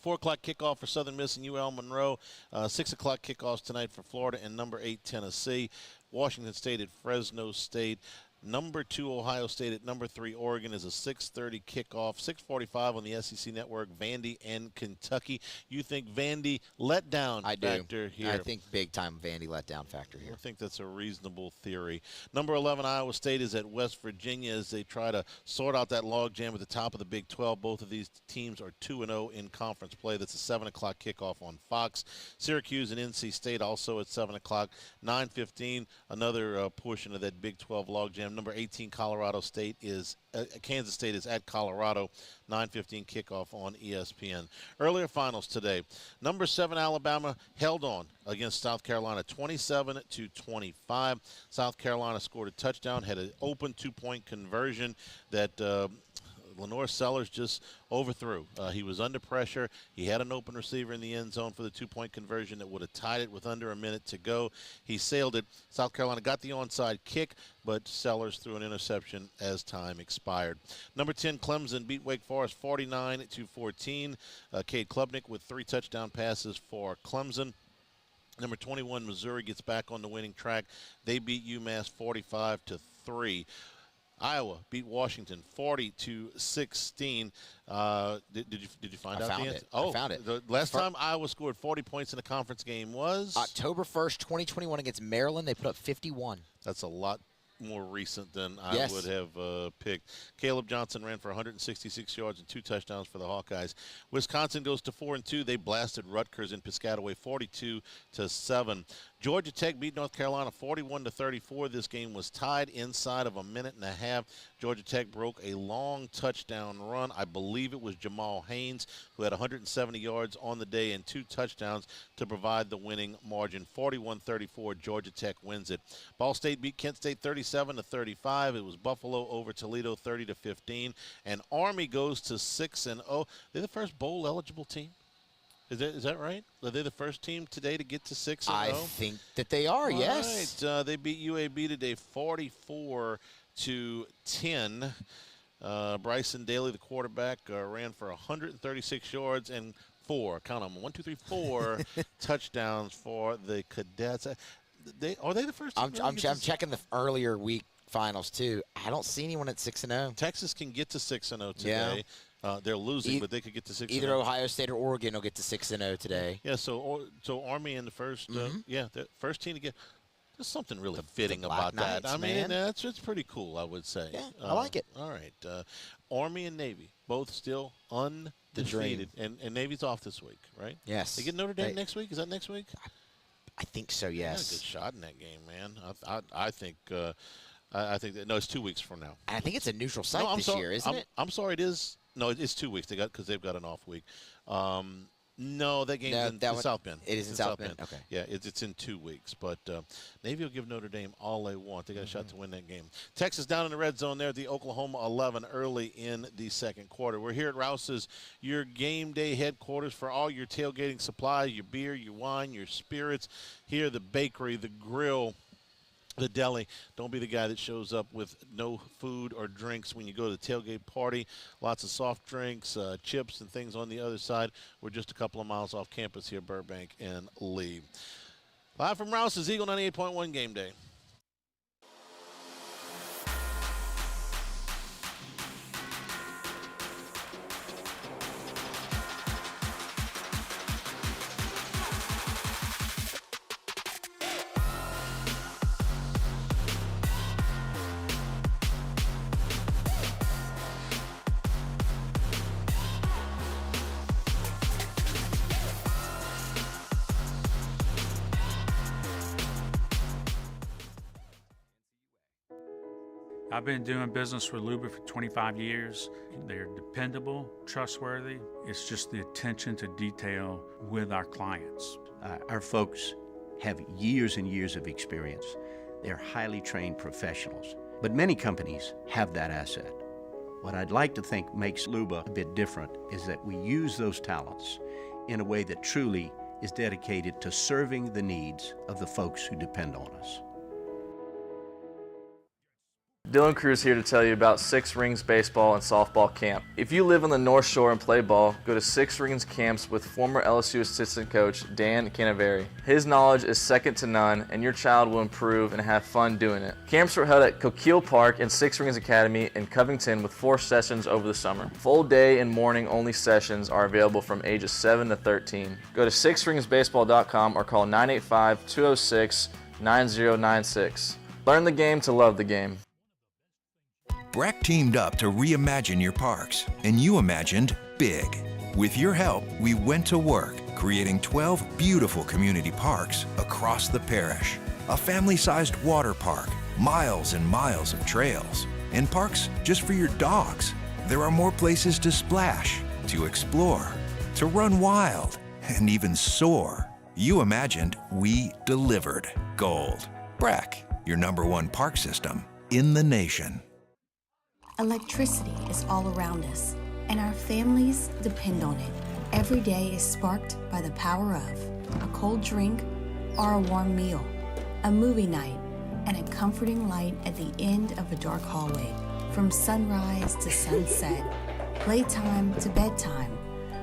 4 o'clock kickoff for Southern Miss and UL Monroe. 6 o'clock kickoffs tonight for Florida and number 8 Tennessee. Washington State at Fresno State. Number 2 Ohio State at number 3 Oregon is a 6:30 kickoff. 6:45 on the SEC Network, Vandy and Kentucky. You think Vandy letdown factor here? I think big-time Vandy letdown factor here. I think that's a reasonable theory. Number 11 Iowa State is at West Virginia as they try to sort out that logjam at the top of the Big 12. Both of these teams are 2-0 in conference play. That's a 7 o'clock kickoff on Fox. Syracuse and NC State also at 7 o'clock. 9:15, another portion of that Big 12 logjam. Number 18 Kansas State is at Colorado. 9:15 kickoff on ESPN. Earlier finals today. Number 7 Alabama held on against South Carolina 27-25. South Carolina scored a touchdown, had an open 2-point conversion that Lenore Sellers just overthrew. He was under pressure. He had an open receiver in the end zone for the 2-point conversion that would have tied it with under a minute to go. He sailed it. South Carolina got the onside kick, but Sellers threw an interception as time expired. Number 10 Clemson beat Wake Forest 49-14. Cade Klubnik with 3 touchdown passes for Clemson. Number 21 Missouri gets back on the winning track. They beat UMass 45-3. Iowa beat Washington 40-16. Did you find out the answer? I found it. The last time Iowa scored 40 points in a conference game was October 1st, 2021 against Maryland. They put up 51. That's a lot more recent than I would have picked. Caleb Johnson ran for 166 yards and 2 touchdowns for the Hawkeyes. Wisconsin goes to 4-2. They blasted Rutgers in Piscataway 42-7. Georgia Tech beat North Carolina 41-34. This game was tied inside of a minute and a half. Georgia Tech broke a long touchdown run. I believe it was Jamal Haynes who had 170 yards on the day and 2 touchdowns to provide the winning margin. 41-34, Georgia Tech wins it. Ball State beat Kent State 37-35. It was Buffalo over Toledo 30-15. And Army goes to 6-0. They're the first bowl eligible team. Is that right? Are they the first team today to get to 6-0? I think that they are, yes. Right. They beat UAB today 44-10. Bryson Daly, the quarterback, ran for 136 yards and 4 touchdowns for the Cadets. Are they the first team? I'm checking the earlier week finals, too. I don't see anyone at 6-0. Texas can get to 6-0 today. Yeah. They're losing, but they could get to 6-0. Either Ohio State or Oregon will get to 6-0 today. Yeah, so Army in the first, the first team to get. There's something really fitting about that. I mean, it's pretty cool, I would say. Yeah, I like it. All right, Army and Navy both still undefeated, and Navy's off this week, right? Yes. They get Notre Dame next week. Is that next week? I think so. Yes. They had a good shot in that game, man. I think. I think that it's 2 weeks from now. I think it's a neutral site this year, isn't it? I'm sorry, it is. No, it's 2 weeks. Because they've got an off week. No, that game's in South Bend. It is in South Bend. Okay. Yeah, it's in 2 weeks. But Navy will give Notre Dame all they want. They got a shot to win that game. Texas down in the red zone there at the Oklahoma 11 early in the second quarter. We're here at Rouse's, your game day headquarters for all your tailgating supplies, your beer, your wine, your spirits. Here, the bakery, the grill, the deli. Don't be the guy that shows up with no food or drinks when you go to the tailgate party. Lots of soft drinks, chips, and things on the other side. We're just a couple of miles off campus here, Burbank and Lee. Live from Rouse's, Eagle 98.1 Game Day. I've been doing business with Luba for 25 years. They're dependable, trustworthy. It's just the attention to detail with our clients. Our folks have years and years of experience. They're highly trained professionals. But many companies have that asset. What I'd like to think makes Luba a bit different is that we use those talents in a way that truly is dedicated to serving the needs of the folks who depend on us. Dylan Cruz here to tell you about Six Rings Baseball and Softball Camp. If you live on the North Shore and play ball, go to Six Rings Camps with former LSU assistant coach Dan Canaveri. His knowledge is second to none, and your child will improve and have fun doing it. Camps were held at Coquille Park and Six Rings Academy in Covington with 4 sessions over the summer. Full day and morning only sessions are available from ages 7 to 13. Go to sixringsbaseball.com or call 985-206-9096. Learn the game to love the game. Breck teamed up to reimagine your parks, and you imagined big. With your help, we went to work, creating 12 beautiful community parks across the parish. A family-sized water park, miles and miles of trails, and parks just for your dogs. There are more places to splash, to explore, to run wild, and even soar. You imagined, we delivered. Gold. Breck, your #1 park system in the nation. Electricity is all around us, and our families depend on it. Every day is sparked by the power of a cold drink or a warm meal, a movie night, and a comforting light at the end of a dark hallway. From sunrise to sunset, playtime to bedtime,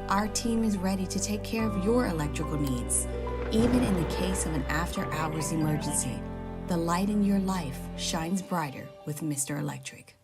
our team is ready to take care of your electrical needs. Even in the case of an after-hours emergency, the light in your life shines brighter with Mr. Electric.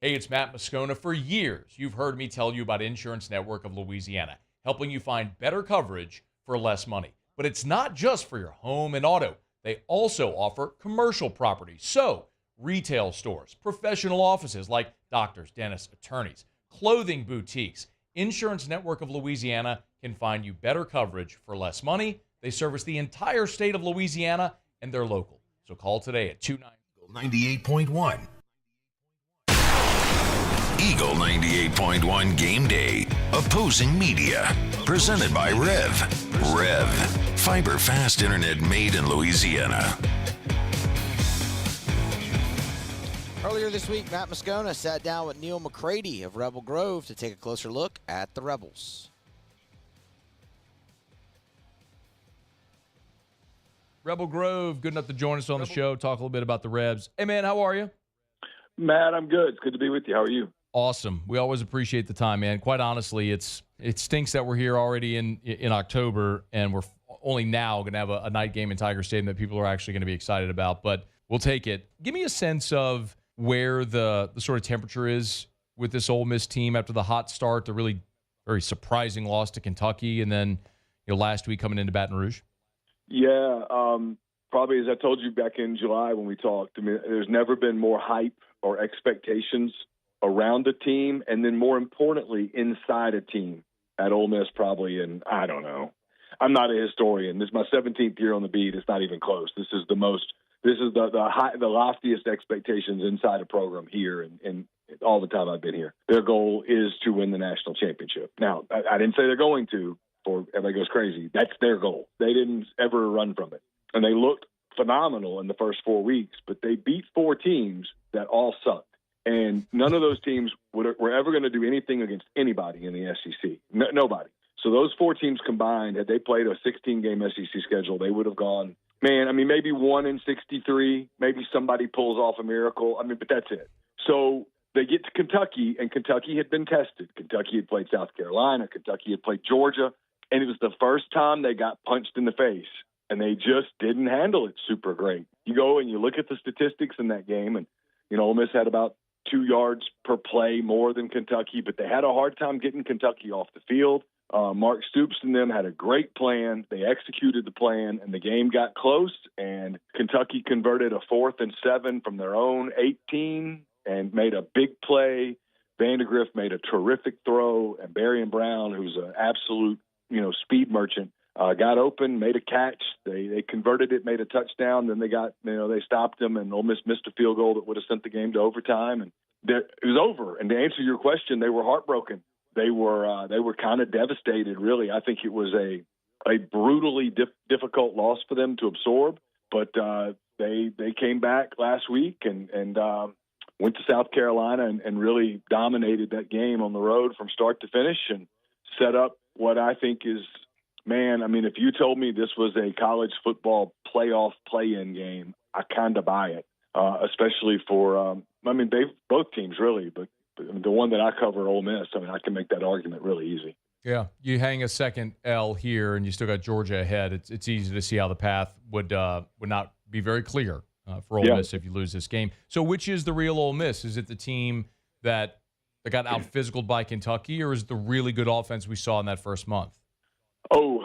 Hey, it's Matt Moscona. For years, you've heard me tell you about Insurance Network of Louisiana, helping you find better coverage for less money. But it's not just for your home and auto. They also offer commercial property. So retail stores, professional offices like doctors, dentists, attorneys, clothing boutiques. Insurance Network of Louisiana can find you better coverage for less money. They service the entire state of Louisiana, and they're local. So call today at 98.1. Eagle 98.1 Game Day. Opposing Media. Presented by Rev. Rev. Fiber fast internet made in Louisiana. Earlier this week, Matt Moscona sat down with Neil McCready of Rebel Grove to take a closer look at the Rebels. Rebel Grove, good enough to join us on the show, talk a little bit about the Rebs. Hey, man, how are you? Matt, I'm good. It's good to be with you. How are you? Awesome. We always appreciate the time, man. Quite honestly, it stinks that we're here already in October, and we're only now going to have a night game in Tiger Stadium that people are actually going to be excited about, but we'll take it. Give me a sense of where the sort of temperature is with this Ole Miss team after the hot start, the really very surprising loss to Kentucky, and then last week coming into Baton Rouge. Yeah, probably as I told you back in July when we talked, I mean, there's never been more hype or expectations around a team, and then more importantly, inside a team at Ole Miss probably. And I don't know. I'm not a historian. This is my 17th year on the beat. It's not even close. This is the loftiest expectations inside a program here and all the time I've been here. Their goal is to win the national championship. Now, I didn't say they're going to, or everybody goes crazy. That's their goal. They didn't ever run from it. And they looked phenomenal in the first 4 weeks, but they beat 4 teams that all sucked. And none of those teams were ever going to do anything against anybody in the SEC. Nobody. So those 4 teams combined, had they played a 16-game SEC schedule, they would have gone, man, I mean, maybe 1 in 63, maybe somebody pulls off a miracle. I mean, but that's it. So they get to Kentucky, and Kentucky had been tested. Kentucky had played South Carolina. Kentucky had played Georgia. And it was the first time they got punched in the face, and they just didn't handle it super great. You go and you look at the statistics in that game, and, Ole Miss had about 2 yards per play more than Kentucky, but they had a hard time getting Kentucky off the field. Mark Stoops and them had a great plan. They executed the plan, and the game got close, and Kentucky converted a 4th and 7 from their own 18 and made a big play. Vandegrift made a terrific throw, and Berrien Brown, who's an absolute speed merchant, got open, made a catch. They converted it, made a touchdown. Then they stopped them, and Ole Miss missed a field goal that would have sent the game to overtime, and it was over. And to answer your question, they were heartbroken. They were kind of devastated, really. I think it was a brutally difficult loss for them to absorb. But they came back last week and went to South Carolina and really dominated that game on the road from start to finish and set up what I think is, man, I mean, if you told me this was a college football playoff play-in game, I kind of buy it, especially for, both teams really, but the one that I cover, Ole Miss, I mean, I can make that argument really easy. Yeah, you hang a second L here, and you still got Georgia ahead. It's easy to see how the path would not be very clear for Ole Miss if you lose this game. So which is the real Ole Miss? Is it the team that got out-physicaled by Kentucky, or is it the really good offense we saw in that first month? Oh,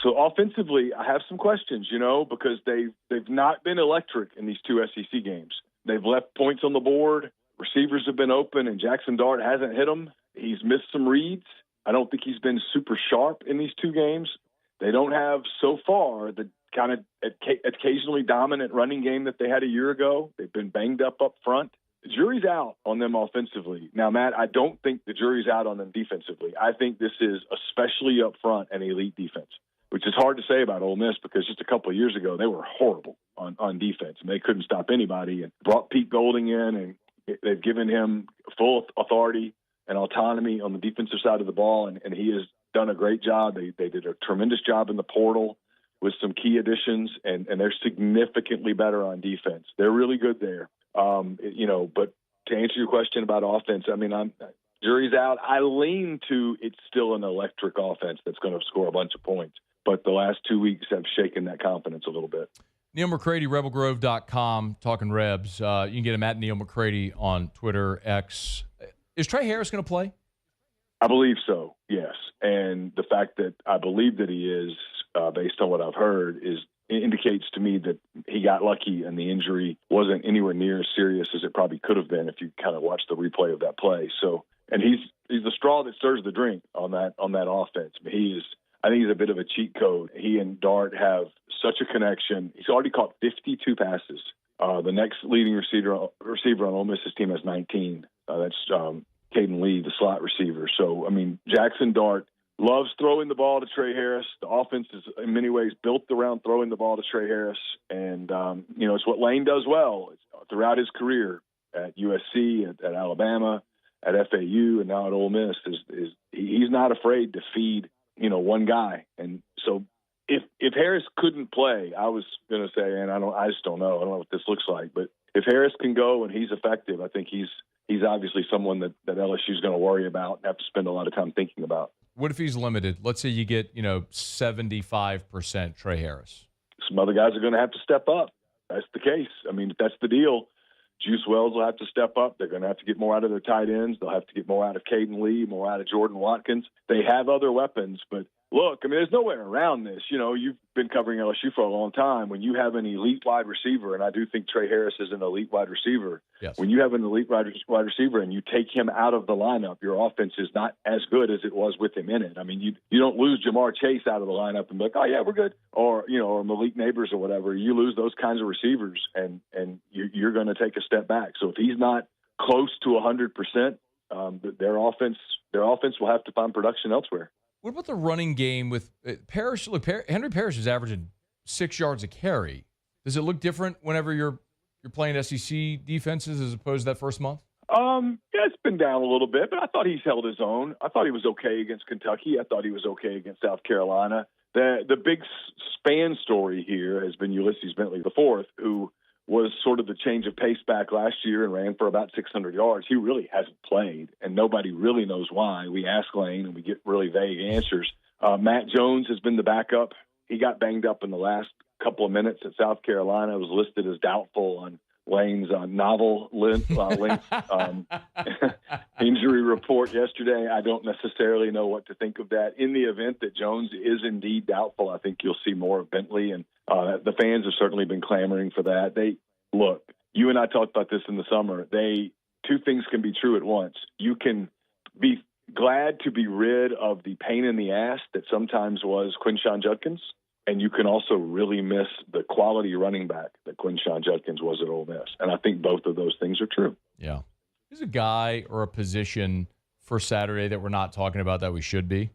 so offensively, I have some questions, because they've not been electric in these 2 SEC games. They've left points on the board. Receivers have been open, and Jackson Dart hasn't hit them. He's missed some reads. I don't think he's been super sharp in these 2 games. They don't have, so far, the kind of occasionally dominant running game that they had a year ago. They've been banged up front. The jury's out on them offensively. Now, Matt, I don't think the jury's out on them defensively. I think this is, especially up front, an elite defense, which is hard to say about Ole Miss because just a couple of years ago, they were horrible on defense, and they couldn't stop anybody, and brought Pete Golding in, and they've given him full authority and autonomy on the defensive side of the ball, and he has done a great job. They did a tremendous job in the portal with some key additions, and they're significantly better on defense. They're really good there. But to answer your question about offense, I mean, jury's out. I lean to it's still an electric offense that's going to score a bunch of points, but the last 2 weeks have shaken that confidence a little bit. Neil McCready, rebelgrove.com, talking Rebs. You can get him at Neil McCready on Twitter, X. Is Trey Harris going to play? I believe so, yes. And the fact that I believe that he is, based on what I've heard, is indicates to me that he got lucky and the injury wasn't anywhere near as serious as it probably could have been if you kind of watch the replay of that play. So, and he's the straw that stirs the drink on that offense. I think he's a bit of a cheat code. He and Dart have such a connection. He's already caught 52 passes. The next leading receiver on Ole Miss's team has 19. That's Caden Lee, the slot receiver. So, I mean, Jackson Dart loves throwing the ball to Trey Harris. The offense is in many ways built around throwing the ball to Trey Harris. And, it's what Lane does well throughout his career at USC, at Alabama, at FAU, and now at Ole Miss. Is he's not afraid to feed, one guy. And so if Harris couldn't play, I was going to say, and I just don't know. I don't know what this looks like. But if Harris can go and he's effective, I think he's obviously someone that LSU is going to worry about and have to spend a lot of time thinking about. What if he's limited? Let's say you get, 75% Trey Harris. Some other guys are going to have to step up. That's the case. I mean, if that's the deal, Juice Wells will have to step up. They're going to have to get more out of their tight ends. They'll have to get more out of Caden Lee, more out of Jordan Watkins. They have other weapons, but look, I mean, there's no way around this. You've been covering LSU for a long time. When you have an elite wide receiver, and I do think Trey Harris is an elite wide receiver, yes. When you have an elite wide receiver and you take him out of the lineup, your offense is not as good as it was with him in it. I mean, you don't lose Jamar Chase out of the lineup and be like, oh, yeah, we're good, or Malik Neighbors or whatever. You lose those kinds of receivers, and you're going to take a step back. So if he's not close to 100%, their offense will have to find production elsewhere. What about the running game with Parrish? Look, Henry Parrish is averaging 6 yards a carry. Does it look different whenever you're playing SEC defenses as opposed to that first month? Yeah, it's been down a little bit, but I thought he's held his own. I thought he was okay against Kentucky. I thought he was okay against South Carolina. The big span story here has been Ulysses Bentley IV, who was sort of the change of pace back last year and ran for about 600 yards. He really hasn't played, and nobody really knows why. We ask Lane, and we get really vague answers. Matt Jones has been the backup. He got banged up in the last couple of minutes at South Carolina. Was listed as doubtful on Lane's novel length injury report yesterday. I don't necessarily know what to think of that. In the event that Jones is indeed doubtful, I think you'll see more of Bentley, and the fans have certainly been clamoring for that. Look, you and I talked about this in the summer. Two things can be true at once. You can be glad to be rid of the pain in the ass that sometimes was Quinshon Judkins, and you can also really miss the quality running back that Quinshon Judkins was at Ole Miss. And I think both of those things are true. Yeah. Is a guy or a position for Saturday that we're not talking about that we should be?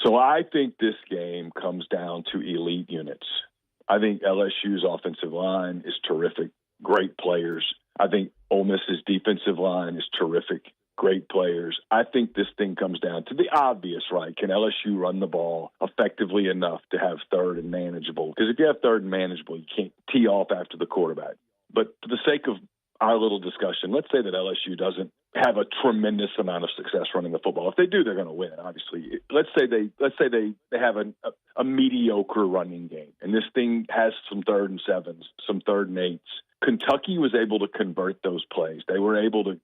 So I think this game comes down to elite units. I think LSU's offensive line is terrific, great players. I think Ole Miss's defensive line is terrific, great players. I think this thing comes down to the obvious, right? Can LSU run the ball effectively enough to have third and manageable? Because if you have third and manageable, you can't tee off after the quarterback. But for the sake of our little discussion, let's say that LSU doesn't have a tremendous amount of success running the football. If they do, they're going to win, obviously. Let's say they have a mediocre running game, and this thing has some 3rd and 7s, some 3rd and 8s. Kentucky was able to convert those plays. They were able to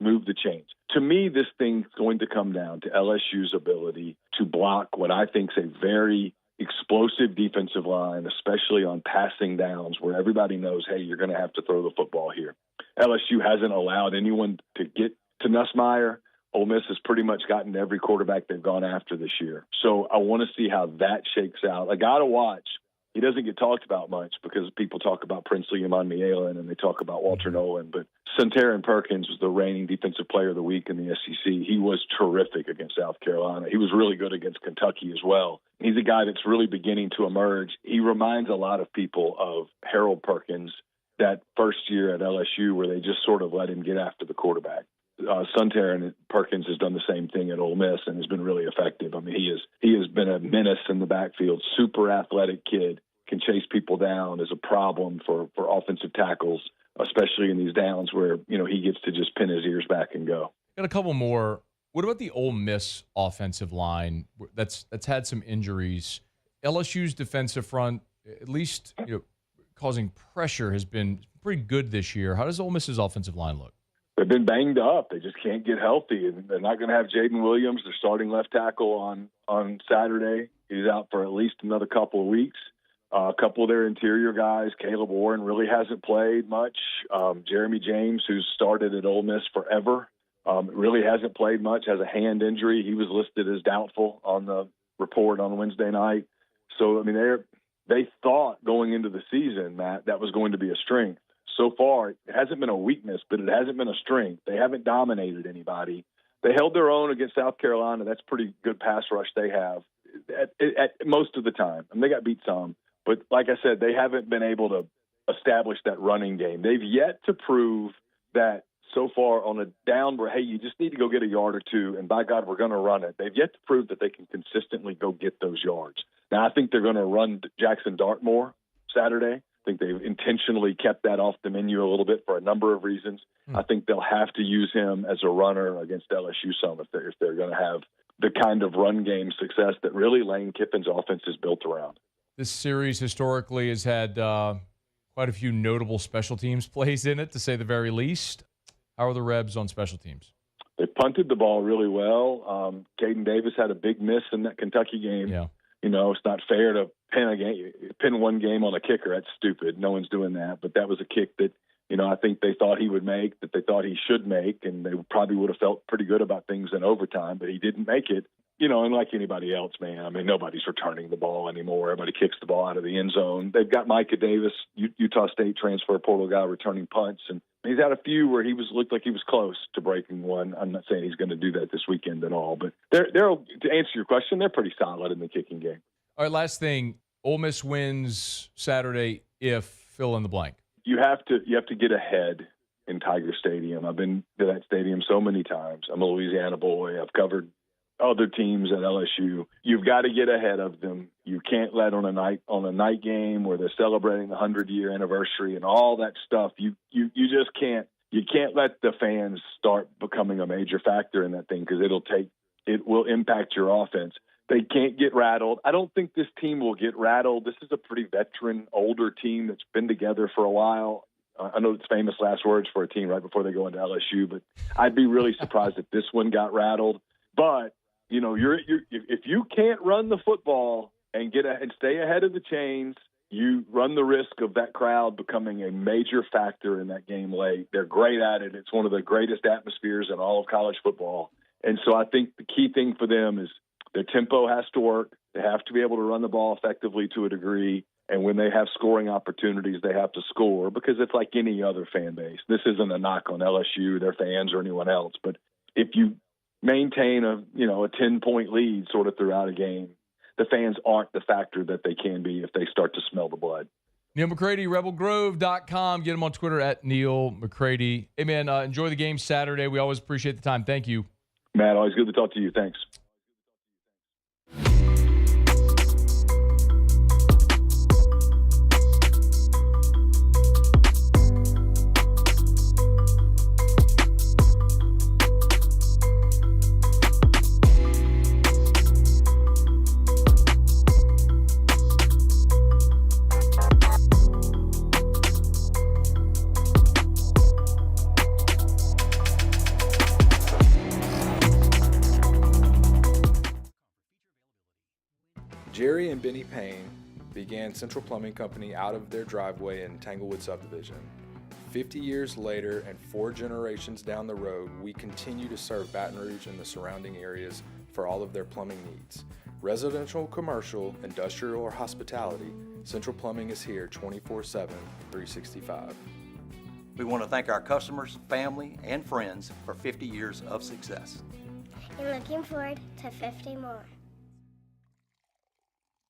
move the chains. To me, this thing's going to come down to LSU's ability to block what I think is a very explosive defensive line, especially on passing downs where everybody knows, hey, you're going to have to throw the football here. LSU hasn't allowed anyone to get to Nussmeier. Ole Miss has pretty much gotten every quarterback they've gone after this year. So I want to see how that shakes out. I got to watch. He doesn't get talked about much because people talk about Princely Iman-Mielen and they talk about Walter Nolan. But Suntaran Perkins was the reigning defensive player of the week in the SEC. He was terrific against South Carolina. He was really good against Kentucky as well. He's a guy that's really beginning to emerge. He reminds a lot of people of Harold Perkins that first year at LSU where they just sort of let him get after the quarterback. Suntaran Perkins has done the same thing at Ole Miss and has been really effective. I mean, he has been a menace in the backfield, super athletic kid, can chase people down, is a problem for offensive tackles, especially in these downs where, he gets to just pin his ears back and go. Got a couple more. What about the Ole Miss offensive line that's had some injuries? LSU's defensive front, at least causing pressure, has been pretty good this year. How does Ole Miss's offensive line look? They've been banged up. They just can't get healthy. And they're not going to have Jaden Williams, their starting left tackle, on Saturday. He's out for at least another couple of weeks. A couple of their interior guys, Caleb Warren, really hasn't played much. Jeremy James, who's started at Ole Miss forever, really hasn't played much, has a hand injury. He was listed as doubtful on the report on Wednesday night. So, I mean, they thought going into the season, Matt, that was going to be a strength. So far, it hasn't been a weakness, but it hasn't been a strength. They haven't dominated anybody. They held their own against South Carolina. That's pretty good pass rush they have at most of the time. I mean, they got beat some. But like I said, they haven't been able to establish that running game. They've yet to prove that so far on a down where, hey, you just need to go get a yard or two, and by God, we're going to run it. They've yet to prove that they can consistently go get those yards. Now, I think they're going to run Jackson Dartmoor Saturday. I think they've intentionally kept that off the menu a little bit for a number of reasons. I think they'll have to use him as a runner against LSU some if they're going to have the kind of run game success that really Lane Kiffin's offense is built around. This series historically has had quite a few notable special teams plays in it, to say the very least. How are the Rebs on special teams? They punted the ball really well. Caden Davis had a big miss in that Kentucky game. Yeah. You know, it's not fair to pin one game on a kicker. That's stupid. No one's doing that. But that was a kick that, you know, I think they thought he would make, that they thought he should make, and they probably would have felt pretty good about things in overtime, but he didn't make it. You know, and like anybody else, man, I mean, nobody's returning the ball anymore. Everybody kicks the ball out of the end zone. They've got Micah Davis, Utah State transfer portal guy, returning punts, and he's had a few where looked like he was close to breaking one. I'm not saying he's going to do that this weekend at all, but they're to answer your question, they're pretty solid in the kicking game. All right, last thing, Ole Miss wins Saturday if fill in the blank. You have to get ahead in Tiger Stadium. I've been to that stadium so many times. I'm a Louisiana boy. I've covered other teams at LSU. You've got to get ahead of them. You can't let on a night game where they're celebrating the 100-year anniversary and all that stuff. You just can't. You can't let the fans start becoming a major factor in that thing, because it will impact your offense. They can't get rattled. I don't think this team will get rattled. This is a pretty veteran, older team that's been together for a while. I know it's famous last words for a team right before they go into LSU, but I'd be really surprised if this one got rattled. But you know, if you can't run the football and stay ahead of the chains, you run the risk of that crowd becoming a major factor in that game late. They're great at it. It's one of the greatest atmospheres in all of college football. And so I think the key thing for them is their tempo has to work. They have to be able to run the ball effectively to a degree. And when they have scoring opportunities, they have to score, because it's like any other fan base. This isn't a knock on LSU, their fans, or anyone else. But if you maintain a 10-point lead sort of throughout a game, the fans aren't the factor that they can be if they start to smell the blood. Neil McCready, rebelgrove.com. Get him on Twitter at Neil McCready. Hey, man, enjoy the game Saturday. We always appreciate the time. Thank you. Matt, always good to talk to you. Thanks. Jerry and Benny Payne began Central Plumbing Company out of their driveway in Tanglewood subdivision. 50 years later and 4 generations down the road, we continue to serve Baton Rouge and the surrounding areas for all of their plumbing needs. Residential, commercial, industrial, or hospitality, Central Plumbing is here 24/7, 365. We want to thank our customers, family, and friends for 50 years of success. And looking forward to 50 more.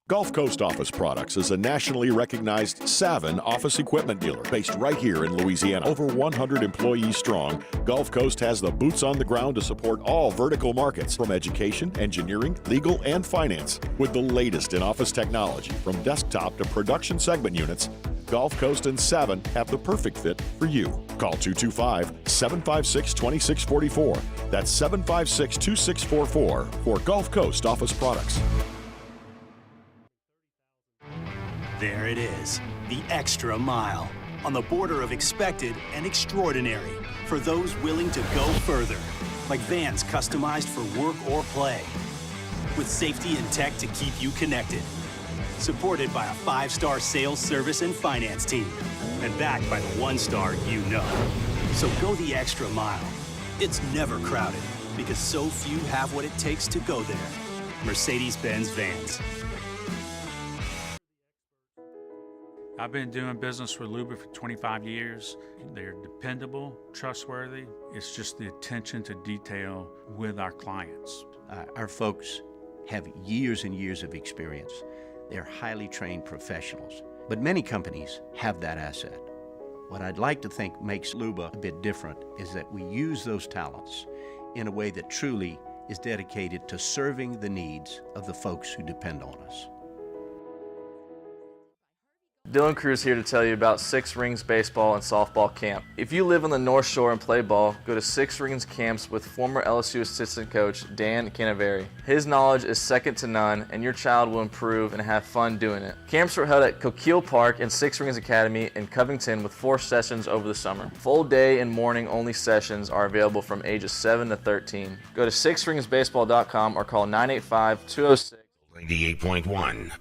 Gulf Coast Office Products is a nationally recognized Savin office equipment dealer based right here in Louisiana. Over 100 employees strong, Gulf Coast has the boots on the ground to support all vertical markets, from education, engineering, legal, and finance. With the latest in office technology, from desktop to production segment units, Gulf Coast and Savin have the perfect fit for you. Call 225-756-2644. That's 756-2644 for Gulf Coast Office Products. There it is, the extra mile, on the border of expected and extraordinary, for those willing to go further, like vans customized for work or play, with safety and tech to keep you connected. supported by a 5-star sales, service, and finance team, and backed by the 1-star you know. So go the extra mile. It's never crowded because so few have what it takes to go there. Mercedes-Benz Vans. I've been doing business with Luba for 25 years. They're dependable, trustworthy. It's just the attention to detail with our clients. Our folks have years and years of experience. They're highly trained professionals. But many companies have that asset. What I'd like to think makes Luba a bit different is that we use those talents in a way that truly is dedicated to serving the needs of the folks who depend on us. Dylan Cruz here to tell you about Six Rings Baseball and Softball Camp. If you live on the North Shore and play ball, go to Six Rings Camps with former LSU assistant coach Dan Canaveri. His knowledge is second to none, and your child will improve and have fun doing it. Camps are held at Coquille Park and Six Rings Academy in Covington with 4 sessions over the summer. Full day and morning only sessions are available from ages 7 to 13. Go to sixringsbaseball.com or call 985-206. 98.1.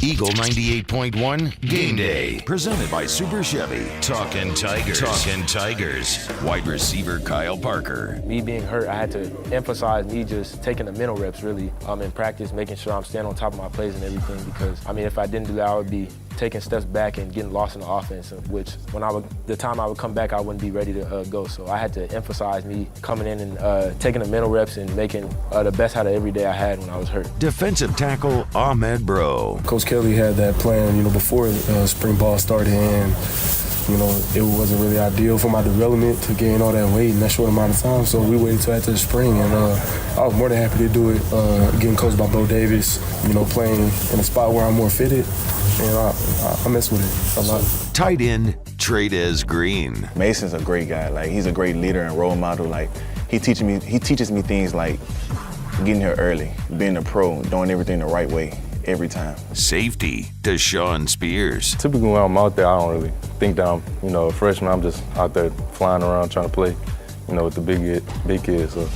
Eagle 98.1 Game Day. Presented by Super Chevy. Talkin' Tigers. Talkin' Tigers. Wide receiver Kyle Parker. Me being hurt, I had to emphasize me just taking the mental reps really in practice, making sure I'm staying on top of my plays and everything, because if I didn't do that, I would be taking steps back and getting lost in the offense, which the time I would come back, I wouldn't be ready to go. So I had to emphasize me coming in and taking the mental reps and making the best out of every day I had when I was hurt. Defensive tackle Ahmed Bro. Coach Kelly had that plan, before spring ball started, and it wasn't really ideal for my development to gain all that weight in that short amount of time. So we waited till after the spring, and I was more than happy to do it. Getting coached by Bo Davis, playing in a spot where I'm more fitted, and I mess with it a lot. Tight end Trades Green. Mason's a great guy. He's a great leader and role model. He teaches me things like getting here early, being a pro, doing everything the right way every time. Safety Deshaun Spears. Typically when I'm out there, I don't really think that I'm, a freshman. I'm just out there flying around trying to play, with the big kids. So,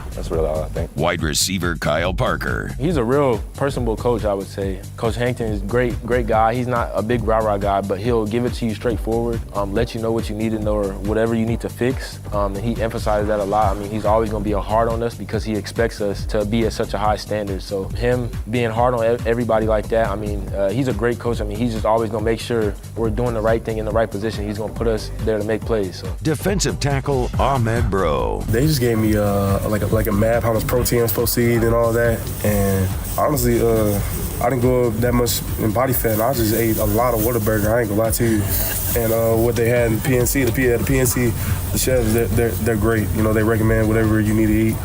that's really all I think. Wide receiver Kyle Parker. He's a real personable coach, I would say. Coach Hankton is great guy. He's not a big rah-rah guy, but he'll give it to you straightforward, let you know what you need to know or whatever you need to fix. And he emphasizes that a lot. He's always going to be hard on us because he expects us to be at such a high standard. So him being hard on everybody like that, he's a great coach. He's just always going to make sure we're doing the right thing in the right position. He's going to put us there to make plays. So. Defensive tackle Ahmed Bro. They just gave me like a map, how much protein I'm supposed to eat and all that. And honestly, I didn't go up that much in body fat. I just ate a lot of Whataburger, I ain't gonna lie to you. And what they had in PNC, the chefs, they're great. They recommend whatever you need to eat.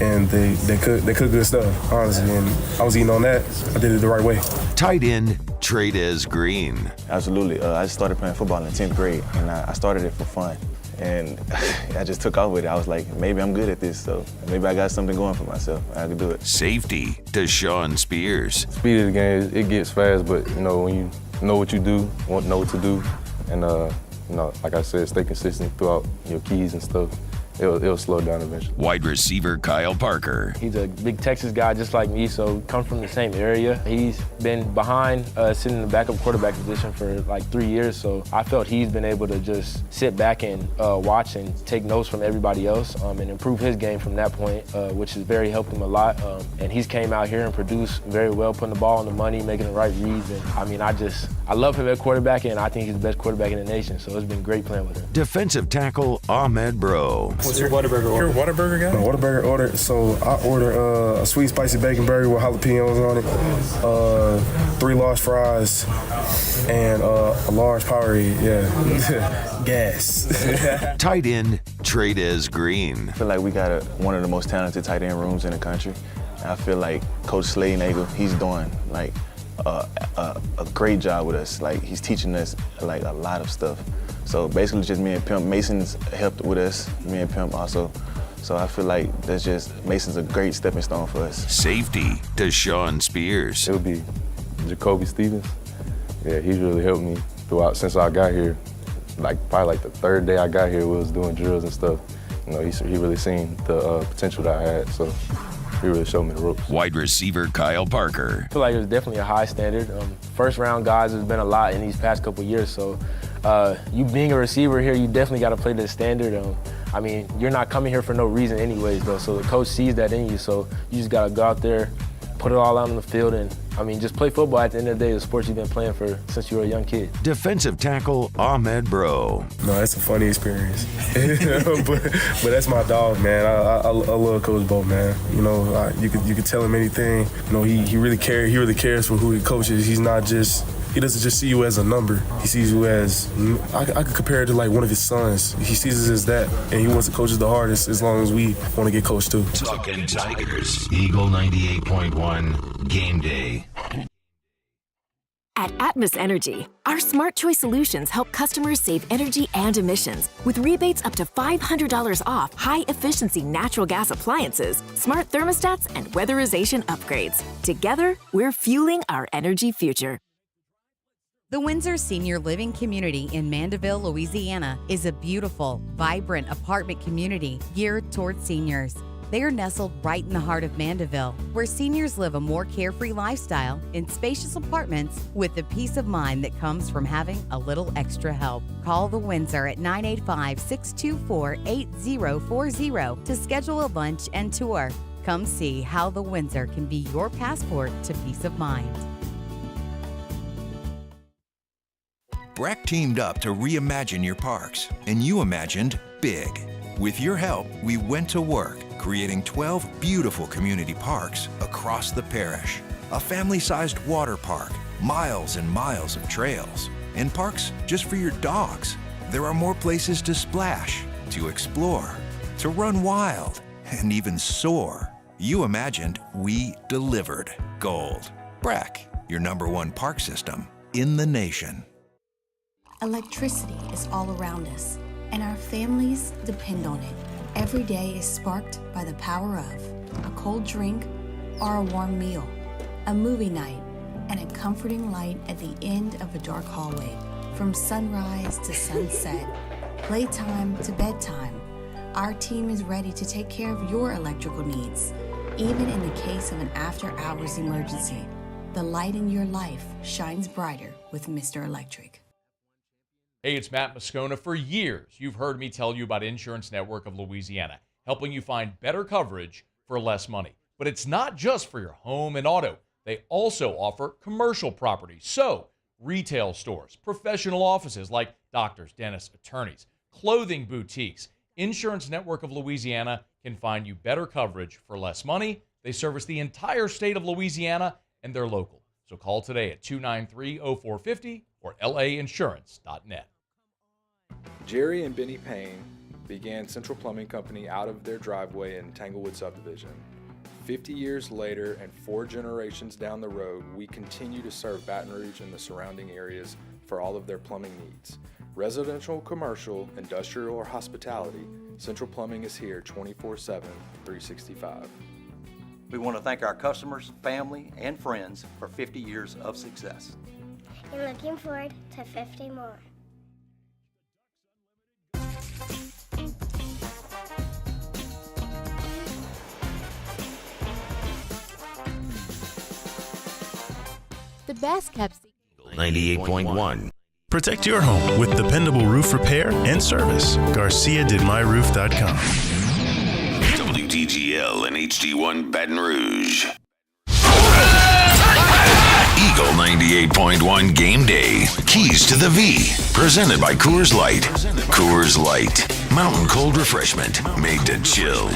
And they cook good stuff, honestly. And I was eating on that. I did it the right way. Tight end Trades Green. Absolutely. I just started playing football in 10th grade, and I started it for fun. And I just took off with it. I was like, maybe I'm good at this, so maybe I got something going for myself. I could do it. Safety Deshaun Spears. Speed of the game, it gets fast, but when you know what you do, know what to do, and like I said, stay consistent throughout your keys and stuff. It'll slow down eventually. Wide receiver Kyle Parker. He's a big Texas guy just like me, so comes from the same area. He's been behind sitting in the backup quarterback position for like 3 years, so I felt he's been able to just sit back and watch and take notes from everybody else and improve his game from that point, which has very helped him a lot. And he's came out here and produced very well, putting the ball on the money, making the right reads. And I love him at quarterback, and I think he's the best quarterback in the nation, so it's been great playing with him. Defensive tackle Ahmed Bro. What's your Whataburger order? You're a Whataburger guy? My Whataburger order, so I order a sweet spicy bacon burger with jalapenos on it, 3 large fries, and a large Powerade, gas. Tight end Trades Green. I feel like we got one of the most talented tight end rooms in the country. I feel like Coach Sladenagel, he's doing a great job with us. He's teaching us a lot of stuff. So basically just me and Pimp. Mason's helped with us, me and Pimp also. So I feel like Mason's a great stepping stone for us. Safety Deshaun Spears. It would be Jacoby Stevens. Yeah, he's really helped me throughout since I got here. Probably the 3rd day I got here, we was doing drills and stuff. He really seen the potential that I had. So he really showed me the ropes. Wide receiver Kyle Parker. I feel like it was definitely a high standard. First round guys, there's been a lot in these past couple years, so you being a receiver here, you definitely got to play the standard. I mean, you're not coming here for no reason anyways, though, so the coach sees that in you, so you just got to go out there, put it all out on the field, and, I mean, just play football. At the end of the day, the sport you've been playing for since you were a young kid. Defensive tackle Ahmed Bro. No, it's a funny experience. but that's my dog, man. I love Coach Bo, man. You know, you could tell him anything. You know, he really cares. He really cares for who he coaches. He doesn't just see you as a number. He sees you as, I could compare it to like one of his sons. He sees us as that, and he wants to coach us the hardest as long as we want to get coached too. Talking Tigers, Eagle 98.1, Game Day. At Atmos Energy, our smart choice solutions help customers save energy and emissions with rebates up to $500 off high-efficiency natural gas appliances, smart thermostats, and weatherization upgrades. Together, we're fueling our energy future. The Windsor Senior Living Community in Mandeville, Louisiana is a beautiful, vibrant apartment community geared toward seniors. They are nestled right in the heart of Mandeville, where seniors live a more carefree lifestyle in spacious apartments with the peace of mind that comes from having a little extra help. Call the Windsor at 985-624-8040 to schedule a lunch and tour. Come see how the Windsor can be your passport to peace of mind. Breck teamed up to reimagine your parks, and you imagined big. With your help, we went to work, creating 12 beautiful community parks across the parish. A family-sized water park, miles and miles of trails, and parks just for your dogs. There are more places to splash, to explore, to run wild, and even soar. You imagined, we delivered gold. Breck, your #1 park system in the nation. Electricity is all around us, and our families depend on it. Every day is sparked by the power of a cold drink or a warm meal, a movie night, and a comforting light at the end of a dark hallway. From sunrise to sunset, playtime to bedtime, our team is ready to take care of your electrical needs. Even in the case of an after-hours emergency, the light in your life shines brighter with Mr. Electric. Hey, it's Matt Moscona. For years, you've heard me tell you about Insurance Network of Louisiana, helping you find better coverage for less money. But it's not just for your home and auto. They also offer commercial property. So, retail stores, professional offices like doctors, dentists, attorneys, clothing boutiques. Insurance Network of Louisiana can find you better coverage for less money. They service the entire state of Louisiana, and they're local. So call today at 293-0450 or lainsurance.net. Jerry and Benny Payne began Central Plumbing Company out of their driveway in Tanglewood subdivision. 50 years later and 4 generations down the road, we continue to serve Baton Rouge and the surrounding areas for all of their plumbing needs. Residential, commercial, industrial, or hospitality, Central Plumbing is here 24/7, 365. We want to thank our customers, family, and friends for 50 years of success. And looking forward to 50 more. The best kept secret. 98.1. Protect your home with dependable roof repair and service. GarciaDidMyRoof.com. WDGL and HD1 Baton Rouge. Eagle 98.1 Game Day. Keys to the V. Presented by Coors Light. Coors Light. Mountain cold refreshment. Made to chill.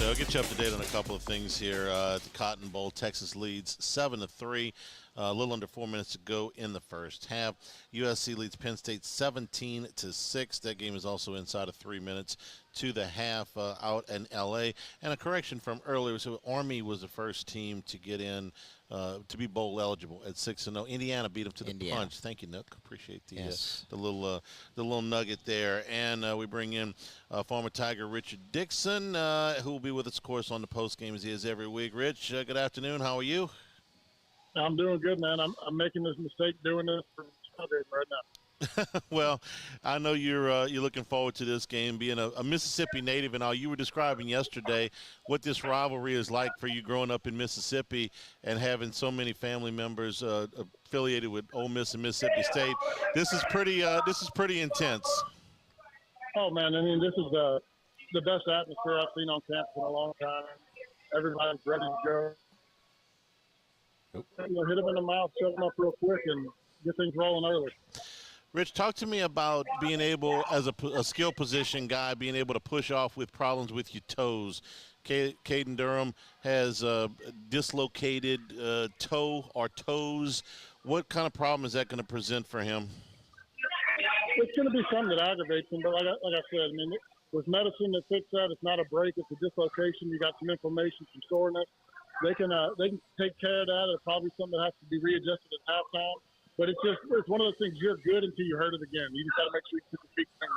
I'll get you up to date on a couple of things here. At the Cotton Bowl, Texas leads 7-3. A little under 4 minutes to go in the first half. USC leads Penn State 17-6. That game is also inside of 3 minutes to the half out in L.A. And a correction from earlier. So Army was the first team to get in to be bowl eligible at 6-0. Indiana beat them to the punch. Thank you, Nook. Appreciate the little nugget there. And we bring in former Tiger Richard Dixon, who will be with us, of course, on the post game as he is every week. Rich, good afternoon. How are you? I'm doing good, man. I'm making this mistake doing this from tailgating right now. Well, I know you're looking forward to this game, being a Mississippi native and all. You were describing yesterday what this rivalry is like for you growing up in Mississippi and having so many family members affiliated with Ole Miss and Mississippi State. This is pretty intense. Oh man, I mean, this is the best atmosphere I've seen on campus in a long time. Everybody's ready to go. Hit them in the mouth, shut them up real quick, and get things rolling early. Rich, talk to me about being able, as a skill position guy, being able to push off with problems with your toes. Caden Durham has dislocated toe or toes. What kind of problem is that going to present for him? It's going to be something that aggravates him, but like I said, I mean, with medicine that fixes that, it's not a break, it's a dislocation. You got some inflammation, some soreness. They can take care of that. It's probably something that has to be readjusted at halftime. But it's one of those things, you're good until you hurt it again. You just got to make sure you keep your feet clean.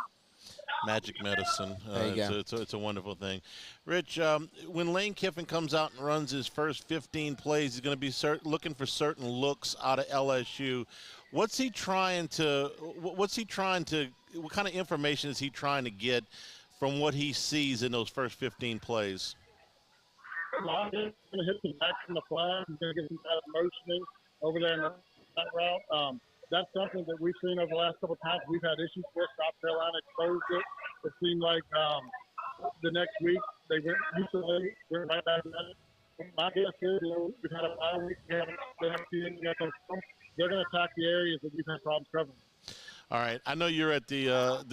Magic medicine. There you go. It's a wonderful thing. Rich, when Lane Kiffin comes out and runs his first 15 plays, he's going to be looking for certain looks out of LSU. What kind of information is he trying to get from what he sees in those first 15 plays? He's going to hit some back from the flag. He's going to get some kind of motioning over there in that route. That's something that we've seen over the last couple of times. We've had issues with South Carolina exposed it. It seemed like the next week they went right back at it. My guess is, we've had a bye week. They haven't seen yet. They're going to attack the areas that we've had problems covering. All right. I know you're at the L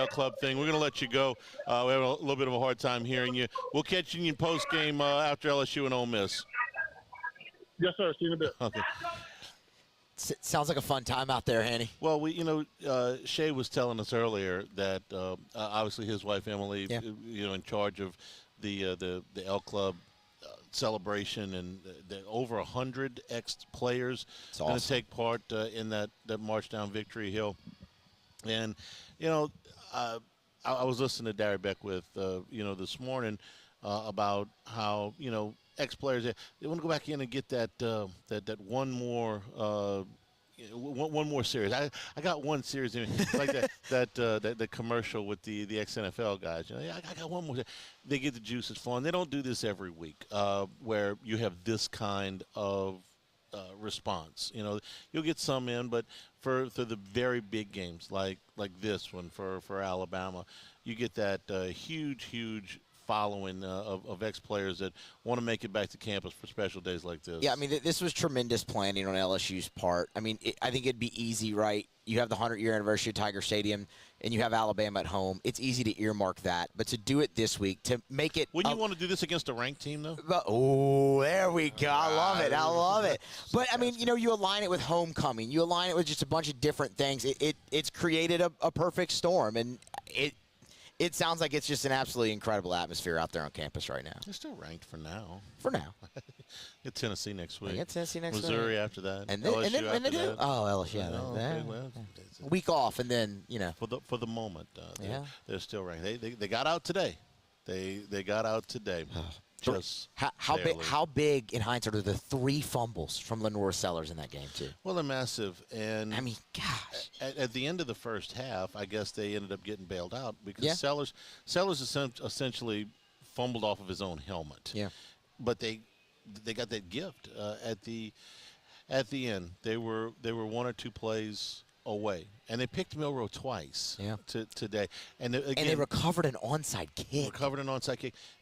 Club thing. We're going to let you go. We have a little bit of a hard time hearing you. We'll catch you in post game after LSU and Ole Miss. Yes, sir. See you in a bit. Okay. Sounds like a fun time out there, Hanny. Well, Shay was telling us earlier that obviously his wife Emily, in charge of the L Club celebration, and over 100 ex-players going to take part in that march down Victory Hill. And I was listening to Derry Beckwith this morning about how ex-players, they want to go back in and get that one more series. I got one series like that commercial with the ex-NFL guys. I got one more. They get the juices flowing. They don't do this every week where you have this kind of response. You'll get some in, but for the very big games like this one for Alabama, you get that huge following of ex-players that want to make it back to campus for special days like this. Yeah, I mean, this was tremendous planning on LSU's part. I mean, I think it'd be easy, right? You have the 100-year anniversary of Tiger Stadium, and you have Alabama at home. It's easy to earmark that. But to do it this week, to make it – Wouldn't you want to do this against a ranked team, though? Oh, there we go. I love it. But, I mean, you align it with homecoming. You align it with just a bunch of different things. It's created a perfect storm, and it sounds like it's just an absolutely incredible atmosphere out there on campus right now. They're still ranked for now. For now. Get Tennessee next week. Get Tennessee next week. Missouri after that. And then, LSU after that. Oh, LSU. Week off, and then, For the moment, they're still ranked. They got out today. They got out today. Just how big in hindsight are the 3 fumbles from Lenore Sellers in that game too? Well, they're massive, and I mean, gosh. At the end of the first half, I guess they ended up getting bailed out because Sellers essentially fumbled off of his own helmet. Yeah, but they got that gift at the end. They were 1 or 2 plays away, and they picked Milroe twice today. And they recovered an onside kick.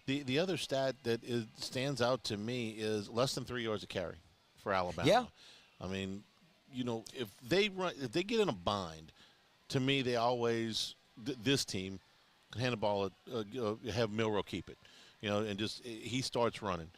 The other stat that stands out to me is less than 3 yards of carry for Alabama. Yeah. I mean, if they get in a bind, to me they always this team can hand the ball, have Milroe keep it, and just he starts running.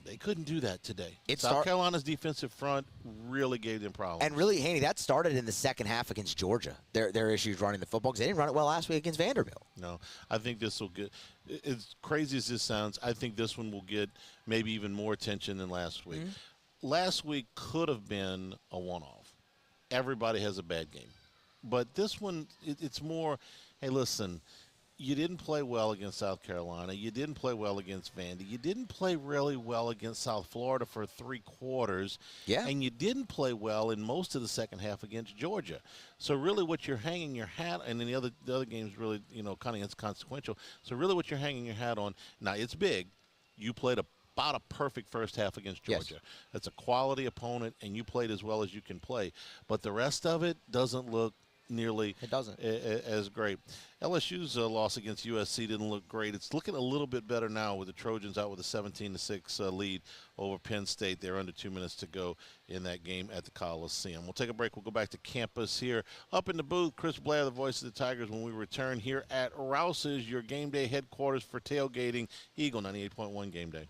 They couldn't do that today. South Carolina's defensive front really gave them problems. And really, Haney, that started in the second half against Georgia. Their issues running the football because they didn't run it well last week against Vanderbilt. No, I think this will get – as crazy as this sounds, I think this one will get maybe even more attention than last week. Mm-hmm. Last week could have been a one-off. Everybody has a bad game. But this one, it's more, hey, listen – you didn't play well against South Carolina. You didn't play well against Vandy. You didn't play really well against South Florida for 3 quarters. Yeah. And you didn't play well in most of the second half against Georgia. So really what you're hanging your hat, and then the other games really, kind of inconsequential. So really what you're hanging your hat on, now it's big. You played about a perfect first half against Georgia. Yes. That's a quality opponent, and you played as well as you can play. But the rest of it doesn't look nearly as great. LSU's loss against USC didn't look great. It's looking a little bit better now with the Trojans out with a 17-6 lead over Penn State. They're under 2 minutes to go in that game at the Coliseum. We'll take a break. We'll go back to campus here. Up in the booth, Chris Blair, the voice of the Tigers, when we return here at Rouse's, your game day headquarters for tailgating. Eagle 98.1 Game Day.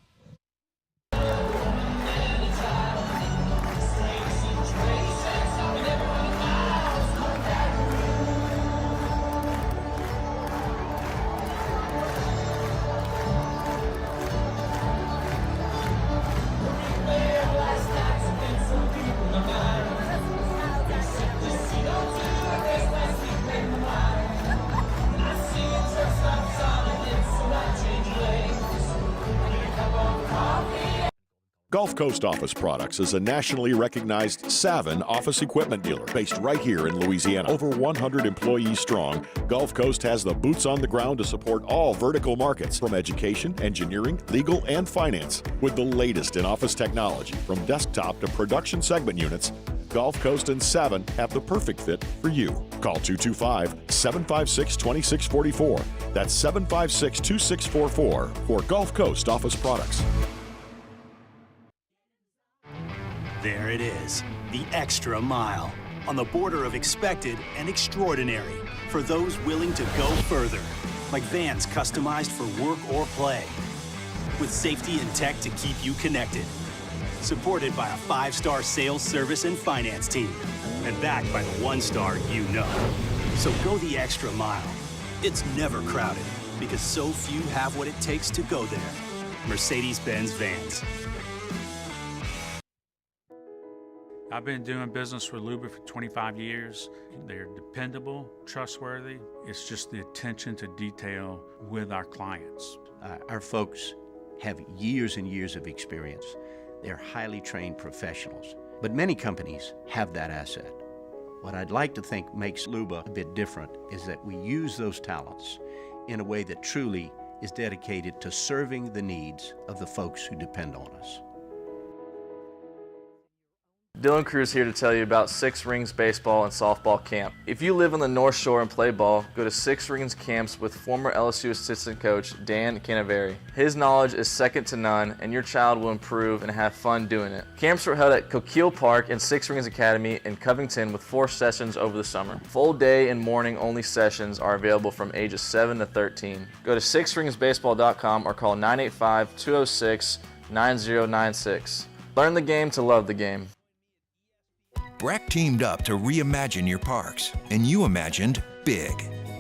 Gulf Coast Office Products is a nationally recognized Savin office equipment dealer based right here in Louisiana. Over 100 employees strong, Gulf Coast has the boots on the ground to support all vertical markets, from education, engineering, legal, and finance. With the latest in office technology, from desktop to production segment units, Gulf Coast and Savin have the perfect fit for you. Call 225-756-2644. That's 756-2644 for Gulf Coast Office Products. There it is, the extra mile, on the border of expected and extraordinary, for those willing to go further, like vans customized for work or play, with safety and tech to keep you connected, supported by a 5-star sales, service, and finance team, and backed by the 1-star you know. So go the extra mile. It's never crowded, because so few have what it takes to go there. Mercedes-Benz Vans. I've been doing business with Luba for 25 years. They're dependable, trustworthy. It's just the attention to detail with our clients. Our folks have years and years of experience. They're highly trained professionals, but many companies have that asset. What I'd like to think makes Luba a bit different is that we use those talents in a way that truly is dedicated to serving the needs of the folks who depend on us. Dylan Cruz here to tell you about Six Rings Baseball and Softball Camp. If you live on the North Shore and play ball, go to Six Rings Camps with former LSU assistant coach Dan Canaveri. His knowledge is second to none, and your child will improve and have fun doing it. Camps are held at Coquille Park and Six Rings Academy in Covington with 4 sessions over the summer. Full day and morning only sessions are available from ages 7 to 13. Go to sixringsbaseball.com or call 985-206-9096. Learn the game to love the game. Breck teamed up to reimagine your parks, and you imagined big.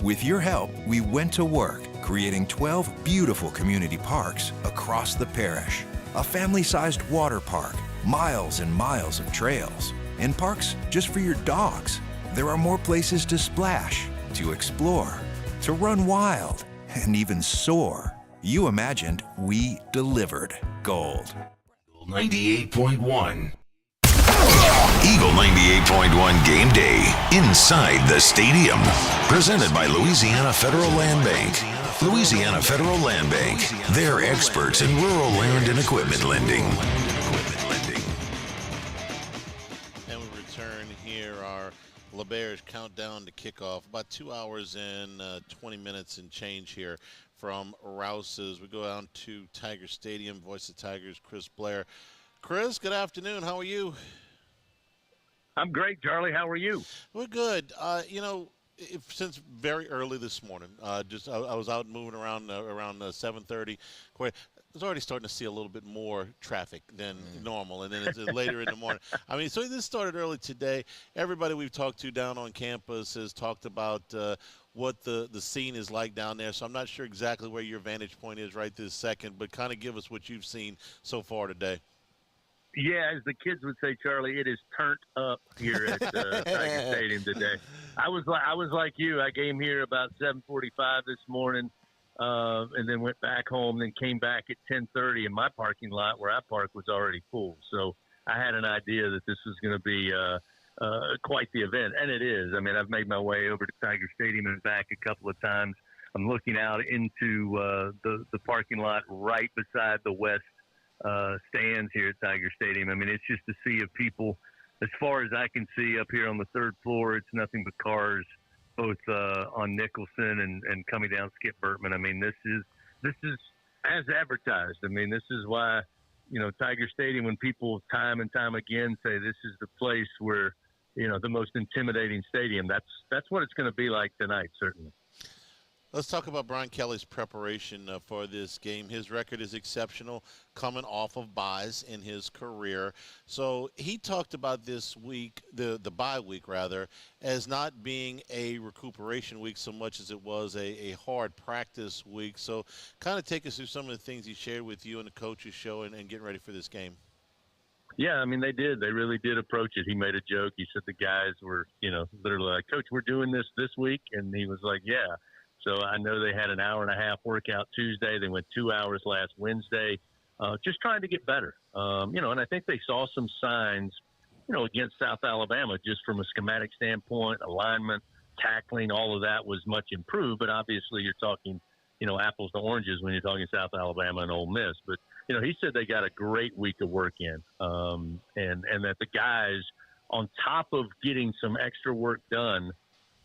With your help, we went to work, creating 12 beautiful community parks across the parish. A family-sized water park, miles and miles of trails, and parks just for your dogs. There are more places to splash, to explore, to run wild, and even soar. You imagined, we delivered gold. 98.1. Eagle 98.1 Game Day inside the stadium. Presented by Louisiana Federal Land Bank. Louisiana Federal Land Bank. They're experts in rural land and equipment lending. And we return here, our LeBear's countdown to kickoff. About 2 hours and 20 minutes and change here from Rouse's. We go down to Tiger Stadium. Voice of Tigers, Chris Blair. Chris, good afternoon. How are you? I'm great, Charlie. How are you? We're good. Since very early this morning, I was out moving around 7:30. I was already starting to see a little bit more traffic than normal, and then it's later in the morning. I mean, so this started early today. Everybody we've talked to down on campus has talked about what the scene is like down there. So I'm not sure exactly where your vantage point is right this second, but kind of give us what you've seen so far today. Yeah, as the kids would say, Charlie, it is turned up here at Tiger Stadium today. I was like you. I came here about 7:45 this morning, and then went back home. Then came back at 10:30, and my parking lot where I parked was already full. So I had an idea that this was going to be quite the event, and it is. I mean, I've made my way over to Tiger Stadium and back a couple of times. I'm looking out into the parking lot right beside the west stands here at Tiger Stadium. I mean, it's just a sea of people. As far as I can see up here on the third floor, it's nothing but cars, both on Nicholson and coming down Skip Burtman. I mean, this is as advertised. I mean, this is why, Tiger Stadium, when people time and time again say this is the place where, the most intimidating stadium, that's what it's going to be like tonight, certainly. Let's talk about Brian Kelly's preparation for this game. His record is exceptional, coming off of byes in his career. So he talked about this week, the bye week rather, as not being a recuperation week so much as it was a hard practice week. So kind of take us through some of the things he shared with you and the coaches show and getting ready for this game. Yeah, I mean, they did. They really did approach it. He made a joke. He said the guys were, literally like, Coach, we're doing this week. And he was like, yeah. So I know they had an hour and a half workout Tuesday. They went 2 hours last Wednesday, just trying to get better. And I think they saw some signs, against South Alabama, just from a schematic standpoint, alignment, tackling, all of that was much improved. But obviously you're talking, apples to oranges when you're talking South Alabama and Ole Miss. But, he said they got a great week of work in, and that the guys, on top of getting some extra work done,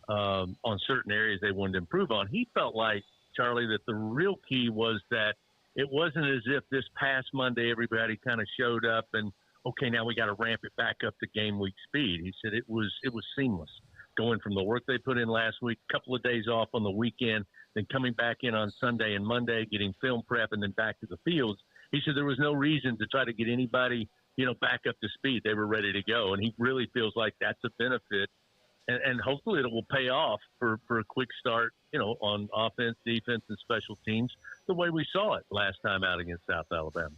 on certain areas they wanted to improve on. He felt like, Charlie, that the real key was that it wasn't as if this past Monday everybody kind of showed up and, okay, now we got to ramp it back up to game week speed. He said it was seamless, going from the work they put in last week, a couple of days off on the weekend, then coming back in on Sunday and Monday, getting film prep, and then back to the fields. He said there was no reason to try to get anybody, back up to speed. They were ready to go, and he really feels like that's a benefit. And hopefully it will pay off for a quick start, on offense, defense, and special teams, the way we saw it last time out against South Alabama.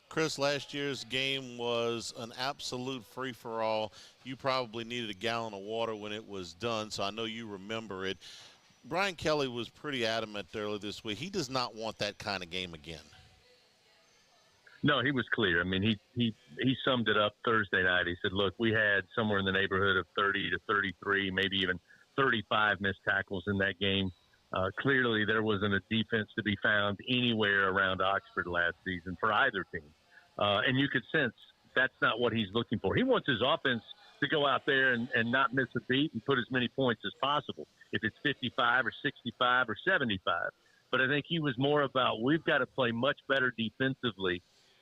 Chris, last year's game was an absolute free-for-all. You probably needed a gallon of water when it was done, so I know you remember it. Brian Kelly was pretty adamant earlier this week. He does not want that kind of game again. No, he was clear. I mean, he summed it up Thursday night. He said, look, we had somewhere in the neighborhood of 30 to 33, maybe even 35 missed tackles in that game. Clearly, there wasn't a defense to be found anywhere around Oxford last season for either team. And you could sense that's not what he's looking for. He wants his offense to go out there and not miss a beat and put as many points as possible, if it's 55 or 65 or 75. But I think he was more about, we've got to play much better defensively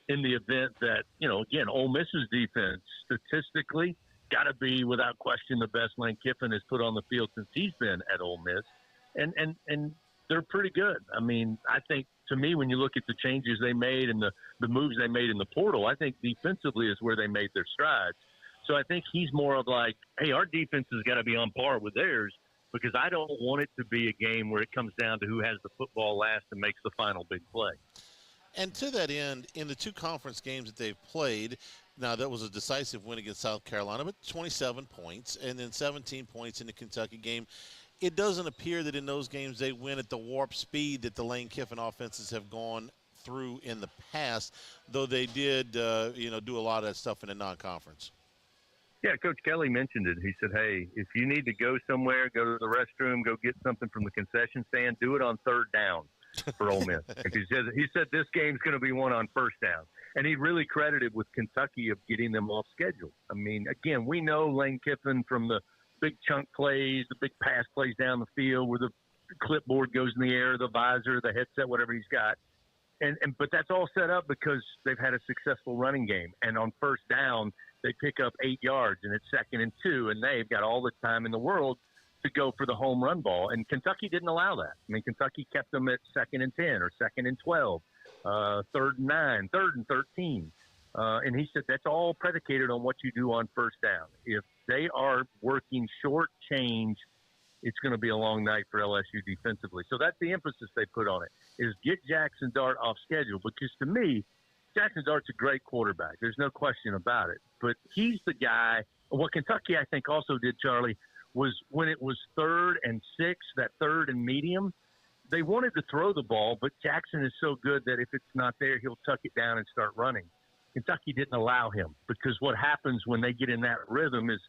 in the event that, again, Ole Miss's defense statistically got to be, without question, the best Lane Kiffin has put on the field since he's been at Ole Miss. And they're pretty good. I mean, I think, to me, when you look at the changes they made and the moves they made in the portal, I think defensively is where they made their strides. So I think he's more of like, hey, our defense has got to be on par with theirs, because I don't want it to be a game where it comes down to who has the football last and makes the final big play. And to that end, in the two conference games that they've played, now that was a decisive win against South Carolina, but 27 points, and then 17 points in the Kentucky game. It doesn't appear that in those games they win at the warp speed that the Lane Kiffin offenses have gone through in the past, though they did, do a lot of that stuff in the non-conference. Yeah, Coach Kelly mentioned it. He said, hey, if you need to go somewhere, go to the restroom, go get something from the concession stand, do it on third down for Ole Miss. He said this game's going to be won on first down. And he really credited with Kentucky of getting them off schedule. I mean, again, we know Lane Kiffin from the big chunk plays, the big pass plays down the field where the clipboard goes in the air, the visor, the headset, whatever he's got. But that's all set up because they've had a successful running game. And on first down, they pick up 8 yards, and it's 2nd and 2, and they've got all the time in the world to go for the home run ball. And Kentucky didn't allow that. I mean, Kentucky kept them at 2nd and 10 or 2nd and 12, 3rd and 9, 3rd and 13. And he said that's all predicated on what you do on first down. If they are working short change, it's going to be a long night for LSU defensively. So that's the emphasis they put on it, is get Jackson Dart off schedule. Because to me, Jackson Dart's a great quarterback. There's no question about it. But he's the guy. What Kentucky, I think, also did, Charlie, was when it was 3rd and 6, that 3rd and medium, they wanted to throw the ball, but Jackson is so good that if it's not there, he'll tuck it down and start running. Kentucky didn't allow him, because what happens when they get in that rhythm is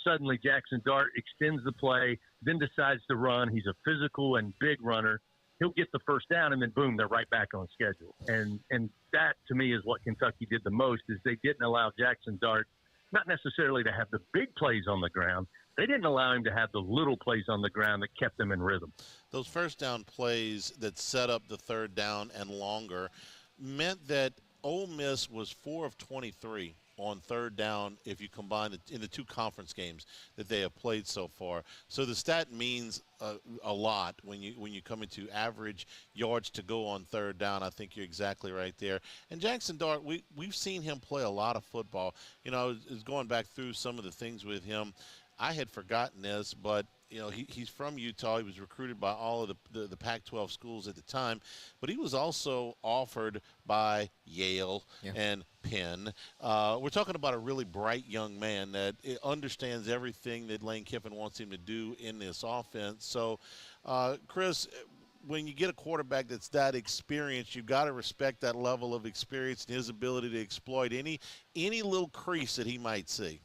suddenly Jackson Dart extends the play, then decides to run. He's a physical and big runner. He'll get the first down, and then, boom, they're right back on schedule. And that, to me, is what Kentucky did the most, is they didn't allow Jackson Dart not necessarily to have the big plays on the ground. They didn't allow him to have the little plays on the ground that kept them in rhythm. Those first down plays that set up the 3rd down and longer meant that Ole Miss was 4 of 23 on 3rd down if you combine it in the 2 conference games that they have played so far. So the stat means a lot when you come into average yards to go on 3rd down. I think you're exactly right there. And Jackson Dart, we've seen him play a lot of football. You know, I was going back through some of the things with him. I had forgotten this, but you know, he's from Utah. He was recruited by all of the Pac-12 schools at the time, but he was also offered by Yale and Penn. We're talking about a really bright young man that understands everything that Lane Kiffin wants him to do in this offense. So, Chris, when you get a quarterback that's that experienced, you've got to respect that level of experience and his ability to exploit any little crease that he might see.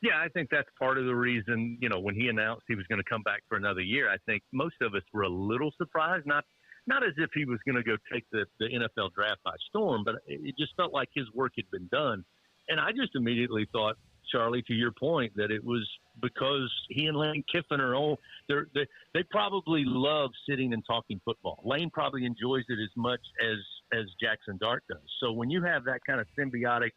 Yeah, I think that's part of the reason, you know, when he announced he was going to come back for another year, I think most of us were a little surprised, not as if he was going to go take the NFL draft by storm, but it just felt like his work had been done. And I just immediately thought, Charlie, to your point, that it was because he and Lane Kiffin are they probably love sitting and talking football. Lane probably enjoys it as much as Jackson Dart does. So when you have that kind of symbiotic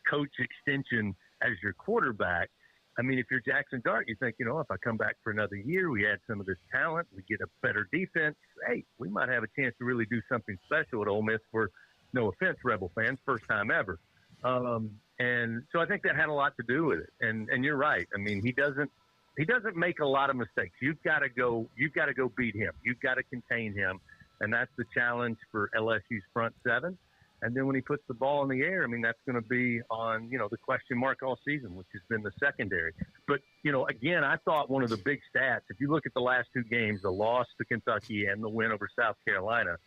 coach extension as your quarterback, I mean, if you're Jackson Dart, you think, you know, if I come back for another year, we add some of this talent, we get a better defense, hey, we might have a chance to really do something special at Ole Miss for, no offense, Rebel fans, first time ever. And so I think that had a lot to do with it. And you're right. I mean, he doesn't make a lot of mistakes. You've got to go beat him. You've got to contain him. And that's the challenge for LSU's front seven. And then when he puts the ball in the air, I mean, that's going to be on, you know, the question mark all season, which has been the secondary. But, you know, again, I thought one of the big stats, if you look at the last 2 games, the loss to Kentucky and the win over South Carolina,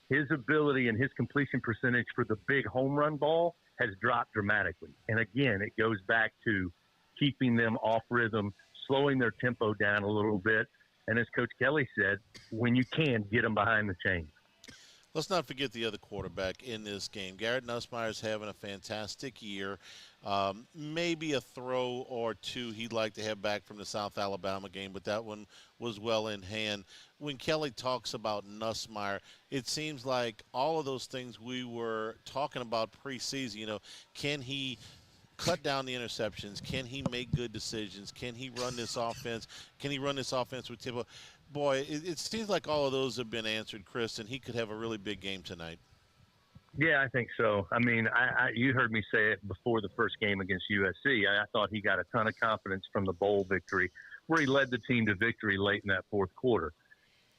his ability and his completion percentage for the big home run ball has dropped dramatically. And, again, it goes back to keeping them off rhythm, slowing their tempo down a little bit. And as Coach Kelly said, when you can, get them behind the chains. Let's not forget the other quarterback in this game. Garrett Nussmeier's having a fantastic year. Maybe a throw or two he'd like to have back from the South Alabama game, but that one was well in hand. When Kelly talks about Nussmeier, it seems like all of those things we were talking about preseason, you know, can he cut down the interceptions? Can he make good decisions? Can he run this offense? Can he run this offense with tempo? Boy, it seems like all of those have been answered, Chris, and he could have a really big game tonight. Yeah, I think so. I mean, you heard me say it before the first game against USC. I thought he got a ton of confidence from the bowl victory, where he led the team to victory late in that fourth quarter.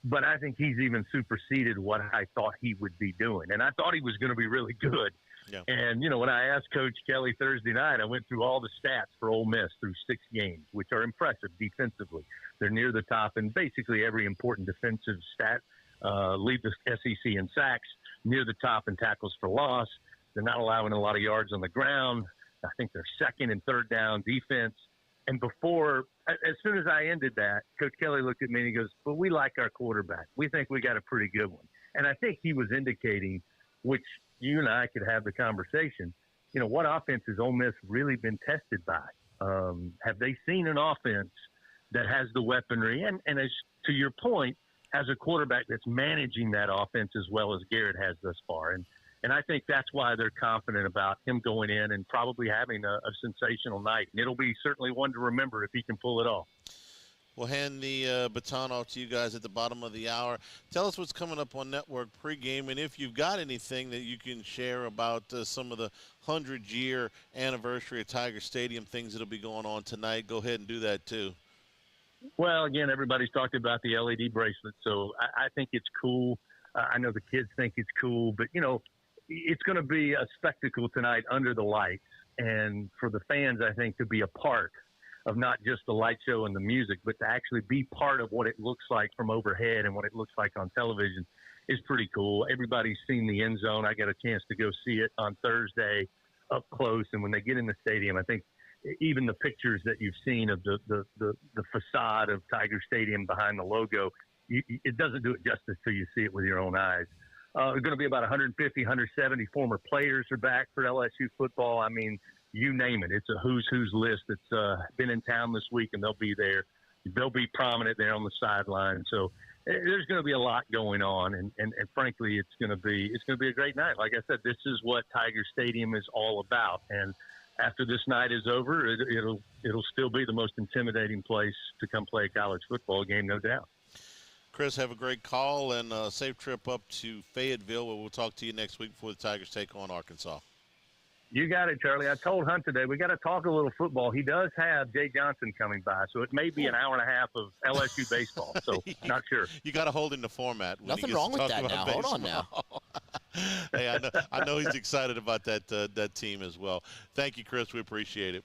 But I think he's even superseded what I thought he would be doing. And I thought he was going to be really good. Yeah. And, you know, when I asked Coach Kelly Thursday night, I went through all the stats for Ole Miss through 6 games, which are impressive defensively. They're near the top in basically every important defensive stat, lead the SEC in sacks, near the top in tackles for loss. They're not allowing a lot of yards on the ground. I think they're second and third down defense. And as soon as I ended that, Coach Kelly looked at me and he goes, "But we like our quarterback. We think we got a pretty good one." And I think he was indicating, which you and I could have the conversation, you know, what offense has Ole Miss really been tested by? Have they seen an offense that has the weaponry and as to your point, has a quarterback that's managing that offense as well as Garrett has thus far? And I think that's why they're confident about him going in and probably having a sensational night. And it'll be certainly one to remember if he can pull it off. We'll hand the baton off to you guys at the bottom of the hour. Tell us what's coming up on Network Pregame, and if you've got anything that you can share about some of the 100-year anniversary of Tiger Stadium, things that will be going on tonight, go ahead and do that too. Well, again, everybody's talked about the LED bracelet, so I think it's cool. I know the kids think it's cool, but, you know, it's going to be a spectacle tonight under the lights. And for the fans, I think, to be a part of not just the light show and the music, but to actually be part of what it looks like from overhead and what it looks like on television is pretty cool. Everybody's seen the end zone. I got a chance to go see it on Thursday up close. And when they get in the stadium, I think even the pictures that you've seen of the facade of Tiger Stadium behind the logo, it doesn't do it justice till you see it with your own eyes. There's going to be about 150, 170 former players are back for LSU football. I mean, you name it. It's a who's list that's been in town this week, and they'll be there. They'll be prominent there on the sideline. So there's going to be a lot going on, and frankly, it's going to be a great night. Like I said, this is what Tiger Stadium is all about. And after this night is over, it'll still be the most intimidating place to come play a college football game, no doubt. Chris, have a great call and a safe trip up to Fayetteville, where we'll talk to you next week before the Tigers take on Arkansas. You got it, Charlie. I told Hunt today we got to talk a little football. He does have Jay Johnson coming by, so it may be an hour and a half of LSU baseball. So not sure. You got to hold him to format. Nothing wrong with that now. Baseball. Hold on now. Hey, I know he's excited about that team as well. Thank you, Chris. We appreciate it.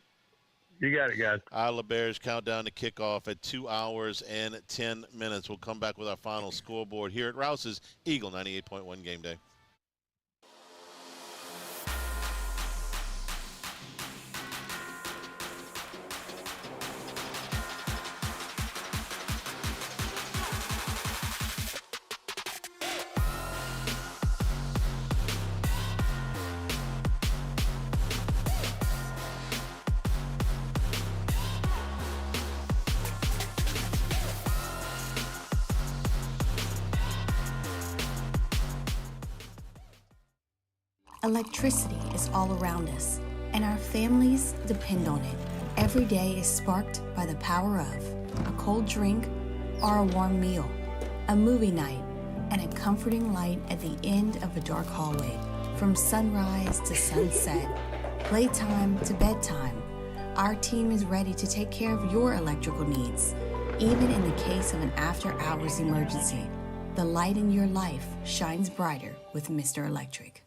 You got it, guys. Isla Bears countdown to kickoff at 2 hours and 10 minutes. We'll come back with our final scoreboard here at Rouse's Eagle 98.1 Game Day. Electricity is all around us, and our families depend on it. Every day is sparked by the power of a cold drink or a warm meal, a movie night, and a comforting light at the end of a dark hallway. From sunrise to sunset, playtime to bedtime, our team is ready to take care of your electrical needs. Even in the case of an after-hours emergency, the light in your life shines brighter with Mr. Electric.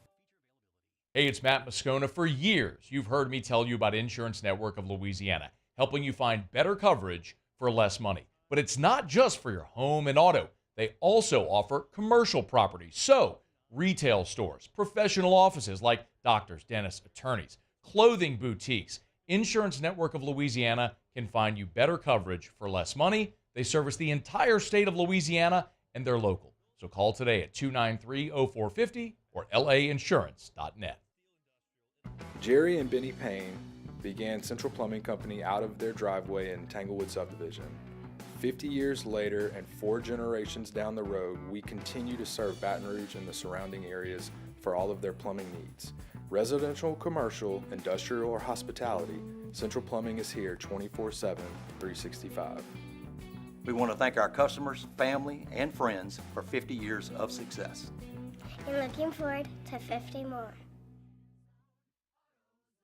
Hey, it's Matt Moscona. For years, you've heard me tell you about Insurance Network of Louisiana, helping you find better coverage for less money. But it's not just for your home and auto. They also offer commercial property. So, retail stores, professional offices like doctors, dentists, attorneys, clothing boutiques. Insurance Network of Louisiana can find you better coverage for less money. They service the entire state of Louisiana, and they're local. So call today at 293-0450 or lainsurance.net. Jerry and Benny Payne began Central Plumbing Company out of their driveway in Tanglewood subdivision. 50 years later and 4 generations down the road, we continue to serve Baton Rouge and the surrounding areas for all of their plumbing needs. Residential, commercial, industrial, or hospitality, Central Plumbing is here 24/7, 365. We want to thank our customers, family, and friends for 50 years of success. And looking forward to 50 more.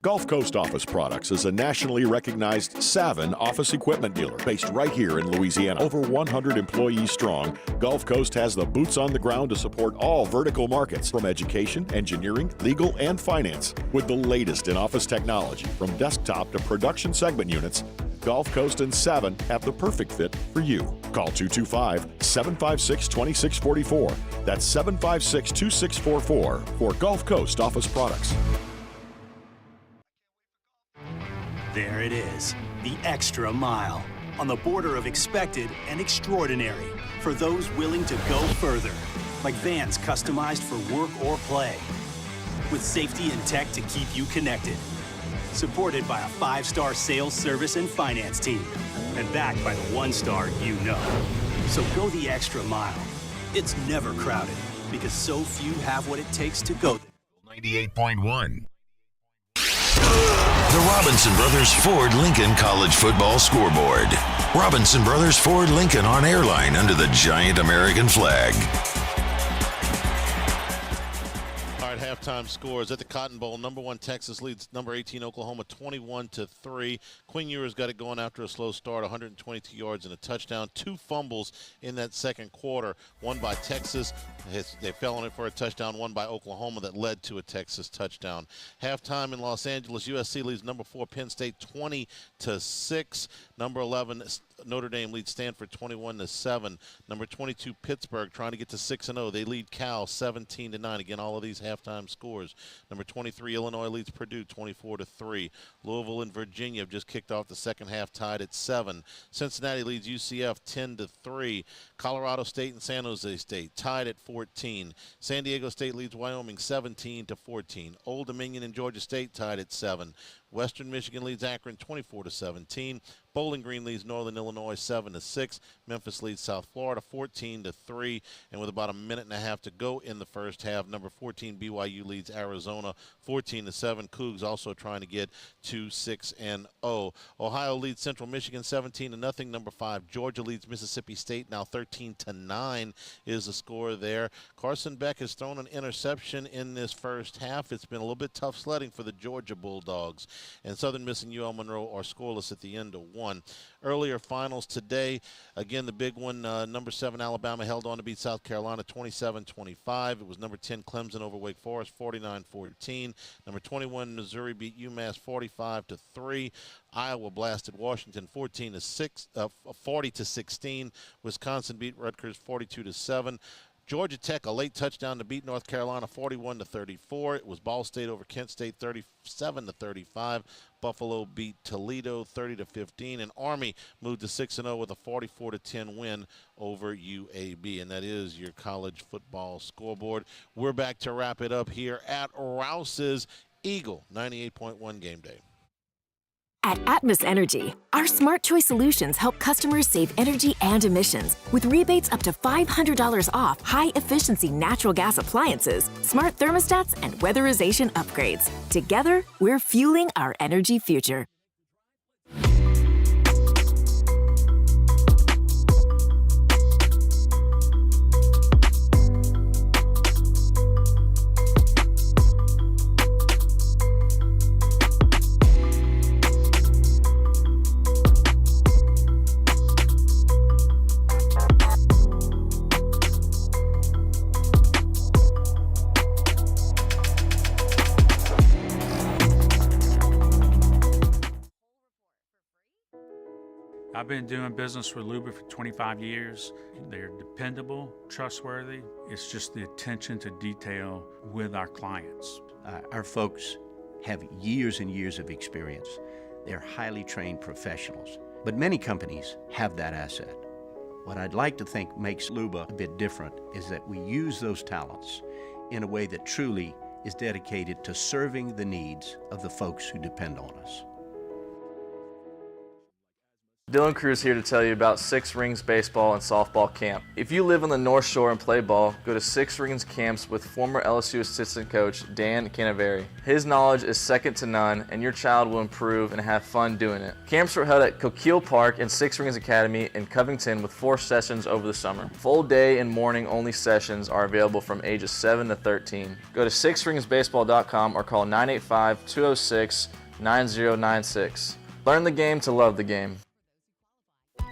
Gulf Coast Office Products is a nationally recognized Savin office equipment dealer based right here in Louisiana. Over 100 employees strong, Gulf Coast has the boots on the ground to support all vertical markets, from education, engineering, legal, and finance. With the latest in office technology, from desktop to production segment units, Gulf Coast and Savin have the perfect fit for you. Call 225-756-2644. That's 756-2644 for Gulf Coast Office Products. There it is, the extra mile, on the border of expected and extraordinary, for those willing to go further, like vans customized for work or play, with safety and tech to keep you connected, supported by a 5-star sales, service, and finance team, and backed by the 1-star you know. So go the extra mile. It's never crowded, because so few have what it takes to go there. 98.1. The Robinson Brothers Ford Lincoln College Football Scoreboard. Robinson Brothers Ford Lincoln on airline under the giant American flag. All right, right, halftime scores at the Cotton Bowl. Number 1 Texas leads number 18 Oklahoma 21-3. Quinn Ewers got it going after a slow start, 122 yards and a touchdown. 2 fumbles in that second quarter. One by Texas. They fell on it for a touchdown. One by Oklahoma that led to a Texas touchdown. Halftime in Los Angeles, USC leads number 4 Penn State 20-6. Number 11 Notre Dame leads Stanford 21-7. Number 22 Pittsburgh trying to get to 6-0. They lead Cal 17-9. Again, all of these halftime scores. Number 23 Illinois leads Purdue 24-3. Louisville and Virginia have just kicked off the second half, tied at 7. Cincinnati leads UCF 10-3. Colorado State and San Jose State tied at 14. San Diego State leads Wyoming 17-14. Old Dominion and Georgia State tied at 7. Western Michigan leads Akron 24-17. Bowling Green leads Northern Illinois 7-6. Memphis leads South Florida 14-3. And with about a minute and a half to go in the first half, number 14 BYU leads Arizona 14-7. Cougs also trying to get to 6-0. Ohio leads Central Michigan 17-0. Number 5 Georgia leads Mississippi State now 13-9 is the score there. Carson Beck has thrown an interception in this first half. It's been a little bit tough sledding for the Georgia Bulldogs. And Southern Miss and UL Monroe are scoreless at the end of 1. Earlier finals today, again the big one, number 7 Alabama held on to beat South Carolina 27-25. It was number 10 Clemson over Wake Forest 49-14. Number 21 Missouri beat UMass 45-3. Iowa blasted Washington 40-16. Wisconsin beat Rutgers 42-7. Georgia Tech, a late touchdown to beat North Carolina 41-34. It was Ball State over Kent State 37-35. Buffalo beat Toledo 30-15. And Army moved to 6-0 with a 44-10 win over UAB. And that is your college football scoreboard. We're back to wrap it up here at Rouse's Eagle 98.1 Game Day. At Atmos Energy, our smart choice solutions help customers save energy and emissions with rebates up to $500 off high-efficiency natural gas appliances, smart thermostats, and weatherization upgrades. Together, we're fueling our energy future. I've been doing business with Luba for 25 years. They're dependable, trustworthy. It's just the attention to detail with our clients. Our folks have years and years of experience. They're highly trained professionals. But many companies have that asset. What I'd like to think makes Luba a bit different is that we use those talents in a way that truly is dedicated to serving the needs of the folks who depend on us. Dylan Cruz here to tell you about Six Rings Baseball and Softball Camp. If you live on the North Shore and play ball, go to Six Rings Camps with former LSU assistant coach Dan Canaveri. His knowledge is second to none, and your child will improve and have fun doing it. Camps were held at Coquille Park and Six Rings Academy in Covington with 4 sessions over the summer. Full day and morning only sessions are available from ages 7 to 13. Go to sixringsbaseball.com or call 985-206-9096. Learn the game to love the game.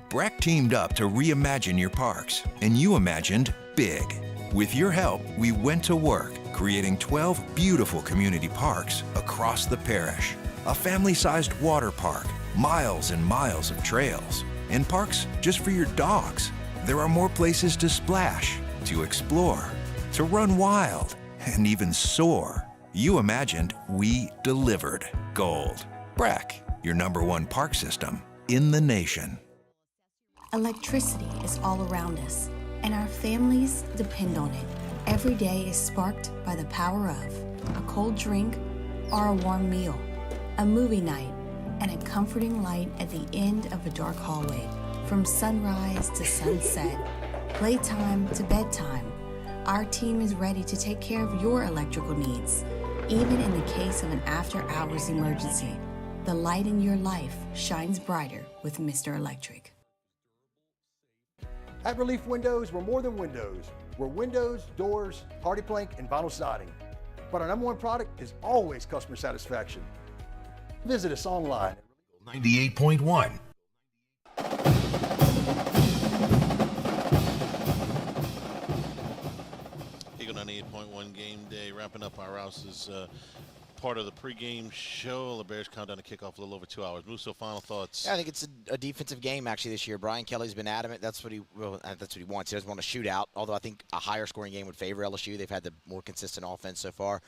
Breck teamed up to reimagine your parks, and you imagined big. With your help, we went to work, creating 12 beautiful community parks across the parish. A family-sized water park, miles and miles of trails, and parks just for your dogs. There are more places to splash, to explore, to run wild, and even soar. You imagined, we delivered. Gold. Breck, your #1 park system in the nation. Electricity is all around us, and our families depend on it. Every day is sparked by the power of a cold drink or a warm meal, a movie night, and a comforting light at the end of a dark hallway. From sunrise to sunset, playtime to bedtime, our team is ready to take care of your electrical needs, even in the case of an after-hours emergency. The light in your life shines brighter with Mr. Electric. At Relief Windows, we're more than windows. We're windows, doors, hardy plank, and vinyl siding. But our number one product is always customer satisfaction. Visit us online. 98.1. Eagle 98.1 game day, wrapping up our Rouse's part of the pregame show. The Bears count down to kickoff a little over 2 hours. Musso, final thoughts? Yeah, I think it's a defensive game actually this year. Brian Kelly's been adamant. That's what he wants. He doesn't want a shootout, although I think a higher scoring game would favor LSU. They've had the more consistent offense so far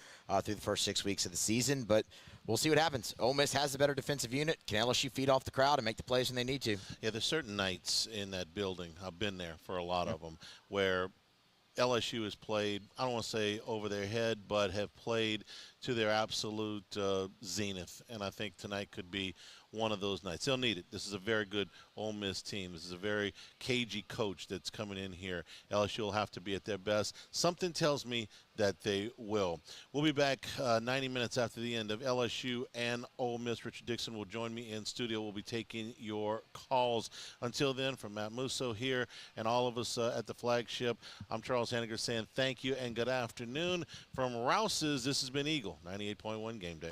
through the first 6 weeks of the season, but we'll see what happens. Ole Miss has the better defensive unit. Can LSU feed off the crowd and make the plays when they need to? Yeah, there's certain nights in that building, I've been there for a lot of them, where LSU has played, I don't want to say over their head, but have played to their absolute zenith. And I think tonight could be one of those nights. They'll need it. This is a very good Ole Miss team. This is a very cagey coach that's coming in here. LSU will have to be at their best. Something tells me that they will. We'll be back 90 minutes after the end of LSU and Ole Miss. Richard Dixon will join me in studio. We'll be taking your calls. Until then, from Matt Musso here and all of us at the flagship, I'm Charles Hanniger saying thank you and good afternoon. From Rouse's, this has been Eagle 98.1 Game Day.